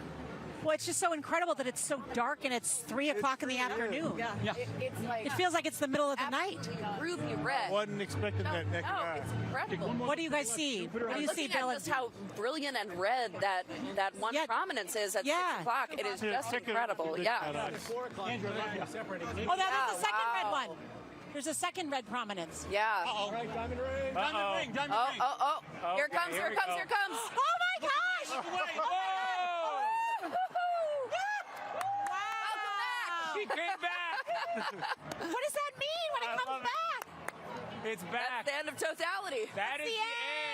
Well, it's just so incredible that it's so dark and it's 3 o'clock in the afternoon. Yeah. It's like It feels like it's the middle of the night. ruby red. Wasn't expecting that next No, eye. it's incredible. What do you guys see? What do you see, Looking Bill? at just how brilliant and red that one prominence is at 6 o'clock, it is just incredible. Yeah. Oh, that's the second red one. There's a second red prominence. Yeah. Uh-oh. Diamond ring. Oh. Here it comes, here it comes, here it comes. Oh my gosh! He came back. What does that mean when it comes back? It's back. That's the end of totality. That is the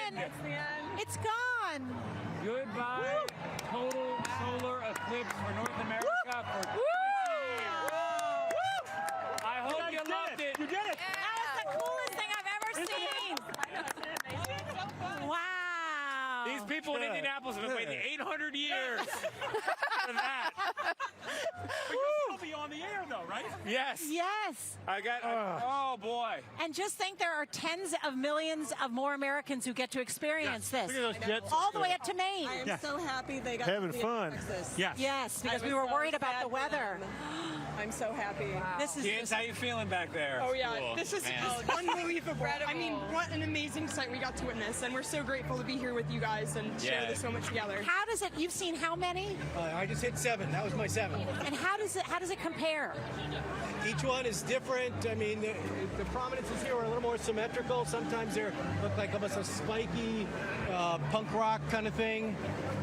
end. That's the end. It's gone. Goodbye, total solar eclipse for North America for 20 years. I hope you loved it. You did it. That was the coolest thing I've ever seen. Wow. These people in Indianapolis have been waiting 800 years for that. But you'll still be on the air, though, right? Yes. Yes. I got. Oh boy. And just think there are tens of millions of more Americans who get to experience this. Look at those jets. All the way up to Maine. I am so happy they got Having to be fun. in Texas. Yes. Yes, because I we was were so worried about sad the for weather. them. I'm so happy. This is Kids, how you feeling back there? Oh yeah, Cool. this is Man. unbelievable. I mean, what an amazing sight we got to witness, and we're so grateful to be here with you guys and share this so much together. How does it? You've seen how many? I just hit 7. That was my 7. And how does it compare? Each one is different. I mean, the prominences here are a little more symmetrical. Sometimes they look like almost a spiky punk rock kind of thing.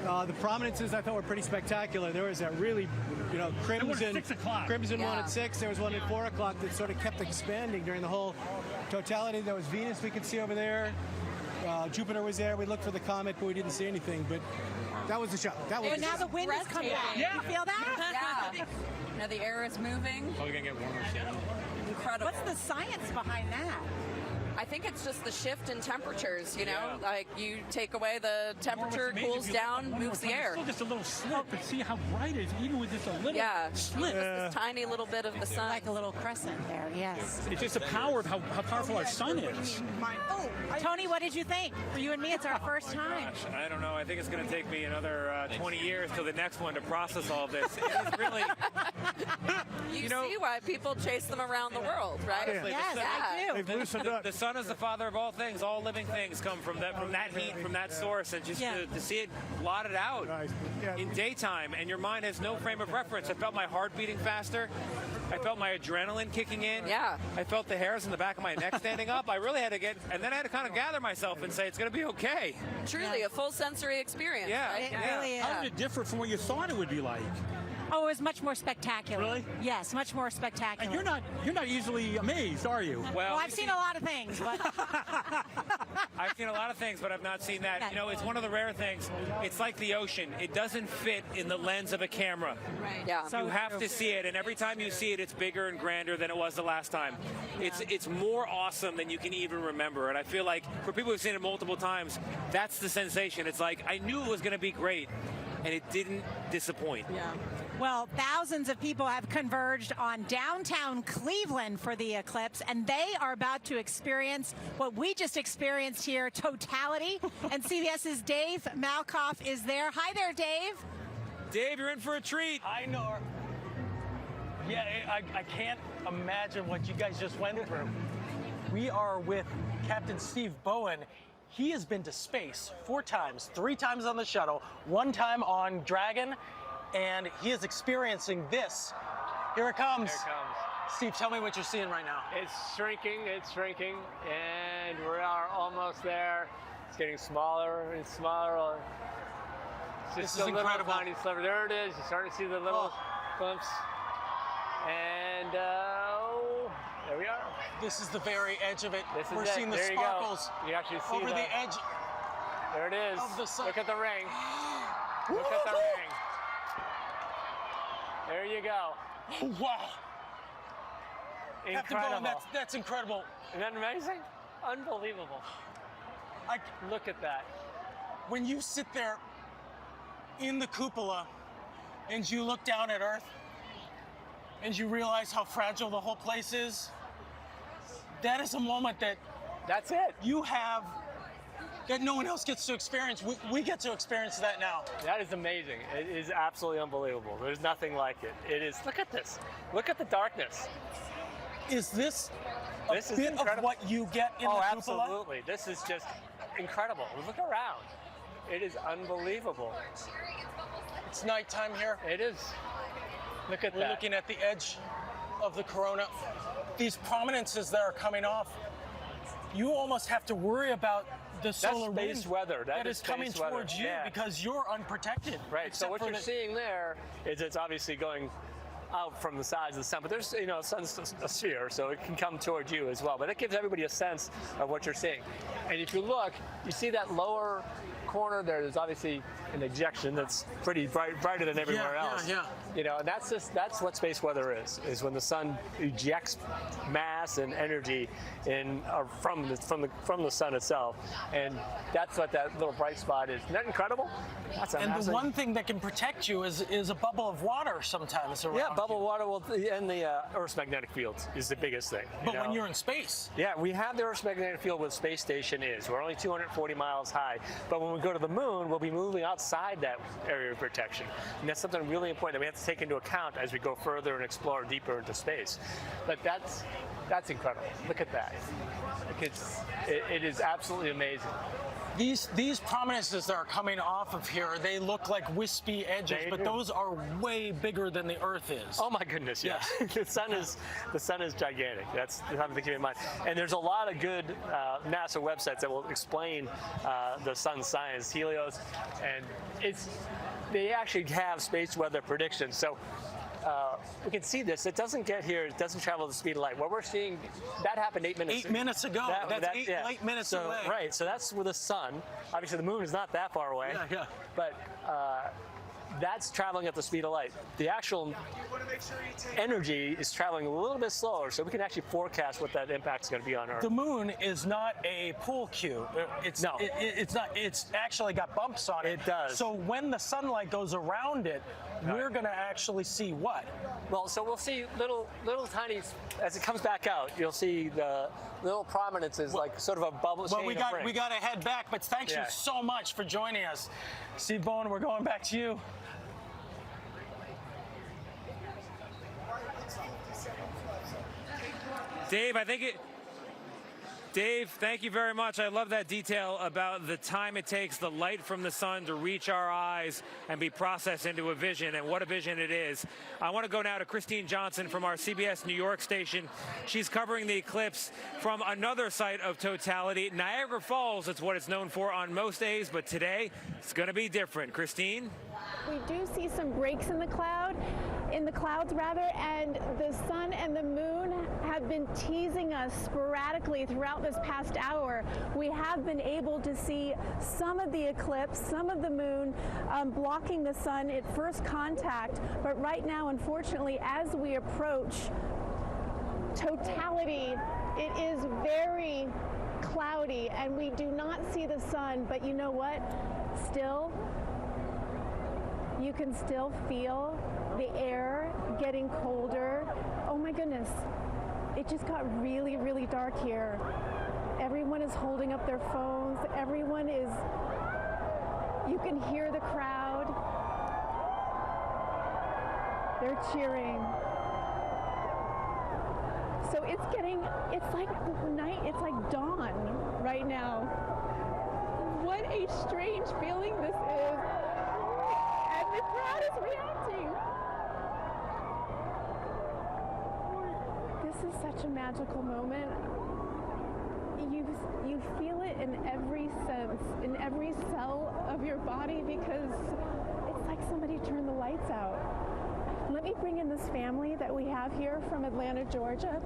The prominences I thought were pretty spectacular. There was that really, crimson, 6 o'clock. crimson one at 6. There was one at 4 o'clock that sort of kept expanding during the whole totality. There was Venus we could see over there. Jupiter was there. We looked for the comet, but we didn't see anything. But that was the show. That was And now the wind has come back. Yeah. You feel that? Yeah. Now the air is moving. Oh, we're gonna get warmer soon. Incredible. What's the science behind that? I think it's just the shift in temperatures, like you take away the temperature, cools down, moves the air. Still just a little slip, but see how bright it is, even with just a little slip. Just this tiny little bit of the sun. Like a little crescent there, yes. It's just the power of how powerful our sun is. Tony, what did you think? For you and me, it's our first time. I don't know. I think it's going to take me another 20 years till the next one to process all this. It is really. You see why people chase them around the world, right? Honestly, Yes, I do. They've loosened up. The sun is the father of all things. All living things come from that heat, from that source, and just to see it blotted out in daytime, and your mind has no frame of reference. I felt my heart beating faster. I felt my adrenaline kicking in. Yeah. I felt the hairs in the back of my neck standing up. I really had to and then I had to kind of gather myself and say it's going to be okay. Truly a full sensory experience. Yeah. Right? It really is. How did it differ from what you thought it would be like? Oh, it was much more spectacular. Really? Yes, much more spectacular. And you're not easily amazed, are you? Well, I've seen a lot of things, but I've seen a lot of things, but I've not seen that. It's one of the rare things. It's like the ocean. It doesn't fit in the lens of a camera. Right. Yeah. You have to see it, and every time you see it, it's bigger and grander than it was the last time. It's more awesome than you can even remember, and I feel like for people who've seen it multiple times, that's the sensation. It's like I knew it was going to be great, and it didn't disappoint. Yeah. well, thousands of people have converged on downtown Cleveland for the eclipse, and they are about to experience what we just experienced here, totality. And CBS's Dave Malkoff is there. Hi there, Dave. Dave, you're in for a treat. I know. Yeah, I can't imagine what you guys just went through. We are with Captain Steve Bowen. He has been to space 4 times, 3 times on the shuttle, 1 time on Dragon, and he is experiencing this. Here it comes. Here it comes. Steve, tell me what you're seeing right now. It's shrinking, and we are almost there. It's getting smaller and smaller. It's just This is a little incredible. tiny sliver. There it is. You're starting to see the little glimpse. And there we are. This is the very edge of it. This is We're it. seeing the There you sparkles go. You actually see over the edge. There it is. Of the sun. Look at the ring. Look at the ring. There you go. Wow. Captain Incredible. Bowen, that's incredible. Isn't that amazing? Unbelievable. Look at that. When you sit there in the cupola and you look down at Earth and you realize how fragile the whole place is, that is a moment that's it. You have that no one else gets to experience. We get to experience that now. That is amazing. It is absolutely unbelievable. There's nothing like it. It is. Look at this. Look at the darkness. Is this a This is bit incredible. of what you get in the cupola? Absolutely. This is just incredible. Look around. It is unbelievable. It's nighttime here. It is. Look at We're that. looking at the edge of the corona. These prominences that are coming off, you almost have to worry about the solar space wind weather. that is space coming weather. towards you Yeah. because you're unprotected. Right. So except what for you're the- seeing there is it's obviously going out from the sides of the sun, but there's, the sun's a sphere, so it can come towards you as well. But it gives everybody a sense of what you're seeing. And if you look, you see that lower corner there, there's obviously an ejection that's pretty brighter than everywhere else. Yeah. And that's what space weather is when the sun ejects mass and energy from the sun itself. And that's what that little bright spot is. Isn't that incredible? That's And amazing. the one thing that can protect you is a bubble of water sometimes around. Yeah, bubble water and the Earth's magnetic field is the biggest thing. But when you're in space. Yeah, we have the Earth's magnetic field where the space station is. We're only 240 miles high. But when we go to the moon, we'll be moving outside that area of protection. And that's something really important that we have to take into account as we go further and explore deeper into space. But that's incredible. Look at that. It is absolutely amazing. These prominences that are coming off of here, they look like wispy edges, but those are way bigger than the Earth is. Oh my goodness, yeah. the sun is gigantic. That's something to keep in mind. And there's a lot of good NASA websites that will explain the sun's science, Helios, and they actually have space weather predictions. So we can see this. It doesn't get here. It doesn't travel at the speed of light. What we're seeing, that happened 8 minutes ago. 8 minutes ago. That's eight minutes away. Right. So that's with the sun. Obviously, the moon is not that far away. Yeah. But that's traveling at the speed of light. The actual energy is traveling a little bit slower, so we can actually forecast what that impact is going to be on Earth. The moon is not a pool cue. It's not. It's actually got bumps on it. It does. So when the sunlight goes around it, we're going to actually see what? Well, so we'll see little tiny, as it comes back out, you'll see the little prominences, like sort of a bubble. Well, we got to head back, but thanks you so much for joining us. Steve Bowen, we're going back to you. Dave, thank you very much. I love that detail about the time it takes the light from the sun to reach our eyes and be processed into a vision, and what a vision it is. I want to go now to Christine Johnson from our CBS New York station. She's covering the eclipse from another site of totality. Niagara Falls, it's what it's known for on most days, but today it's going to be different. Christine? We do see some breaks in the clouds, and the sun and the moon have been teasing us sporadically throughout this past hour. We have been able to see some of the eclipse, some of the moon blocking the sun at first contact, but right now, unfortunately, as we approach totality, it is very cloudy and we do not see the sun, but you know what? Still, you can still feel the air getting colder. Oh my goodness, it just got really, really dark here. Everyone is holding up their phones. Everyone is, you can hear the crowd. They're cheering. So it's like night, it's like dawn right now. What a strange feeling this is. And the crowd is reacting. This is such a magical moment. You feel it in every sense, in every cell of your body, because it's like somebody turned the lights out. Let me bring in this family that we have here from Atlanta, Georgia.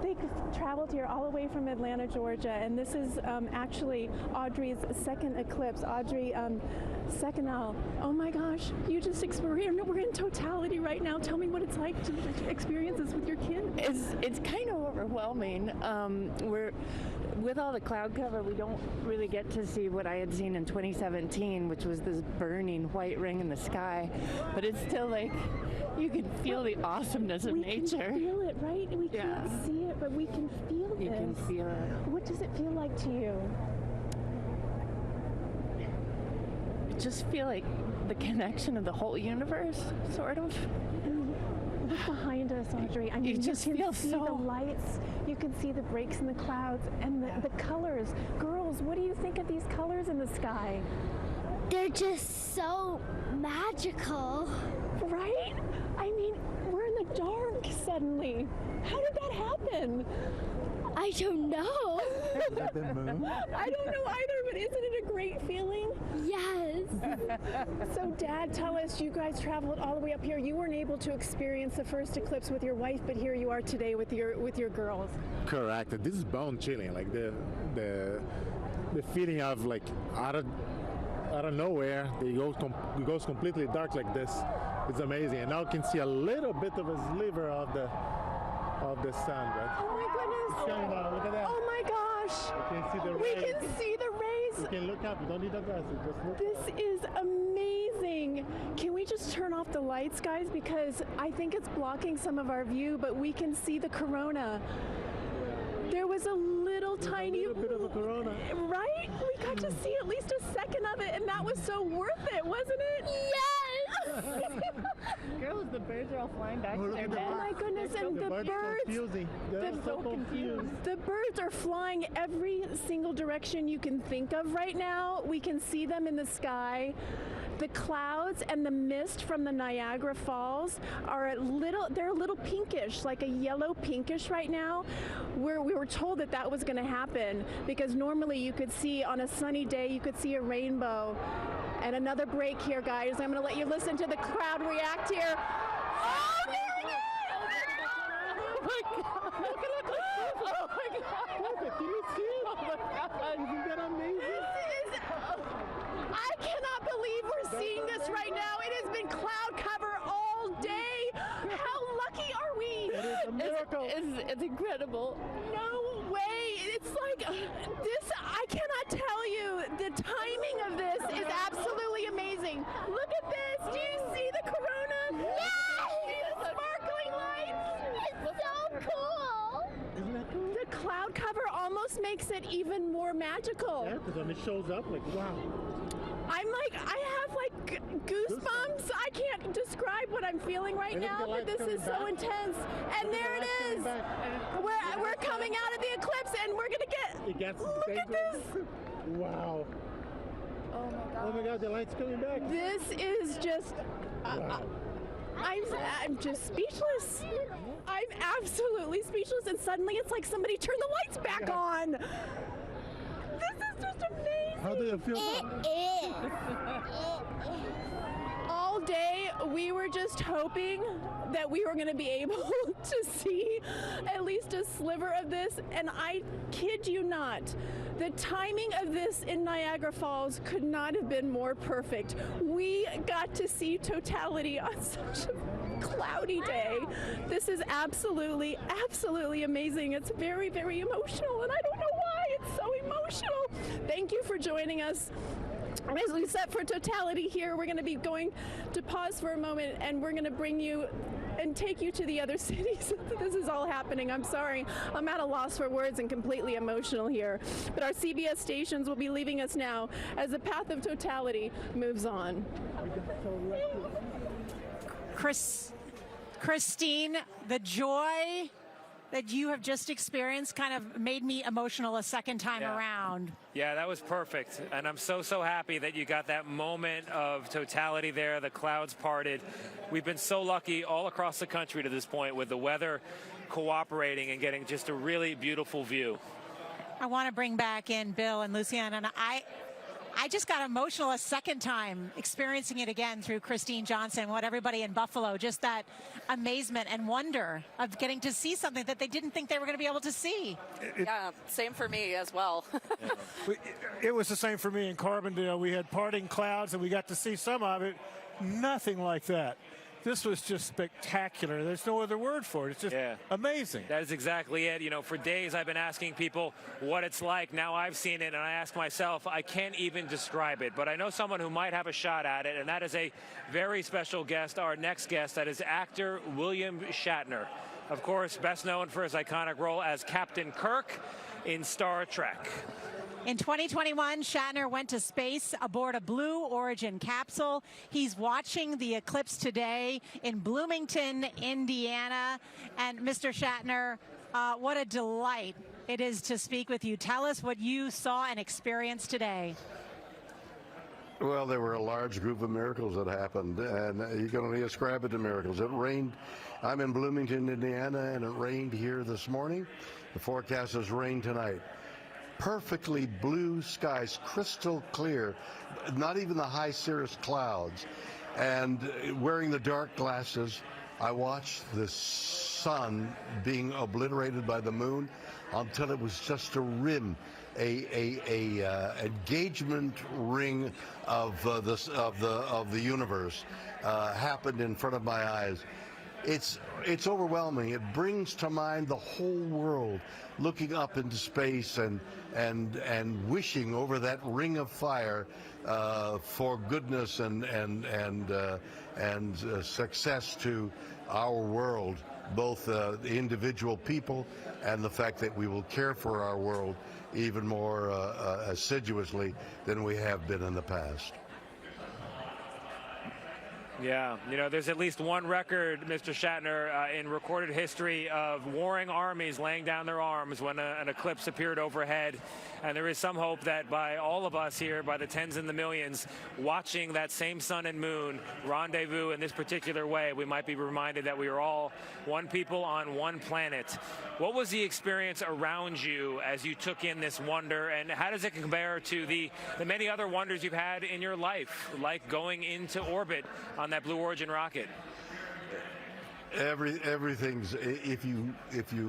They traveled here all the way from Atlanta, Georgia, and this is actually Audrey's second eclipse. Audrey Seconal. Oh my gosh, you just experienced, we're in totality right now. Tell me what it's like to experience this with your kid. It's kind of overwhelming. We're with all the cloud cover, we don't really get to see what I had seen in 2017, which was this burning white ring in the sky. But it's still like, you can feel the awesomeness of nature. We can feel it, right? We can't see it, but we can feel it. You can feel it. What does it feel like to you? I just feel like the connection of the whole universe, sort of. Look behind us, Audrey. I mean, you just can feel see so... the lights. You can see the breaks in the clouds and the colors. Girls, what do you think of these colors in the sky? They're just so magical. Right? I mean, we're in the dark suddenly. How did that happen? I don't know. I don't know either, but isn't it a great feeling? Yes. So, Dad, tell us, you guys traveled all the way up here. You weren't able to experience the first eclipse with your wife, but here you are today with your girls. Correct. This is bone chilling, like the feeling of like out of nowhere, it goes completely dark like this. It's amazing, and now you can see a little bit of a sliver of the sun, right? Oh my goodness! Look at that. Oh my gosh! You can see the we rays. can see the rays. You can look up. You don't need the glasses. Just look. This is amazing. Can we just turn off the lights, guys? Because I think it's blocking some of our view, but we can see the corona. There was a little tiny bit of a corona. Right? We got to see at least a second of it, and that was so worth it, wasn't it? Yes! Girls, the birds are all flying back to their nests. Oh my goodness, and the birds. They're so confused. The birds are flying every single direction you can think of right now. We can see them in the sky. The clouds and the mist from the Niagara Falls are they're a little pinkish, like a yellow pinkish right now, where we were told that was going to happen, because normally you could see on a sunny day, you could see a rainbow. And another break here, guys. I'm going to let you listen to the crowd react here. Oh, there it is! Oh my God! Look at it! Oh my God! Can you see it? Oh my God! Isn't that amazing? I cannot believe we're seeing this right now. It has been cloud cover all day. How lucky are we? It is a miracle. It's incredible. No way. It's like this. I cannot tell you. The timing of this is absolutely amazing. Look at this. Do you see the corona? Yes! The sparkling lights. It's so cool. Isn't that cool? The cloud cover almost makes it even more magical. Yeah, because when it shows up, like, wow. I have like goosebumps. I can't describe what I'm feeling right now, but this is so intense. And there it is. We're coming out of the eclipse, and we're gonna get. Look at this. Wow. Oh my God. Oh my God, the light's coming back. This is just. Wow. I'm just speechless. I'm absolutely speechless, and suddenly it's like somebody turned the lights back on. This is just amazing. How do you feel? All day, we were just hoping that we were going to be able to see at least a sliver of this, and I kid you not, the timing of this in Niagara Falls could not have been more perfect. We got to see totality on such a cloudy day. This is absolutely, absolutely amazing. It's very, very emotional, and I don't know why it's so emotional. Thank you for joining us. As we set for totality here, we're going to be going to pause for a moment, and we're going to bring you and take you to the other cities. This is all happening. I'm sorry. I'm at a loss for words and completely emotional here. But our CBS stations will be leaving us now as the path of totality moves on. Christine, the joy that you have just experienced kind of made me emotional a second time around. Yeah, that was perfect. And I'm so happy that you got that moment of totality there. The clouds parted. We've been so lucky all across the country to this point with the weather cooperating and getting just a really beautiful view. I want to bring back in Bill and Lucienne, and I just got emotional a second time experiencing it again through Christine Johnson, what everybody in Buffalo, just that amazement and wonder of getting to see something that they didn't think they were going to be able to see. Yeah, same for me as well. It was the same for me in Carbondale. We had parting clouds and we got to see some of it. Nothing like that. This was just spectacular. There's no other word for it. It's just amazing. That is exactly it. You know, for days I've been asking people what it's like. Now I've seen it, and I ask myself, I can't even describe it. But I know someone who might have a shot at it, and that is a very special guest, our next guest. That is actor William Shatner. Of course, best known for his iconic role as Captain Kirk in Star Trek. In 2021, Shatner went to space aboard a Blue Origin capsule. He's watching the eclipse today in Bloomington, Indiana. And Mr. Shatner, what a delight it is to speak with you. Tell us what you saw and experienced today. Well, there were a large group of miracles that happened, and you can only ascribe it to miracles. It rained. I'm in Bloomington, Indiana, and it rained here this morning. The forecast is rain tonight. Perfectly blue skies, crystal clear, not even the high cirrus clouds. And wearing the dark glasses, I watched the sun being obliterated by the moon until it was just a rim, engagement ring of the universe happened in front of my eyes. It's overwhelming. It brings to mind the whole world looking up into space and wishing over that ring of fire for goodness and success to our world, both the individual people and the fact that we will care for our world even more assiduously than we have been in the past. Yeah, you know, there's at least one record, Mr. Shatner, in recorded history of warring armies laying down their arms when an eclipse appeared overhead. And there is some hope that by all of us here, by the tens and the millions, watching that same sun and moon rendezvous in this particular way, we might be reminded that we are all one people on one planet. What was the experience around you as you took in this wonder, and how does it compare to the many other wonders you've had in your life, like going into orbit on that Blue Origin rocket? Everything's, if you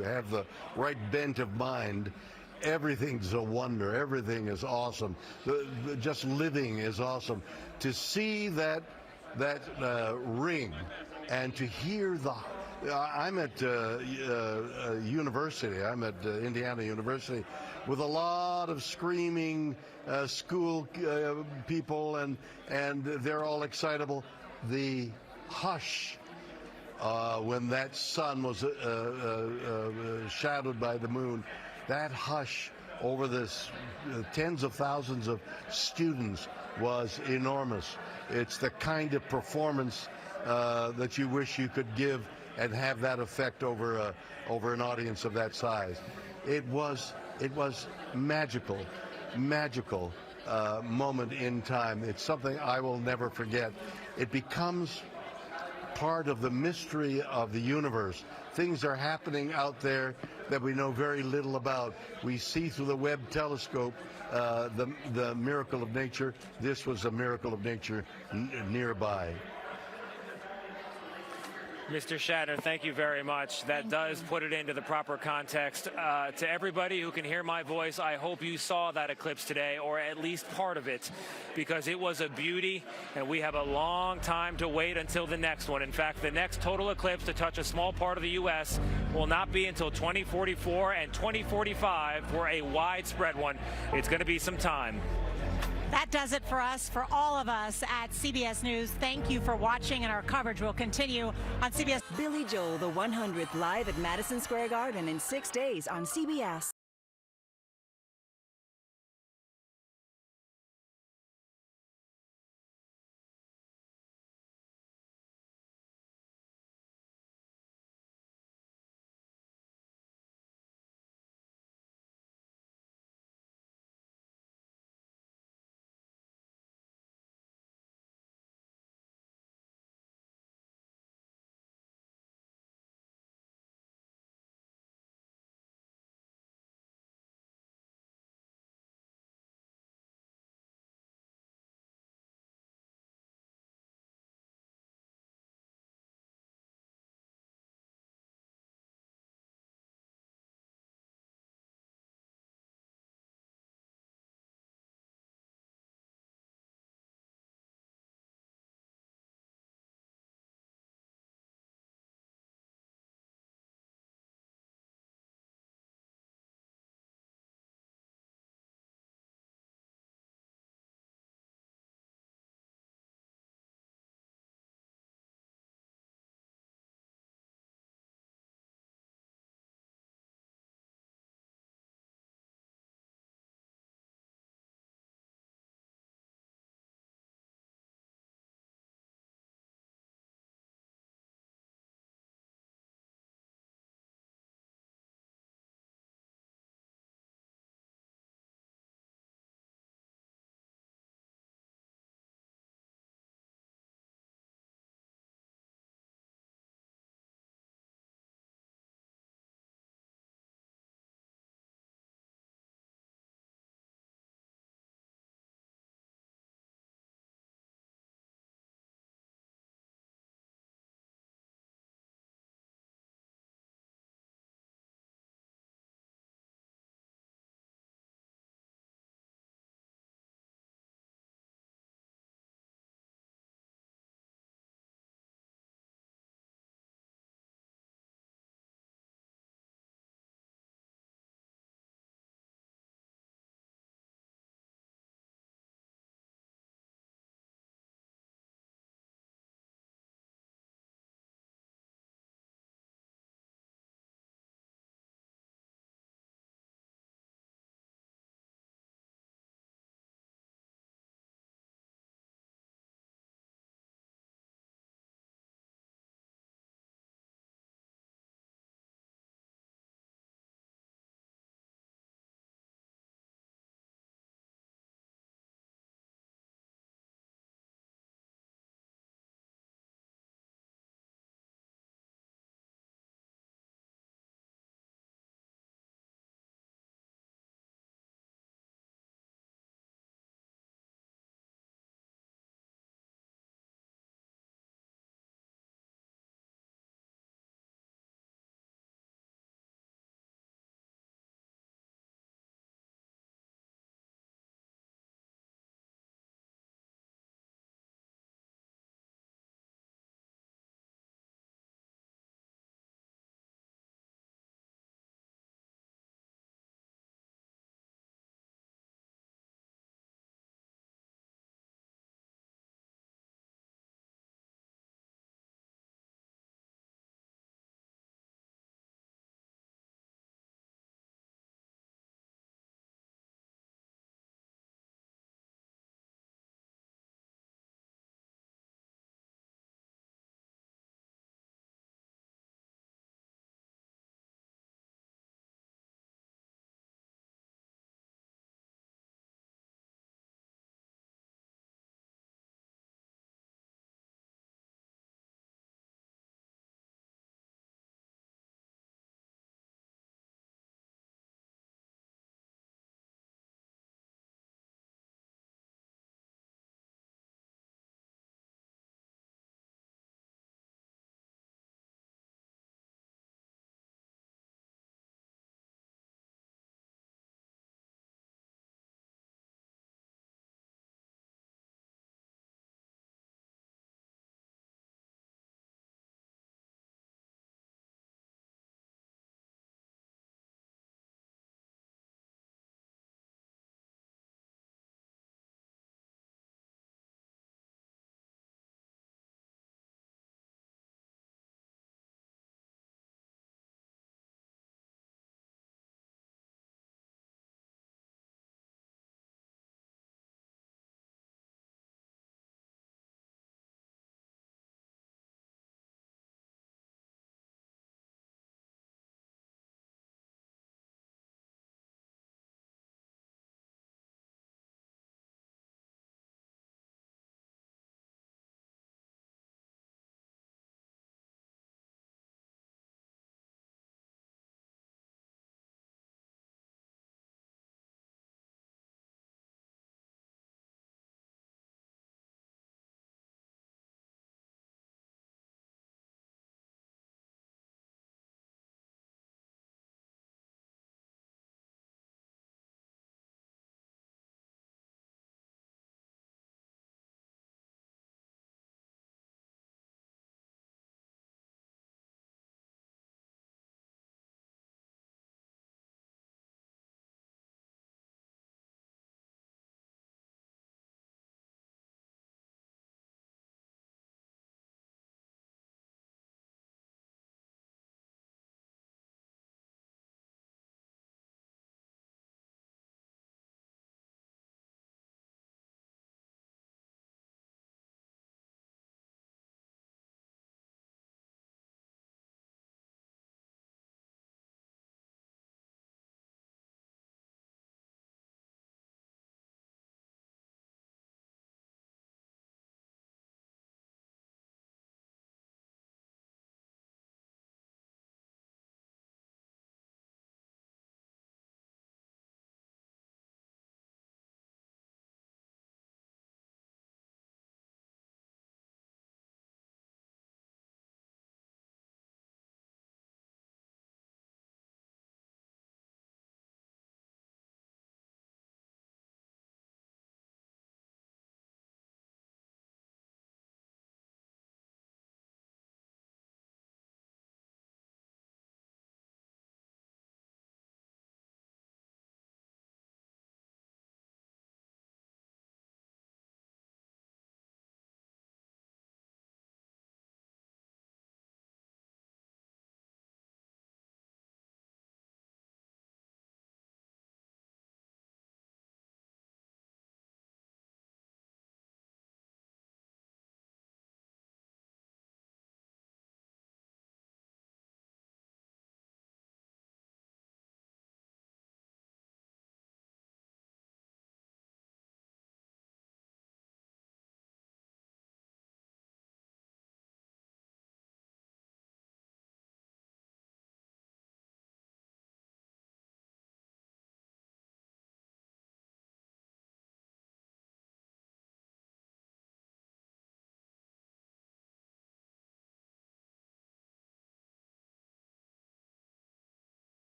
have the right bent of mind, everything's a wonder. Everything is awesome. Just living is awesome. To see that ring and to hear the. I'm at university. I'm at Indiana University with a lot of screaming school people, and they're all excitable. The hush when that sun was shadowed by the moon, that hush over this tens of thousands of students was enormous. It's the kind of performance that you wish you could give and have that effect over an audience of that size. It was magical moment in time. It's something I will never forget. It becomes part of the mystery of the universe. Things are happening out there that we know very little about. We see through the Webb telescope the miracle of nature. This was a miracle of nature nearby. Mr. Shatner, thank you very much. That does put it into the proper context. To everybody who can hear my voice, I hope you saw that eclipse today, or at least part of it, because it was a beauty, and we have a long time to wait until the next one. In fact, the next total eclipse to touch a small part of the U.S. will not be until 2044 and 2045 for a widespread one. It's going to be some time. That does it for us, for all of us at CBS News. Thank you for watching, and our coverage will continue on CBS. Billy Joel, the 100th, live at Madison Square Garden in 6 days on CBS.